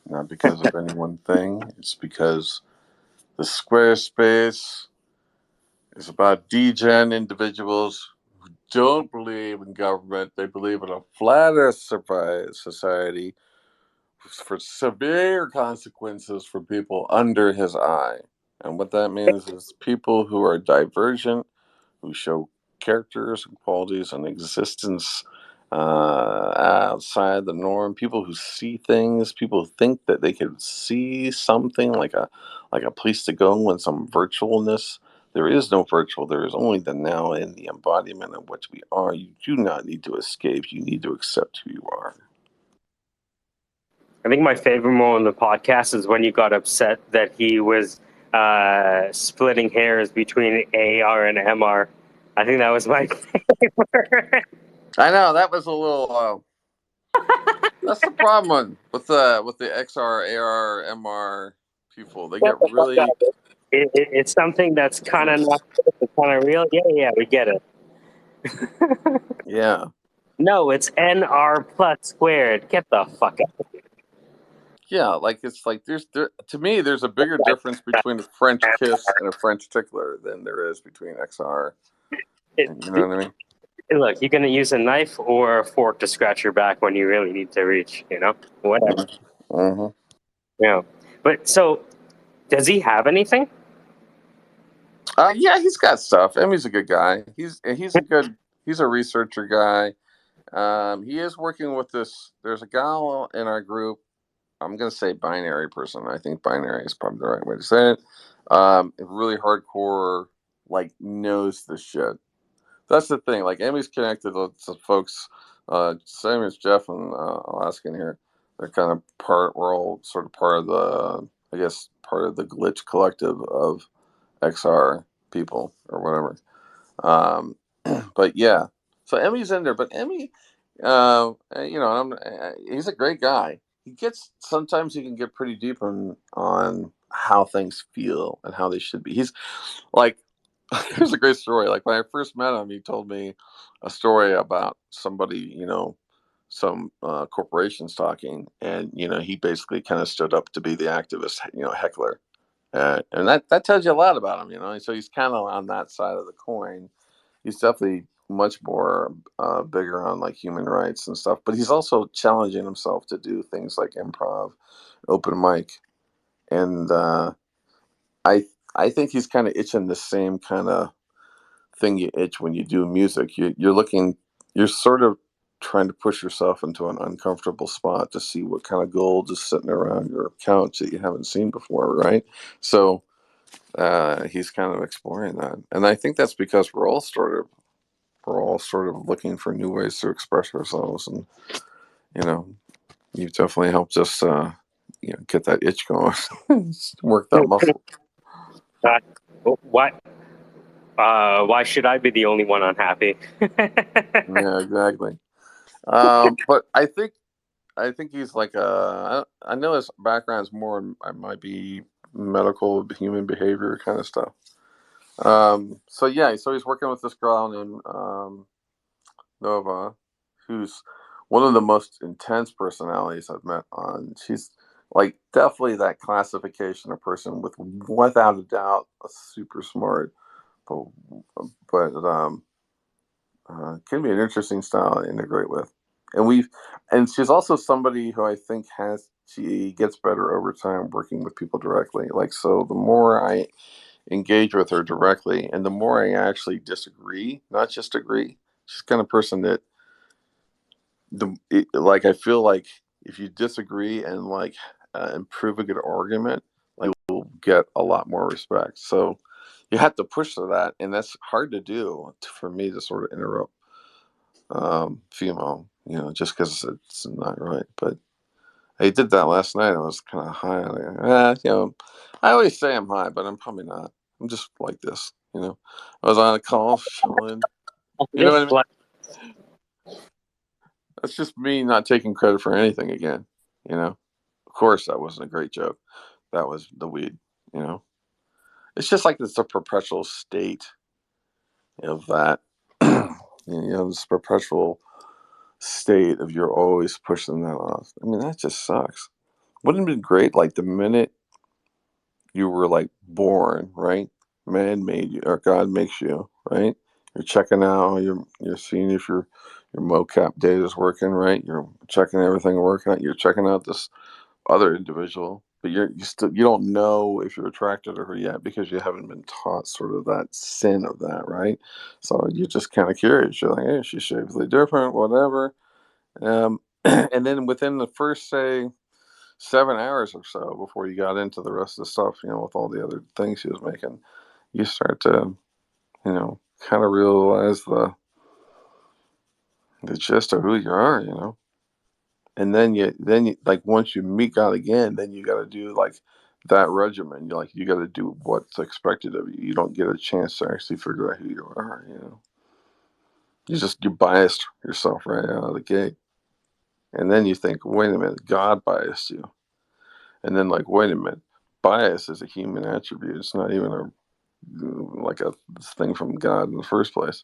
not because of any one thing. It's because the SquareSpace is about Degen individuals who don't believe in government. They believe in a flat earth society for severe consequences for people under his eye. And what that means is people who are divergent, who show characters and qualities and existence outside the norm. People who see things. People who think that they could see something like a place to go in some virtualness. There is no virtual. There is only the now and the embodiment of what we are. You do not need to escape. You need to accept who you are. I think my favorite moment of the podcast is when you got upset that he was splitting hairs between AR and MR. I think that was my favorite. I know that was a little. That's the problem with the XR, AR, MR people. They get really. It's something that's kind of not kind of real. Yeah, yeah, we get it. Yeah. No, it's NR plus squared. Get the fuck out. Yeah, like it's like to me there's a bigger difference between a French kiss and a French tickler than there is between XR. And, you know what I mean? Look, you're gonna use a knife or a fork to scratch your back when you really need to reach. You know, whatever. Mm-hmm. Yeah, but so does he have anything? Yeah, he's got stuff. Emmy's a good guy. He's a researcher guy. He is working with this. There's a gal in our group. I'm gonna say binary person. I think binary is probably the right way to say it. Really hardcore, like knows the shit. That's the thing. Like Emmy's connected with some folks, same as Jeff and Alaskan here. They're kind of part. We're all sort of part of the, I guess, part of the glitch collective of XR people or whatever. Um, but yeah, so Emmy's in there. But Emmy, he's a great guy. He gets sometimes he can get pretty deep on how things feel and how they should be. He's like, here's a great story. Like when I first met him, he told me a story about somebody, some corporations talking, and he basically kind of stood up to be the activist, heckler, and that tells you a lot about him. So he's kind of on that side of the coin. He's definitely much more bigger on like human rights and stuff, but he's also challenging himself to do things like improv, open mic, and I I think he's kind of itching the same kind of thing you itch when you do music. You're sort of trying to push yourself into an uncomfortable spot to see what kind of gold is sitting around your couch that you haven't seen before, right? So he's kind of exploring that, and I think that's because we're all sort of looking for new ways to express ourselves, and you know, you've definitely helped us, get that itch going, work that muscle. Uh, what? Why should I be the only one unhappy? Yeah, exactly. But I think he's like I know his background's more. I might be medical human behavior kind of stuff. So yeah, so he's working with this girl named Nova, who's one of the most intense personalities I've met on. She's like definitely that classification of person with without a doubt a super smart, but can be an interesting style to integrate with. And she's also somebody who I think she gets better over time working with people directly. Like, so the more I engage with her directly and the more I actually disagree, not just agree, she's the kind of person that like, I feel like if you disagree and like improve a good argument, like you'll get a lot more respect. So you have to push to that, and that's hard to do for me to sort of interrupt female, just because it's not right. But I did that last night. I was kind of high. I always say I'm high, but I'm probably not. I'm just like this. I was on a call, chilling. You know what I mean? That's just me not taking credit for anything again. Of course, that wasn't a great joke. That was the weed. It's just like it's a perpetual state of that. This perpetual state of you're always pushing that off. I mean, that just sucks. Wouldn't it be great, like the minute you were like born, right? Man made you, or God makes you, right? You're checking out, you're seeing if your mocap data is working, right? You're checking everything working out. You're checking out this other individual, but you don't know if you're attracted to her yet because you haven't been taught sort of that sin of that, right? So you're just kind of curious. You're like, hey, she's shapely different, whatever. And then within the first, say, 7 hours or so before you got into the rest of the stuff, with all the other things he was making, you start to, kind of realize the gist of who you are. And then you like once you meet God again, then you got to do like that regimen. You got to do what's expected of you. You don't get a chance to actually figure out who you are. You biased yourself right out of the gate, and then you think, wait a minute, God biased you, and then like, wait a minute, bias is a human attribute. It's not even a thing from God in the first place,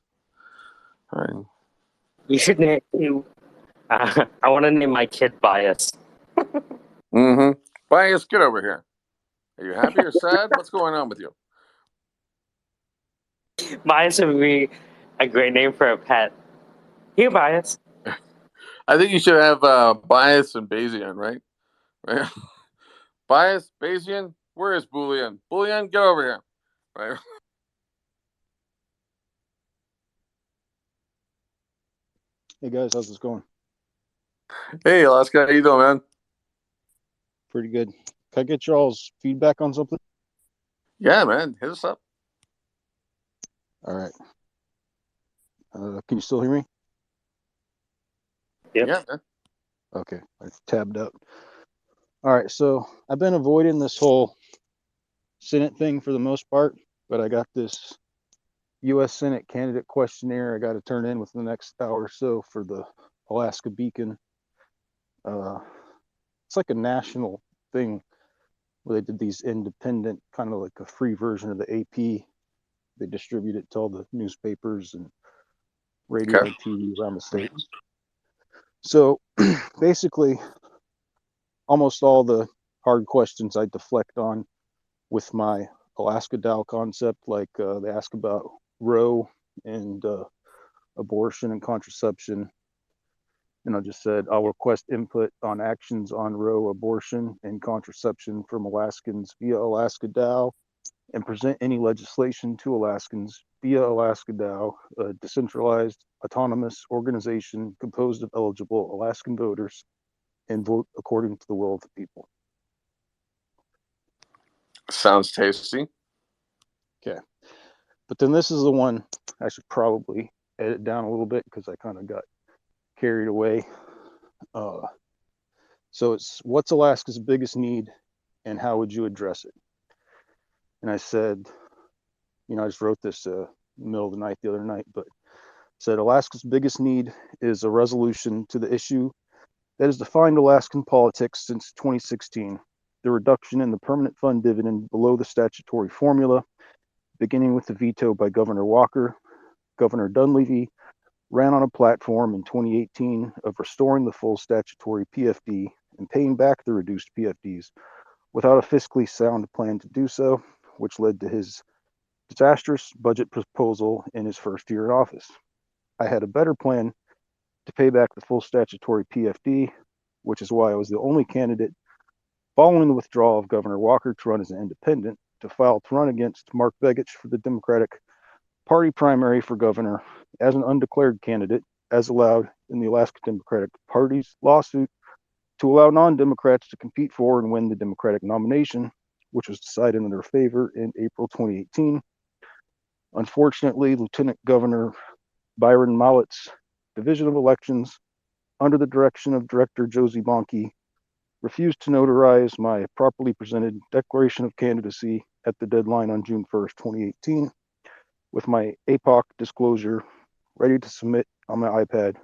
right? You should name you. I want to name my kid Bias. Mm-hmm. Bias, get over here. Are you happy or sad? What's going on with you? Bias would be a great name for a pet. You Bias. I think you should have Bias and Bayesian, right? Right? Bias, Bayesian, where is Boolean? Boolean, get over here. Right? Hey guys, how's this going? Hey, Alaska, how you doing, man? Pretty good. Can I get y'all's feedback on something? Yeah, man, hit us up. All right. Can you still hear me? Yep. Yeah, man. Okay, I tabbed out. All right, so I've been avoiding this whole Senate thing for the most part, but I got this U.S. Senate candidate questionnaire I got to turn in within the next hour or so for the Alaska Beacon. It's like a national thing where they did these independent, kind of like a free version of the AP. They distribute it to all the newspapers and radio and TV around the state. So basically, almost all the hard questions I deflect on with my Alaska DAO concept, like they ask about Roe and abortion and contraception. And I just said, I'll request input on actions on Roe, abortion, and contraception from Alaskans via Alaska DAO and present any legislation to Alaskans via Alaska DAO, a decentralized, autonomous organization composed of eligible Alaskan voters, and vote according to the will of the people. Sounds tasty. Okay. But then this is the one I should probably edit down a little bit because I kind of got carried away. So it's, what's Alaska's biggest need and how would you address it? And I said, I just wrote this middle of the night the other night, but said Alaska's biggest need is a resolution to the issue that has defined Alaskan politics since 2016, the reduction in the permanent fund dividend below the statutory formula, beginning with the veto by Governor Walker. Governor Dunleavy ran on a platform in 2018 of restoring the full statutory PFD and paying back the reduced PFDs without a fiscally sound plan to do so, which led to his disastrous budget proposal in his first year in office. I had a better plan to pay back the full statutory PFD, which is why I was the only candidate following the withdrawal of Governor Walker to run as an independent to file to run against Mark Begich for the Democratic Party primary for governor as an undeclared candidate, as allowed in the Alaska Democratic Party's lawsuit to allow non-Democrats to compete for and win the Democratic nomination, which was decided in their favor in April 2018 Unfortunately, Lieutenant Governor Byron Mallett's Division of Elections, under the direction of Director Josie Bonke, refused to notarize my properly presented declaration of candidacy at the deadline on June 1st, 2018, with my APOC disclosure ready to submit on my iPad,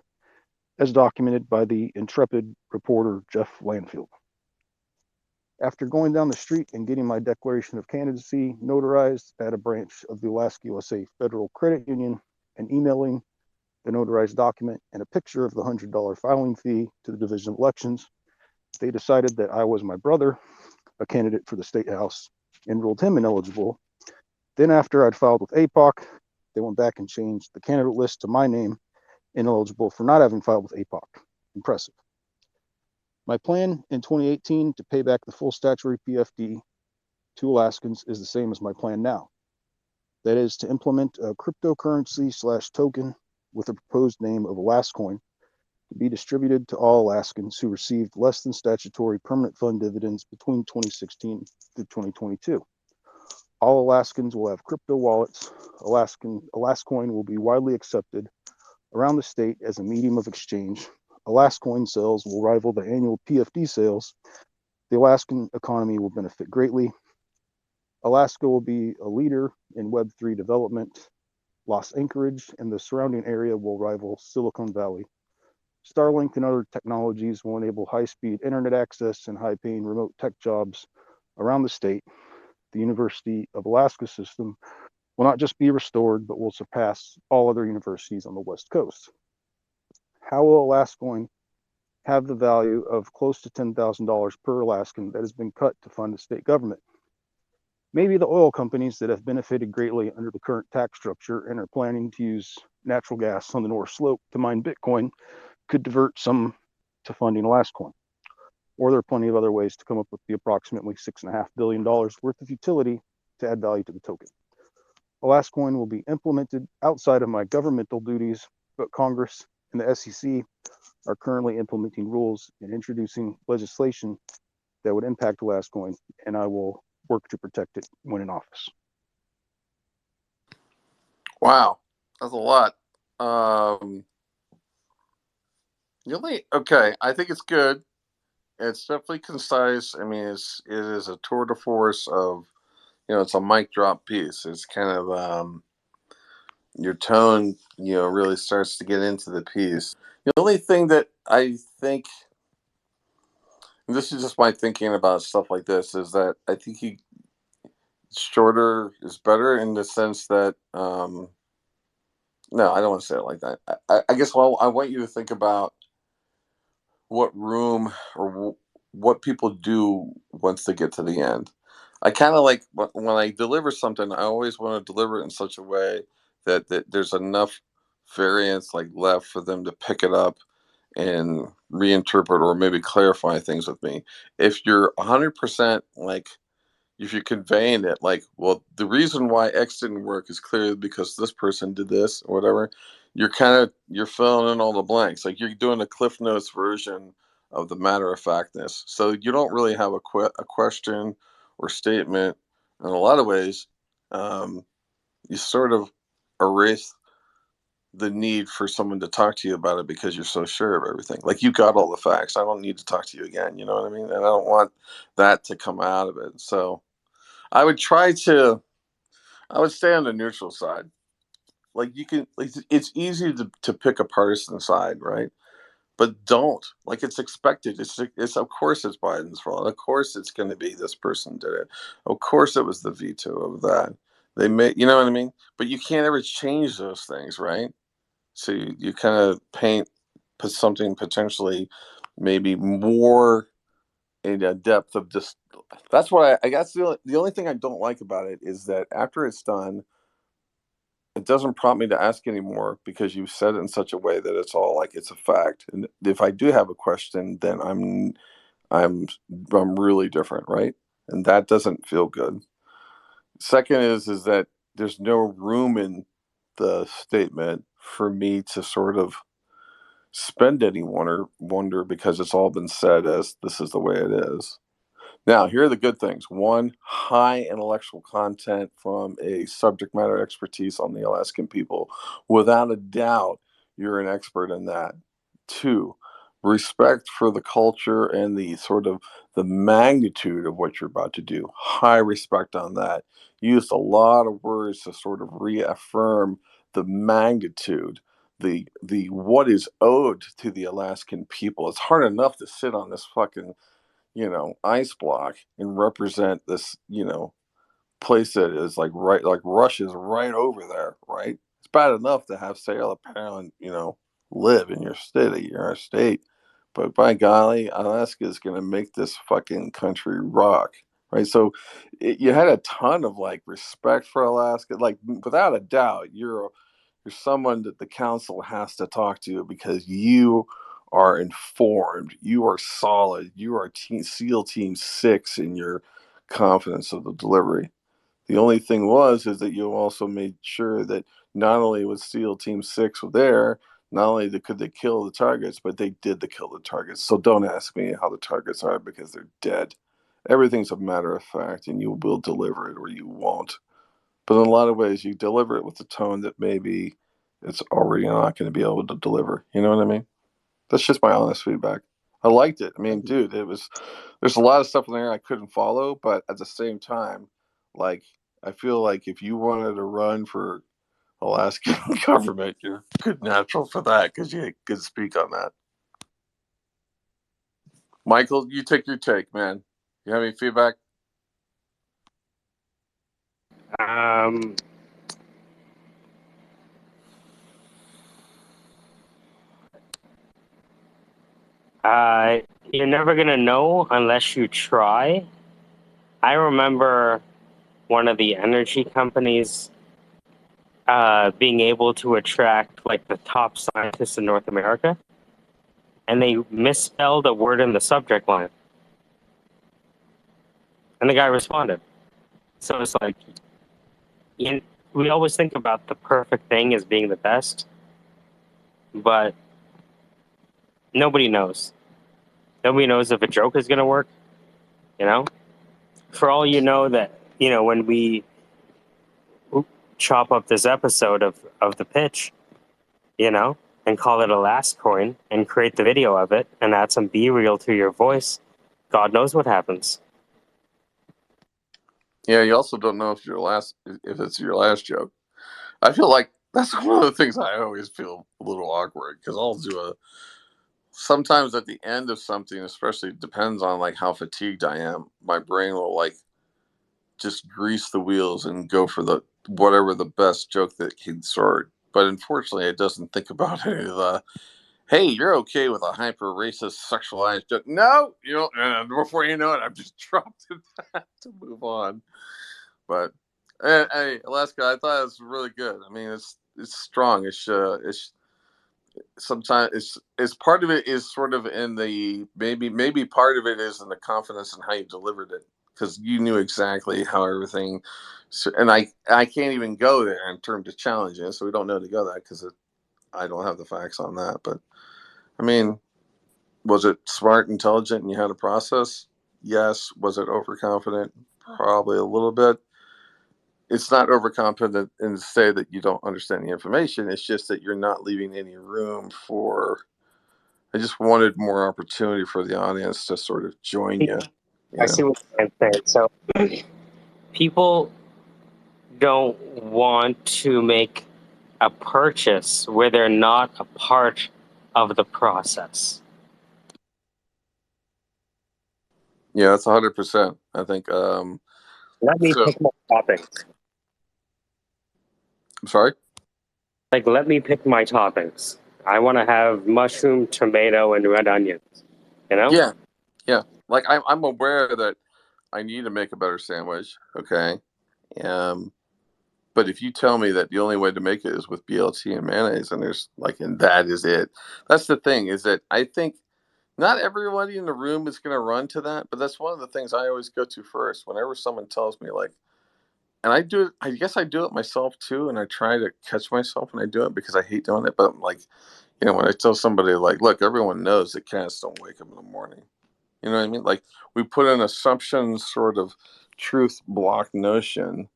as documented by the intrepid reporter Jeff Landfield. After going down the street and getting my declaration of candidacy notarized at a branch of the Alaska USA Federal Credit Union and emailing the notarized document and a picture of the $100 filing fee to the Division of Elections, they decided that I was my brother, a candidate for the State House, and ruled him ineligible. Then after I'd filed with APOC, they went back and changed the candidate list to my name, ineligible for not having filed with APOC. Impressive. My plan in 2018 to pay back the full statutory PFD to Alaskans is the same as my plan now. That is to implement a cryptocurrency/token with a proposed name of Alascoin to be distributed to all Alaskans who received less than statutory permanent fund dividends between 2016 through 2022. All Alaskans will have crypto wallets. Alascoin will be widely accepted around the state as a medium of exchange. Alascoin sales will rival the annual PFD sales. The Alaskan economy will benefit greatly. Alaska will be a leader in Web3 development. Los Anchorage and the surrounding area will rival Silicon Valley. Starlink and other technologies will enable high-speed internet access and high-paying remote tech jobs around the state. The University of Alaska system will not just be restored, but will surpass all other universities on the West Coast. How will Alascoin have the value of close to $10,000 per Alaskan that has been cut to fund the state government? Maybe the oil companies that have benefited greatly under the current tax structure and are planning to use natural gas on the North Slope to mine Bitcoin could divert some to funding Alascoin. Or there are plenty of other ways to come up with the approximately $6.5 billion worth of utility to add value to the token. Alascoin will be implemented outside of my governmental duties, but Congress and the SEC are currently implementing rules and introducing legislation that would impact Alascoin, and I will work to protect it when in office. Wow, that's a lot. Okay, I think it's good. It's definitely concise. I mean, it is a tour de force of, it's a mic drop piece. It's kind of your tone, really starts to get into the piece. The only thing that I think, and this is just my thinking about stuff like this, is that I think shorter is better in the sense that, no, I don't want to say it like that. I guess, well, I want you to think about what room or what people do once they get to the end. I kind of like when I deliver something, I always want to deliver it in such a way that there's enough variance left for them to pick it up and reinterpret or maybe clarify things with me. If you're 100% if you're conveying it well, the reason why X didn't work is clearly because this person did this or whatever, you're filling in all the blanks. You're doing a Cliff Notes version of the matter of factness. So you don't really have a question or statement. In a lot of ways, you sort of erase the need for someone to talk to you about it because you're so sure of everything. You got all the facts. I don't need to talk to you again. You know what I mean? And I don't want that to come out of it. So I would stay on the neutral side. It's easy to pick a partisan side, right? But don't. It's expected. It's of course it's Biden's fault. Of course it's going to be this person did it. Of course it was the veto of that. They may, you know what I mean? But you can't ever change those things, right? So you kind of put something potentially maybe more in a depth of just. That's why I guess the only thing I don't like about it is that after it's done, it doesn't prompt me to ask anymore because you said it in such a way that it's all it's a fact. And if I do have a question, then I'm really different, right? And that doesn't feel good. Second is that there's no room in the statement for me to sort of spend any wonder because it's all been said as this is the way it is. Now, here are the good things. One, high intellectual content from a subject matter expertise on the Alaskan people. Without a doubt, you're an expert in that. Two, respect for the culture and the sort of the magnitude of what you're about to do. High respect on that. Used a lot of words to sort of reaffirm the magnitude, the what is owed to the Alaskan people. It's hard enough to sit on this fucking ice block and represent this, place that is like right, like Russia's right over there, right? It's bad enough to have Sarah Palin, live in your city, your state, but by golly, Alaska is going to make this fucking country rock, right? So you had a ton of like respect for Alaska, like without a doubt, you're someone that the council has to talk to because you are informed, you are solid, you are SEAL Team 6 in your confidence of the delivery. The only thing is that you also made sure that not only was SEAL Team 6 there, not only could they kill the targets, but they did kill the targets. So don't ask me how the targets are because they're dead. Everything's a matter of fact, and you will deliver it or you won't. But in a lot of ways, you deliver it with a tone that maybe it's already not going to be able to deliver. You know what I mean? That's just my honest feedback. I liked it. I mean, dude, there's a lot of stuff in there I couldn't follow, but at the same time, like, I feel like if you wanted to run for Alaskan government, you're good natural for that because you could speak on that. Michael, you take your take, man. You have any feedback? You're never gonna know unless you try. I remember one of the energy companies being able to attract like the top scientists in North America, and they misspelled a word in the subject line, and the guy responded. So it's like, we always think about the perfect thing as being the best, but nobody knows. Nobody knows if a joke is gonna work. For all you know, that when we chop up this episode of the pitch, and call it a last coin and create the video of it and add some B-reel to your voice, God knows what happens. Yeah, you also don't know if it's your last joke. I feel like that's one of the things I always feel a little awkward because I'll do sometimes at the end of something, especially depends on like how fatigued I am, my brain will like just grease the wheels and go for whatever the best joke that can sort. But unfortunately, it doesn't think about any of the, hey, you're okay with a hyper racist sexualized joke. No, before you know it, I've just dropped it to move on. But hey, Alaska, I thought it was really good. I mean, it's strong. It's sometimes it's part of it is sort of in the maybe part of it is in the confidence in how you delivered it because you knew exactly how everything. And I can't even go there in terms of challenging it, so we don't know to go that because I don't have the facts on that. But I mean, was it smart, intelligent, and you had a process? Yes. Was it overconfident? Probably a little bit. It's not overconfident and say that you don't understand the information. It's just that you're not leaving any room for. I just wanted more opportunity for the audience to sort of join you. I see what you're saying. So people don't want to make a purchase where they're not a part of the process. Yeah, that's 100%. I think. Let me pick my toppings. I'm sorry? Like, let me pick my toppings. I want to have mushroom, tomato, and red onions. Yeah. Like, I'm aware that I need to make a better sandwich, okay? But if you tell me that the only way to make it is with BLT and mayonnaise, and that is it. That's the thing, is that I think not everybody in the room is going to run to that, but that's one of the things I always go to first. Whenever someone tells me, like, and I do it, I guess I do it myself too, and I try to catch myself when I do it because I hate doing it. But I'm like, when I tell somebody, like, look, everyone knows that cats don't wake up in the morning. You know what I mean? Like we put an assumption sort of truth block notion,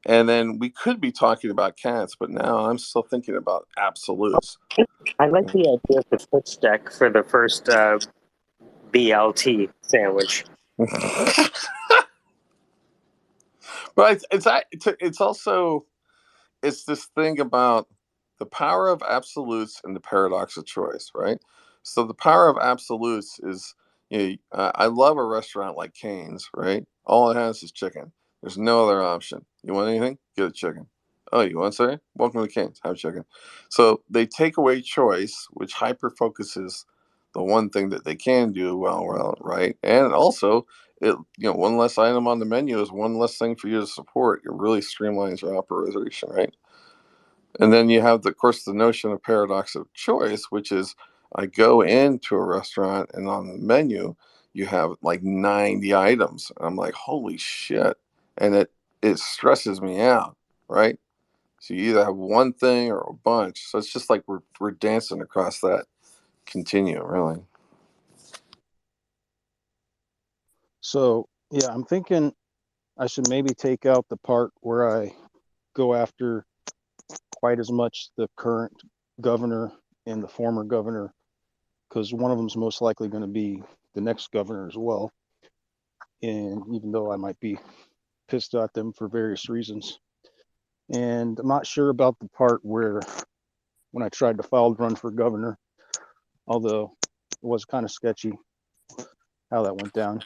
and then we could be talking about cats, but now I'm still thinking about absolutes. I like the idea of the pitch deck for the first BLT sandwich. But it's also it's this thing about the power of absolutes and the paradox of choice, right? So the power of absolutes is, I love a restaurant like Cane's, right? All it has is chicken. There's no other option. You want anything? Get a chicken. Oh, you want something? Welcome to Cane's. Have chicken. So they take away choice, which hyper focuses the one thing that they can do well, right? And also, one less item on the menu is one less thing for you to support. It really streamlines your operation, right? And then you have, of course, the notion of paradox of choice, which is I go into a restaurant and on the menu you have like 90 items. And I'm like, holy shit. And it stresses me out, right? So you either have one thing or a bunch. So it's just like we're dancing across that continuum, really. So yeah, I'm thinking I should maybe take out the part where I go after quite as much the current governor and the former governor, because one of them is most likely going to be the next governor as well. And even though I might be pissed at them for various reasons, and I'm not sure about the part where when I tried to file to run for governor, although it was kind of sketchy how that went down.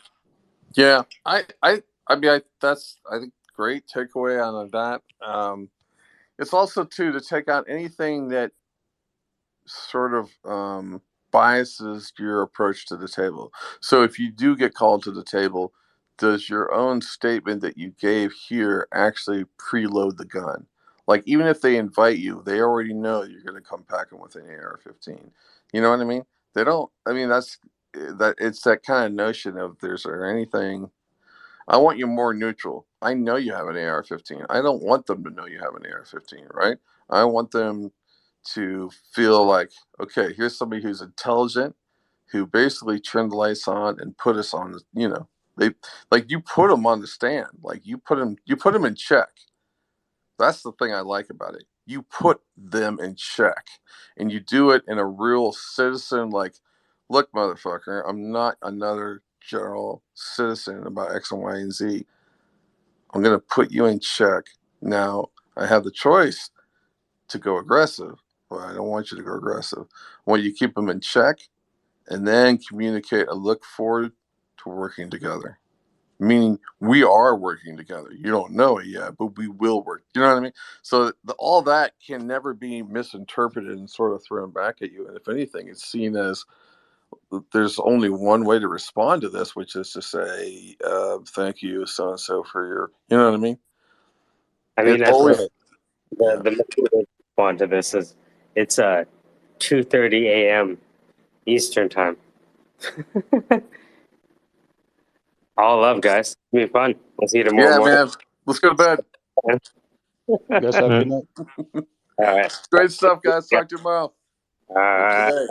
Yeah, that's I think great takeaway on that. It's also too to take out anything that sort of biases your approach to the table. So if you do get called to the table, does your own statement that you gave here actually preload the gun? Like even if they invite you, they already know you're going to come packing with an AR-15. You know what I mean? They don't. I mean it's that kind of notion of there's there anything. I want you more neutral. I know you have an AR-15. I don't want them to know you have an AR-15, right? I want them to feel like, okay, here's somebody who's intelligent, who basically turned the lights on and put us on they like you put them on the stand, like you put them in check. That's the thing I like about it. You put them in check, and you do it in a real citizen, like, look, motherfucker, I'm not another general citizen about X and Y and Z. I'm going to put you in check. Now, I have the choice to go aggressive, but I don't want you to go aggressive. I want you to keep them in check and then communicate. I look forward to working together. Meaning we are working together. You don't know it yet, but we will work. You know what I mean? So all that can never be misinterpreted and sort of thrown back at you. And if anything, it's seen as there's only one way to respond to this, which is to say, thank you, so-and-so, for your, you know what I mean? I It mean, that's always, yeah. the method respond to this is it's 2:30 a.m. Eastern time. All love, guys. It'll be fun. We'll see you tomorrow Yeah, morning. man. Let's go to bed. You guys have a good night. All right. Great stuff, guys. Talk to you tomorrow. All right.